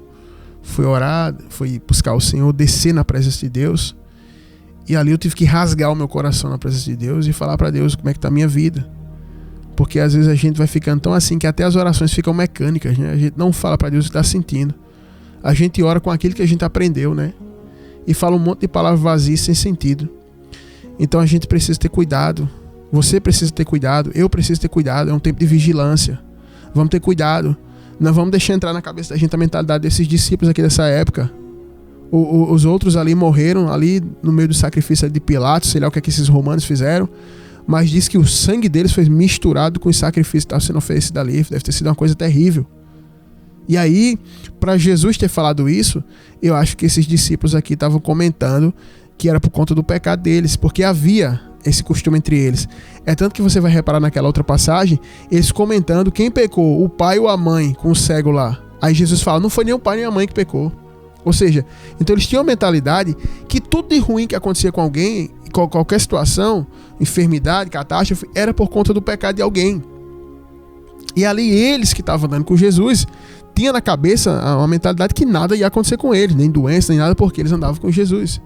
fui orar, fui buscar o Senhor, descer na presença de Deus, e ali eu tive que rasgar o meu coração na presença de Deus e falar para Deus como é que está a minha vida, porque às vezes a gente vai ficando tão assim que até as orações ficam mecânicas, né? A gente não fala para Deus o que está sentindo, a gente ora com aquilo que a gente aprendeu, né? E fala um monte de palavras vazias sem sentido. Então a gente precisa ter cuidado, você precisa ter cuidado, eu preciso ter cuidado, é um tempo de vigilância, vamos ter cuidado. Não vamos deixar entrar na cabeça da gente a mentalidade desses discípulos aqui dessa época. Os outros ali morreram ali no meio do sacrifício de Pilatos, sei lá o que esses romanos fizeram, mas diz que o sangue deles foi misturado com o sacrifício que estava sendo oferecido ali. Deve ter sido uma coisa terrível. E aí, para Jesus ter falado isso, eu acho que esses discípulos aqui estavam comentando que era por conta do pecado deles, porque havia esse costume entre eles. É tanto que você vai reparar naquela outra passagem, eles comentando quem pecou, o pai ou a mãe com o cego lá. Aí Jesus fala, não foi nem o pai nem a mãe que pecou. Ou seja, então eles tinham a mentalidade que tudo de ruim que acontecia com alguém, qualquer situação, enfermidade, catástrofe, era por conta do pecado de alguém. E ali eles que estavam andando com Jesus, tinha na cabeça uma mentalidade que nada ia acontecer com eles, nem doença, nem nada, porque eles andavam com Jesus.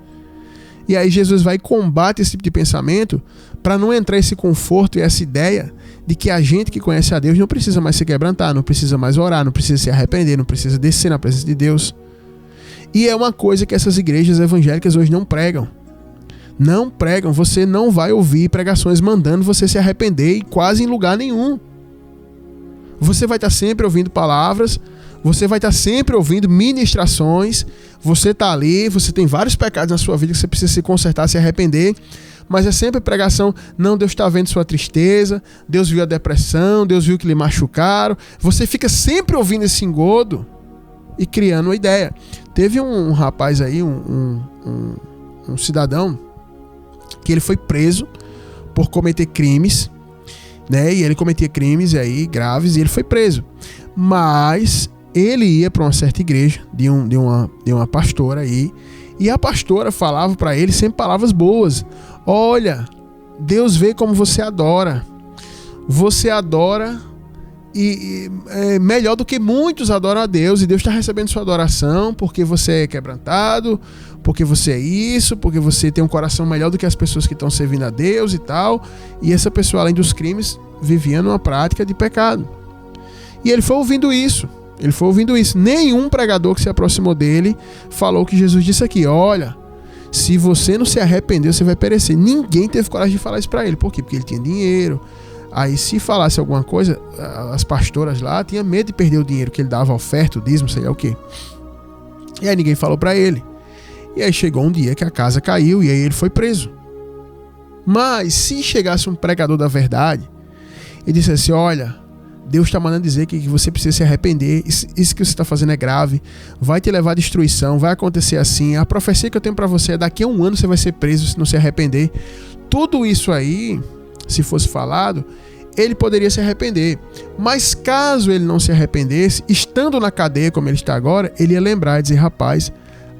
E aí Jesus vai e combate esse tipo de pensamento para não entrar esse conforto e essa ideia de que a gente que conhece a Deus não precisa mais se quebrantar, não precisa mais orar, não precisa se arrepender, não precisa descer na presença de Deus. E é uma coisa que essas igrejas evangélicas hoje não pregam. Não pregam, você não vai ouvir pregações mandando você se arrepender e quase em lugar nenhum. Você vai estar sempre ouvindo palavras, você vai estar sempre ouvindo ministrações, você está ali, você tem vários pecados na sua vida que você precisa se consertar, se arrepender, mas é sempre pregação, não, Deus está vendo sua tristeza, Deus viu a depressão, Deus viu que lhe machucaram. Você fica sempre ouvindo esse engodo e criando uma ideia. Teve um rapaz aí, um cidadão, que ele foi preso por cometer crimes, né? E ele cometia crimes aí graves e ele foi preso. Mas ele ia para uma certa igreja de uma pastora aí, e a pastora falava para ele sempre palavras boas. Olha, Deus vê como você adora. Você adora e é melhor do que muitos adoram a Deus, e Deus está recebendo sua adoração porque você é quebrantado, porque você é isso, porque você tem um coração melhor do que as pessoas que estão servindo a Deus e tal. E essa pessoa, além dos crimes, vivia numa prática de pecado. E ele foi ouvindo isso. Nenhum pregador que se aproximou dele falou o que Jesus disse aqui. Olha, se você não se arrepender, você vai perecer. Ninguém teve coragem de falar isso para ele. Por quê? Porque ele tinha dinheiro. Aí se falasse alguma coisa, as pastoras lá tinham medo de perder o dinheiro que ele dava, oferta, o dízimo, sei lá o quê. E aí ninguém falou para ele. E aí chegou um dia que a casa caiu e aí ele foi preso. Mas se chegasse um pregador da verdade e dissesse, olha, Deus está mandando dizer que você precisa se arrepender, isso que você está fazendo é grave, vai te levar à destruição, vai acontecer assim, a profecia que eu tenho para você é daqui a 1 ano você vai ser preso se não se arrepender. Tudo isso aí, se fosse falado, ele poderia se arrepender. Mas caso ele não se arrependesse, estando na cadeia como ele está agora, ele ia lembrar e dizer, rapaz,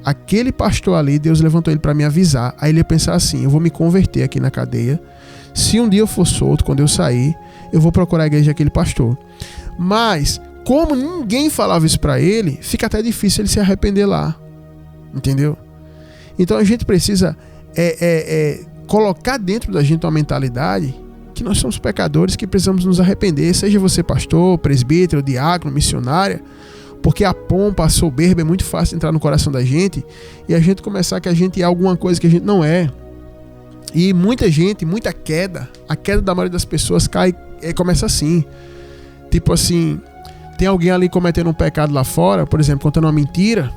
aquele pastor ali, Deus levantou ele para me avisar. Aí ele ia pensar assim, eu vou me converter aqui na cadeia. Se um dia eu for solto, quando eu sair, eu vou procurar a igreja daquele pastor. Mas, como ninguém falava isso para ele, fica até difícil ele se arrepender lá. Entendeu? Então a gente precisa colocar dentro da gente uma mentalidade que nós somos pecadores, que precisamos nos arrepender. Seja você pastor, presbítero, diácono, missionária, porque a pompa, a soberba é muito fácil de entrar no coração da gente e a gente começar que a gente é alguma coisa que a gente não é. E muita gente, muita queda, a queda da maioria das pessoas começa assim. Tipo assim, tem alguém ali cometendo um pecado lá fora, por exemplo, contando uma mentira,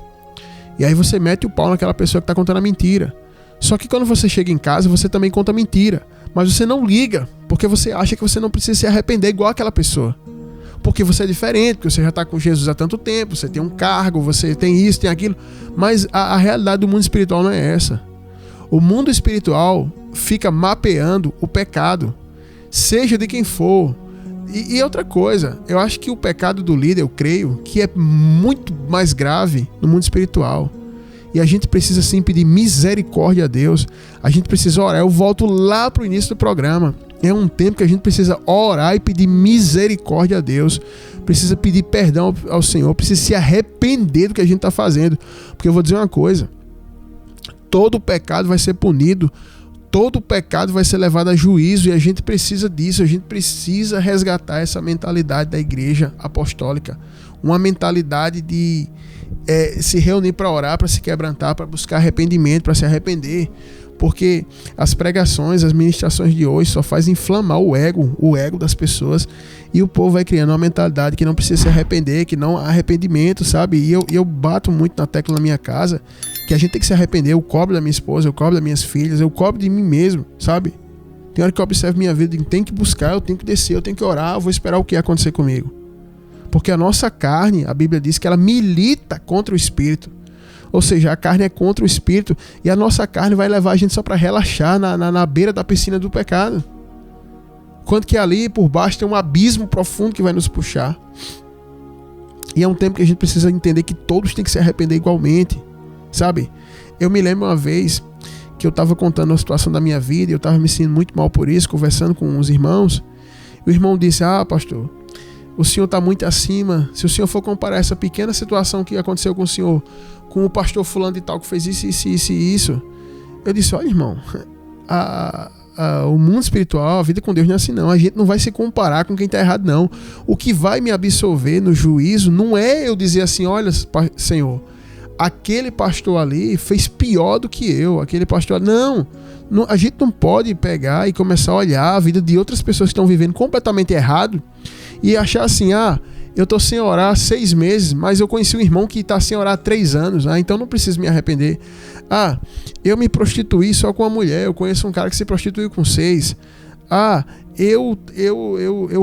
e aí você mete o pau naquela pessoa que está contando a mentira. Só que quando você chega em casa, você também conta mentira, mas você não liga, porque você acha que você não precisa se arrepender igual aquela pessoa. Porque você é diferente, porque você já está com Jesus há tanto tempo, você tem um cargo, você tem isso, tem aquilo. Mas a realidade do mundo espiritual não é essa. O mundo espiritual fica mapeando o pecado, seja de quem for. E outra coisa, eu acho que o pecado do líder, eu creio, que é muito mais grave no mundo espiritual. E a gente precisa sim pedir misericórdia a Deus. A gente precisa orar. Eu volto lá para o início do programa. É um tempo que a gente precisa orar e pedir misericórdia a Deus. Precisa pedir perdão ao Senhor. Precisa se arrepender do que a gente está fazendo. Porque eu vou dizer uma coisa. Todo pecado vai ser punido. Todo pecado vai ser levado a juízo. E a gente precisa disso. A gente precisa resgatar essa mentalidade da igreja apostólica. Uma mentalidade de se reunir para orar, para se quebrantar, para buscar arrependimento, para se arrepender. Porque as pregações, as ministrações de hoje só faz inflamar o ego das pessoas, e o povo vai criando uma mentalidade que não precisa se arrepender, que não há arrependimento, sabe? E eu bato muito na tecla na minha casa que a gente tem que se arrepender. Eu cobro da minha esposa, eu cobro das minhas filhas, eu cobro de mim mesmo, sabe? Tem hora que eu observo minha vida e digo, tem que buscar, eu tenho que descer, eu tenho que orar, eu vou esperar o que ia acontecer comigo. Porque a nossa carne, a Bíblia diz que ela milita contra o Espírito. Ou seja, a carne é contra o espírito e a nossa carne vai levar a gente só para relaxar na beira da piscina do pecado. Quanto que ali por baixo tem um abismo profundo que vai nos puxar. E é um tempo que a gente precisa entender que todos têm que se arrepender igualmente, sabe? Eu me lembro uma vez que eu estava contando a situação da minha vida e eu estava me sentindo muito mal por isso, conversando com uns irmãos. E o irmão disse: pastor, o senhor está muito acima. Se o senhor for comparar essa pequena situação que aconteceu com o senhor com o pastor fulano de tal que fez isso. Eu disse: olha, irmão, o mundo espiritual, a vida com Deus não é assim não. A gente não vai se comparar com quem está errado não. O que vai me absolver no juízo não é eu dizer assim: olha, Senhor, aquele pastor ali fez pior do que eu, aquele pastor... Não, a gente não pode pegar e começar a olhar a vida de outras pessoas que estão vivendo completamente errado e achar assim: eu estou sem orar 6 meses, mas eu conheci um irmão que está sem orar 3 anos, então não preciso me arrepender. Eu me prostituí só com uma mulher, eu conheço um cara que se prostituiu com 6. Eu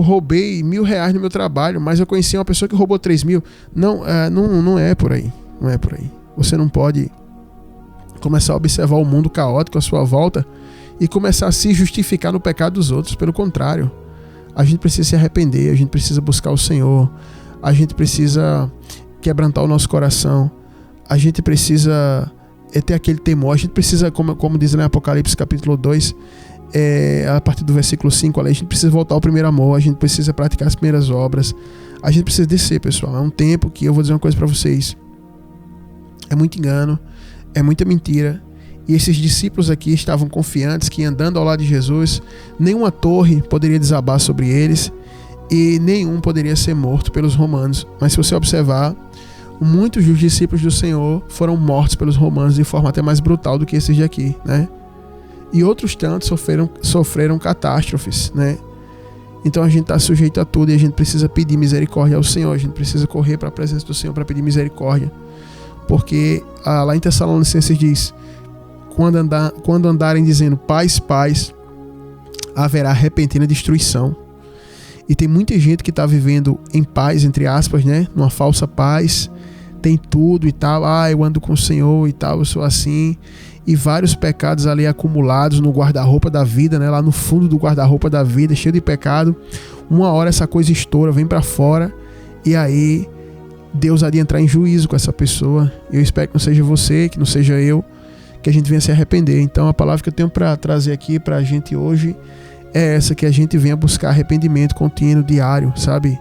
roubei R$1.000 no meu trabalho, mas eu conheci uma pessoa que roubou 3.000. Não é por aí. Não é por aí. Você não pode começar a observar o mundo caótico à sua volta e começar a se justificar no pecado dos outros. Pelo contrário, a gente precisa se arrepender, a gente precisa buscar o Senhor, a gente precisa quebrantar o nosso coração, a gente precisa ter aquele temor, a gente precisa, como diz lá em Apocalipse capítulo 2, a partir do versículo 5, a gente precisa voltar ao primeiro amor, a gente precisa praticar as primeiras obras, a gente precisa descer, pessoal. É um tempo que eu vou dizer uma coisa para vocês: é muito engano, é muita mentira. E esses discípulos aqui estavam confiantes que, andando ao lado de Jesus, nenhuma torre poderia desabar sobre eles e nenhum poderia ser morto pelos romanos. Mas se você observar, muitos dos discípulos do Senhor foram mortos pelos romanos de forma até mais brutal do que esses de aqui, né? E outros tantos sofreram catástrofes, né? Então a gente está sujeito a tudo e a gente precisa pedir misericórdia ao Senhor. A gente precisa correr para a presença do Senhor para pedir misericórdia. Porque lá em Tessalonicenses diz: quando andarem dizendo paz, paz, haverá repentina destruição. E tem muita gente que está vivendo em paz, entre aspas, né? Numa falsa paz, tem tudo e tal. Eu ando com o Senhor e tal, eu sou assim. E vários pecados ali acumulados no guarda-roupa da vida, né? Lá no fundo do guarda-roupa da vida, cheio de pecado. Uma hora essa coisa estoura, vem para fora, e aí Deus há de entrar em juízo com essa pessoa. Eu espero que não seja você, que não seja eu, que a gente venha se arrepender. Então a palavra que eu tenho para trazer aqui para a gente hoje é essa: que a gente venha buscar arrependimento contínuo, diário, sabe?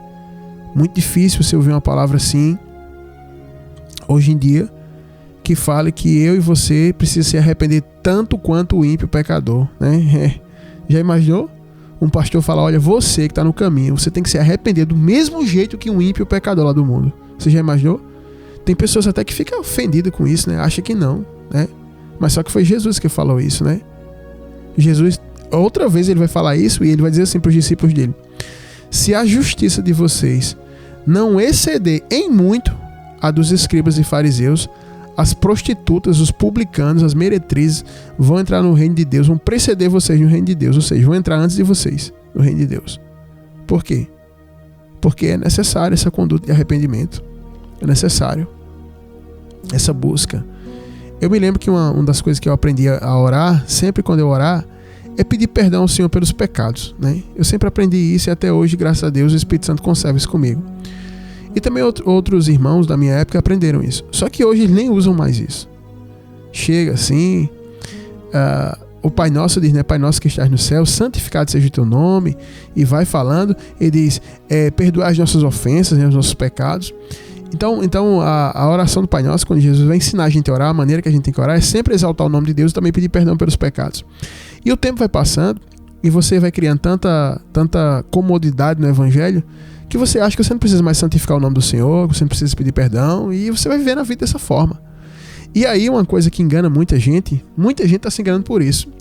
Muito difícil você ouvir uma palavra assim hoje em dia, que fale que eu e você precisam se arrepender tanto quanto o ímpio pecador, né? Já imaginou? Um pastor falar: olha, você que está no caminho, você tem que se arrepender do mesmo jeito que um ímpio pecador lá do mundo. Você já imaginou? Tem pessoas até que ficam ofendidas com isso, né? Acha que não, né? Mas só que foi Jesus que falou isso, né? Jesus, outra vez ele vai falar isso e ele vai dizer assim para os discípulos dele: se a justiça de vocês não exceder em muito a dos escribas e fariseus, as prostitutas, os publicanos, as meretrizes vão entrar no reino de Deus, vão preceder vocês no reino de Deus, ou seja, vão entrar antes de vocês no reino de Deus. Por quê? Porque é necessário essa conduta de arrependimento, é necessário essa busca. Eu me lembro que uma das coisas que eu aprendi a orar, sempre quando eu orar, é pedir perdão ao Senhor pelos pecados, né? Eu sempre aprendi isso e até hoje, graças a Deus, o Espírito Santo conserva isso comigo. E também outros irmãos da minha época aprenderam isso. Só que hoje eles nem usam mais isso. Chega assim, o Pai Nosso diz, né? Pai Nosso que estás no céu, santificado seja o teu nome, e vai falando, e diz, perdoar as nossas ofensas, né, os nossos pecados. Então a oração do Pai Nosso, quando Jesus vai ensinar a gente a orar, a maneira que a gente tem que orar é sempre exaltar o nome de Deus e também pedir perdão pelos pecados. E o tempo vai passando e você vai criando tanta comodidade no Evangelho que você acha que você não precisa mais santificar o nome do Senhor, que você não precisa pedir perdão, e você vai viver a vida dessa forma. E aí uma coisa que engana muita gente está se enganando por isso.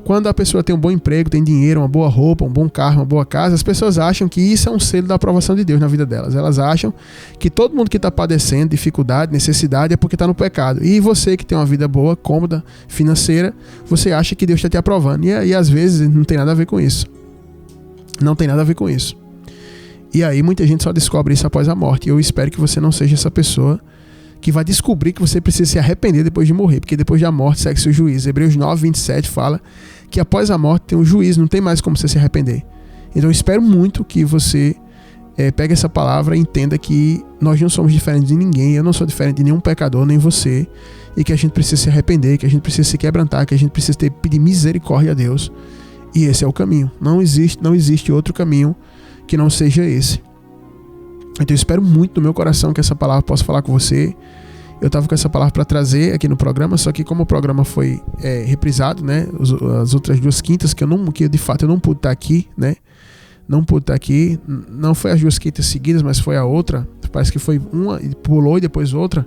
Quando a pessoa tem um bom emprego, tem dinheiro, uma boa roupa, um bom carro, uma boa casa, as pessoas acham que isso é um selo da aprovação de Deus na vida delas. Elas acham que todo mundo que está padecendo dificuldade, necessidade, é porque está no pecado. E você que tem uma vida boa, cômoda, financeira, você acha que Deus está te aprovando. E às vezes não tem nada a ver com isso. Não tem nada a ver com isso. E aí muita gente só descobre isso após a morte. E eu espero que você não seja essa pessoa que vai descobrir que você precisa se arrepender depois de morrer, porque depois da morte segue-se o juízo. Hebreus 9, 27 fala que após a morte tem um juízo, não tem mais como você se arrepender. Então eu espero muito que você pegue essa palavra e entenda que nós não somos diferentes de ninguém, eu não sou diferente de nenhum pecador, nem você, e que a gente precisa se arrepender, que a gente precisa se quebrantar, que a gente precisa pedir misericórdia a Deus. E esse é o caminho. Não existe outro caminho que não seja esse. Então eu espero muito no meu coração que essa palavra possa falar com você. Eu estava com essa palavra para trazer aqui no programa, só que como o programa foi reprisado, né, as outras 2 quintas, que de fato eu não pude estar aqui, né, não pude estar aqui, não foi as 2 quintas seguidas, mas foi a outra, parece que foi uma, pulou e depois outra,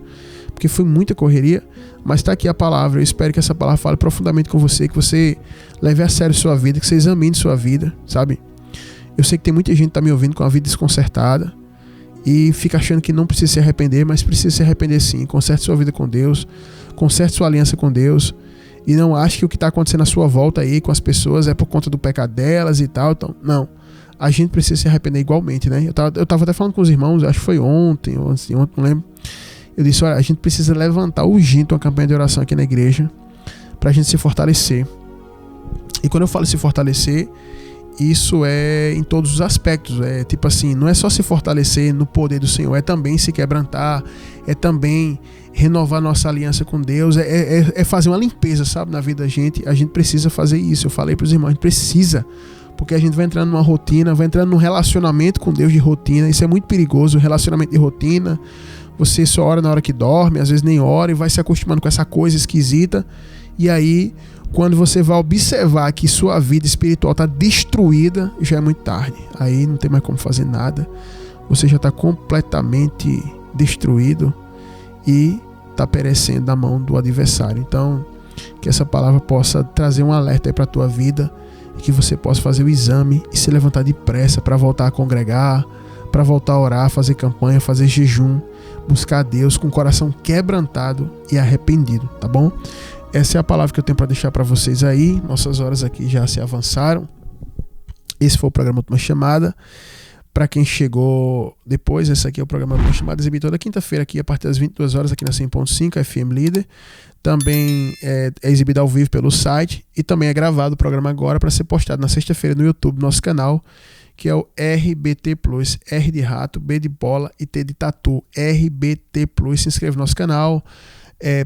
porque foi muita correria, mas está aqui a palavra. Eu espero que essa palavra fale profundamente com você, que você leve a sério sua vida, que você examine sua vida, sabe? Eu sei que tem muita gente que está me ouvindo com a vida desconcertada e fica achando que não precisa se arrepender, mas precisa se arrepender sim. Conserte sua vida com Deus, conserte sua aliança com Deus, e não ache que o que está acontecendo à sua volta aí com as pessoas é por conta do pecado delas e tal. Então, não. A gente precisa se arrepender igualmente, né? Eu tava até falando com os irmãos, acho que foi ontem, não lembro. Eu disse, olha, a gente precisa levantar urgente uma campanha de oração aqui na igreja pra gente se fortalecer. E quando eu falo se fortalecer, isso é em todos os aspectos. É tipo assim, não é só se fortalecer no poder do Senhor, é também se quebrantar, é também renovar nossa aliança com Deus, é fazer uma limpeza, sabe, na vida da gente. A gente precisa fazer isso. Eu falei para os irmãos, a gente precisa, porque a gente vai entrando numa rotina, vai entrando num relacionamento com Deus de rotina. Isso é muito perigoso, o relacionamento de rotina. Você só ora na hora que dorme, às vezes nem ora, e vai se acostumando com essa coisa esquisita. E aí, quando você vai observar que sua vida espiritual está destruída, já é muito tarde. Aí não tem mais como fazer nada. Você já está completamente destruído e está perecendo na mão do adversário. Então, que essa palavra possa trazer um alerta aí para a tua vida, e que você possa fazer o exame e se levantar depressa para voltar a congregar, para voltar a orar, fazer campanha, fazer jejum, buscar a Deus com o coração quebrantado e arrependido, tá bom? Essa é a palavra que eu tenho para deixar para vocês aí. Nossas horas aqui já se avançaram. Esse foi o programa Última Chamada. Para quem chegou depois, esse aqui é o programa Última Chamada, exibido toda quinta-feira aqui a partir das 22 horas aqui na 100.5 FM Líder. Também é exibido ao vivo pelo site e também é gravado o programa agora para ser postado na sexta-feira no YouTube, nosso canal, que é o RBT Plus, R de rato, B de bola e T de tatu, RBT Plus. Se inscreva no nosso canal,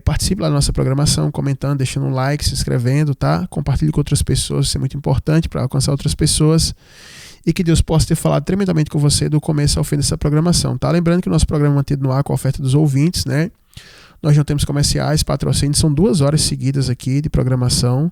participe lá da nossa programação, comentando, deixando um like, se inscrevendo, tá? Compartilhe com outras pessoas, isso é muito importante para alcançar outras pessoas. E que Deus possa ter falado tremendamente com você do começo ao fim dessa programação, tá? Lembrando que o nosso programa é mantido no ar com a oferta dos ouvintes, né? Nós não temos comerciais, patrocínios, são 2 horas seguidas aqui de programação.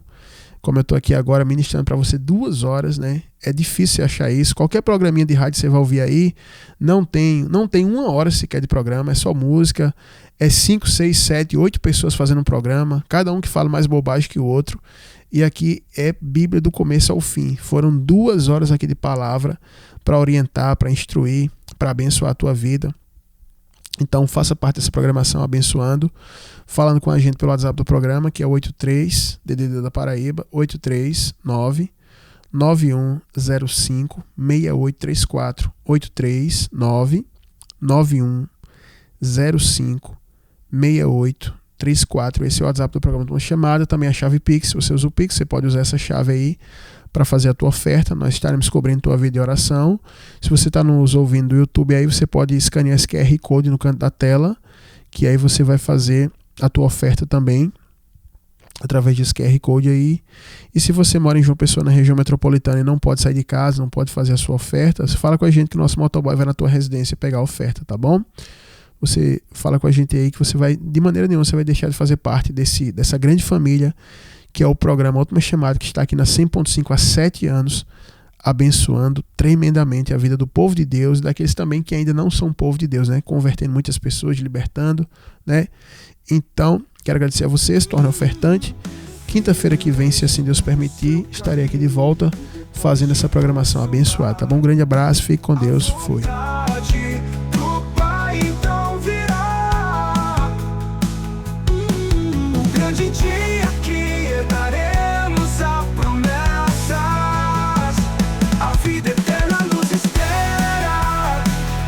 Como eu estou aqui agora ministrando para você 2 horas, né? É difícil achar isso. Qualquer programinha de rádio você vai ouvir aí, não tem 1 hora sequer de programa, é só música. É 5, 6, 7, 8 pessoas fazendo um programa, cada um que fala mais bobagem que o outro. E aqui é Bíblia do começo ao fim. Foram 2 horas aqui de palavra para orientar, para instruir, para abençoar a tua vida. Então faça parte dessa programação abençoando, falando com a gente pelo WhatsApp do programa, que é 83, DDD da Paraíba, 839-9105-6834, 839-9105-6834. Esse é o WhatsApp do programa de uma chamada, também a chave Pix. Se você usa o Pix, você pode usar essa chave aí para fazer a tua oferta. Nós estaremos cobrindo tua vida de oração. Se você está nos ouvindo do YouTube, aí você pode escanear esse QR Code no canto da tela, que aí você vai fazer a tua oferta também através desse QR Code aí. E se você mora em João Pessoa, na região metropolitana, e não pode sair de casa, não pode fazer a sua oferta, você fala com a gente que o nosso motoboy vai na tua residência pegar a oferta, tá bom? Você fala com a gente aí que você vai, de maneira nenhuma, você vai deixar de fazer parte dessa grande família que é o programa Última Chamada, que está aqui na 100.5 há 7 anos, abençoando tremendamente a vida do povo de Deus e daqueles também que ainda não são povo de Deus, né? Convertendo muitas pessoas, libertando, né? Então, quero agradecer a você, se torne ofertante. Quinta-feira que vem, se assim Deus permitir, estarei aqui de volta fazendo essa programação abençoada, tá bom? Um grande abraço, fique com Deus, fui.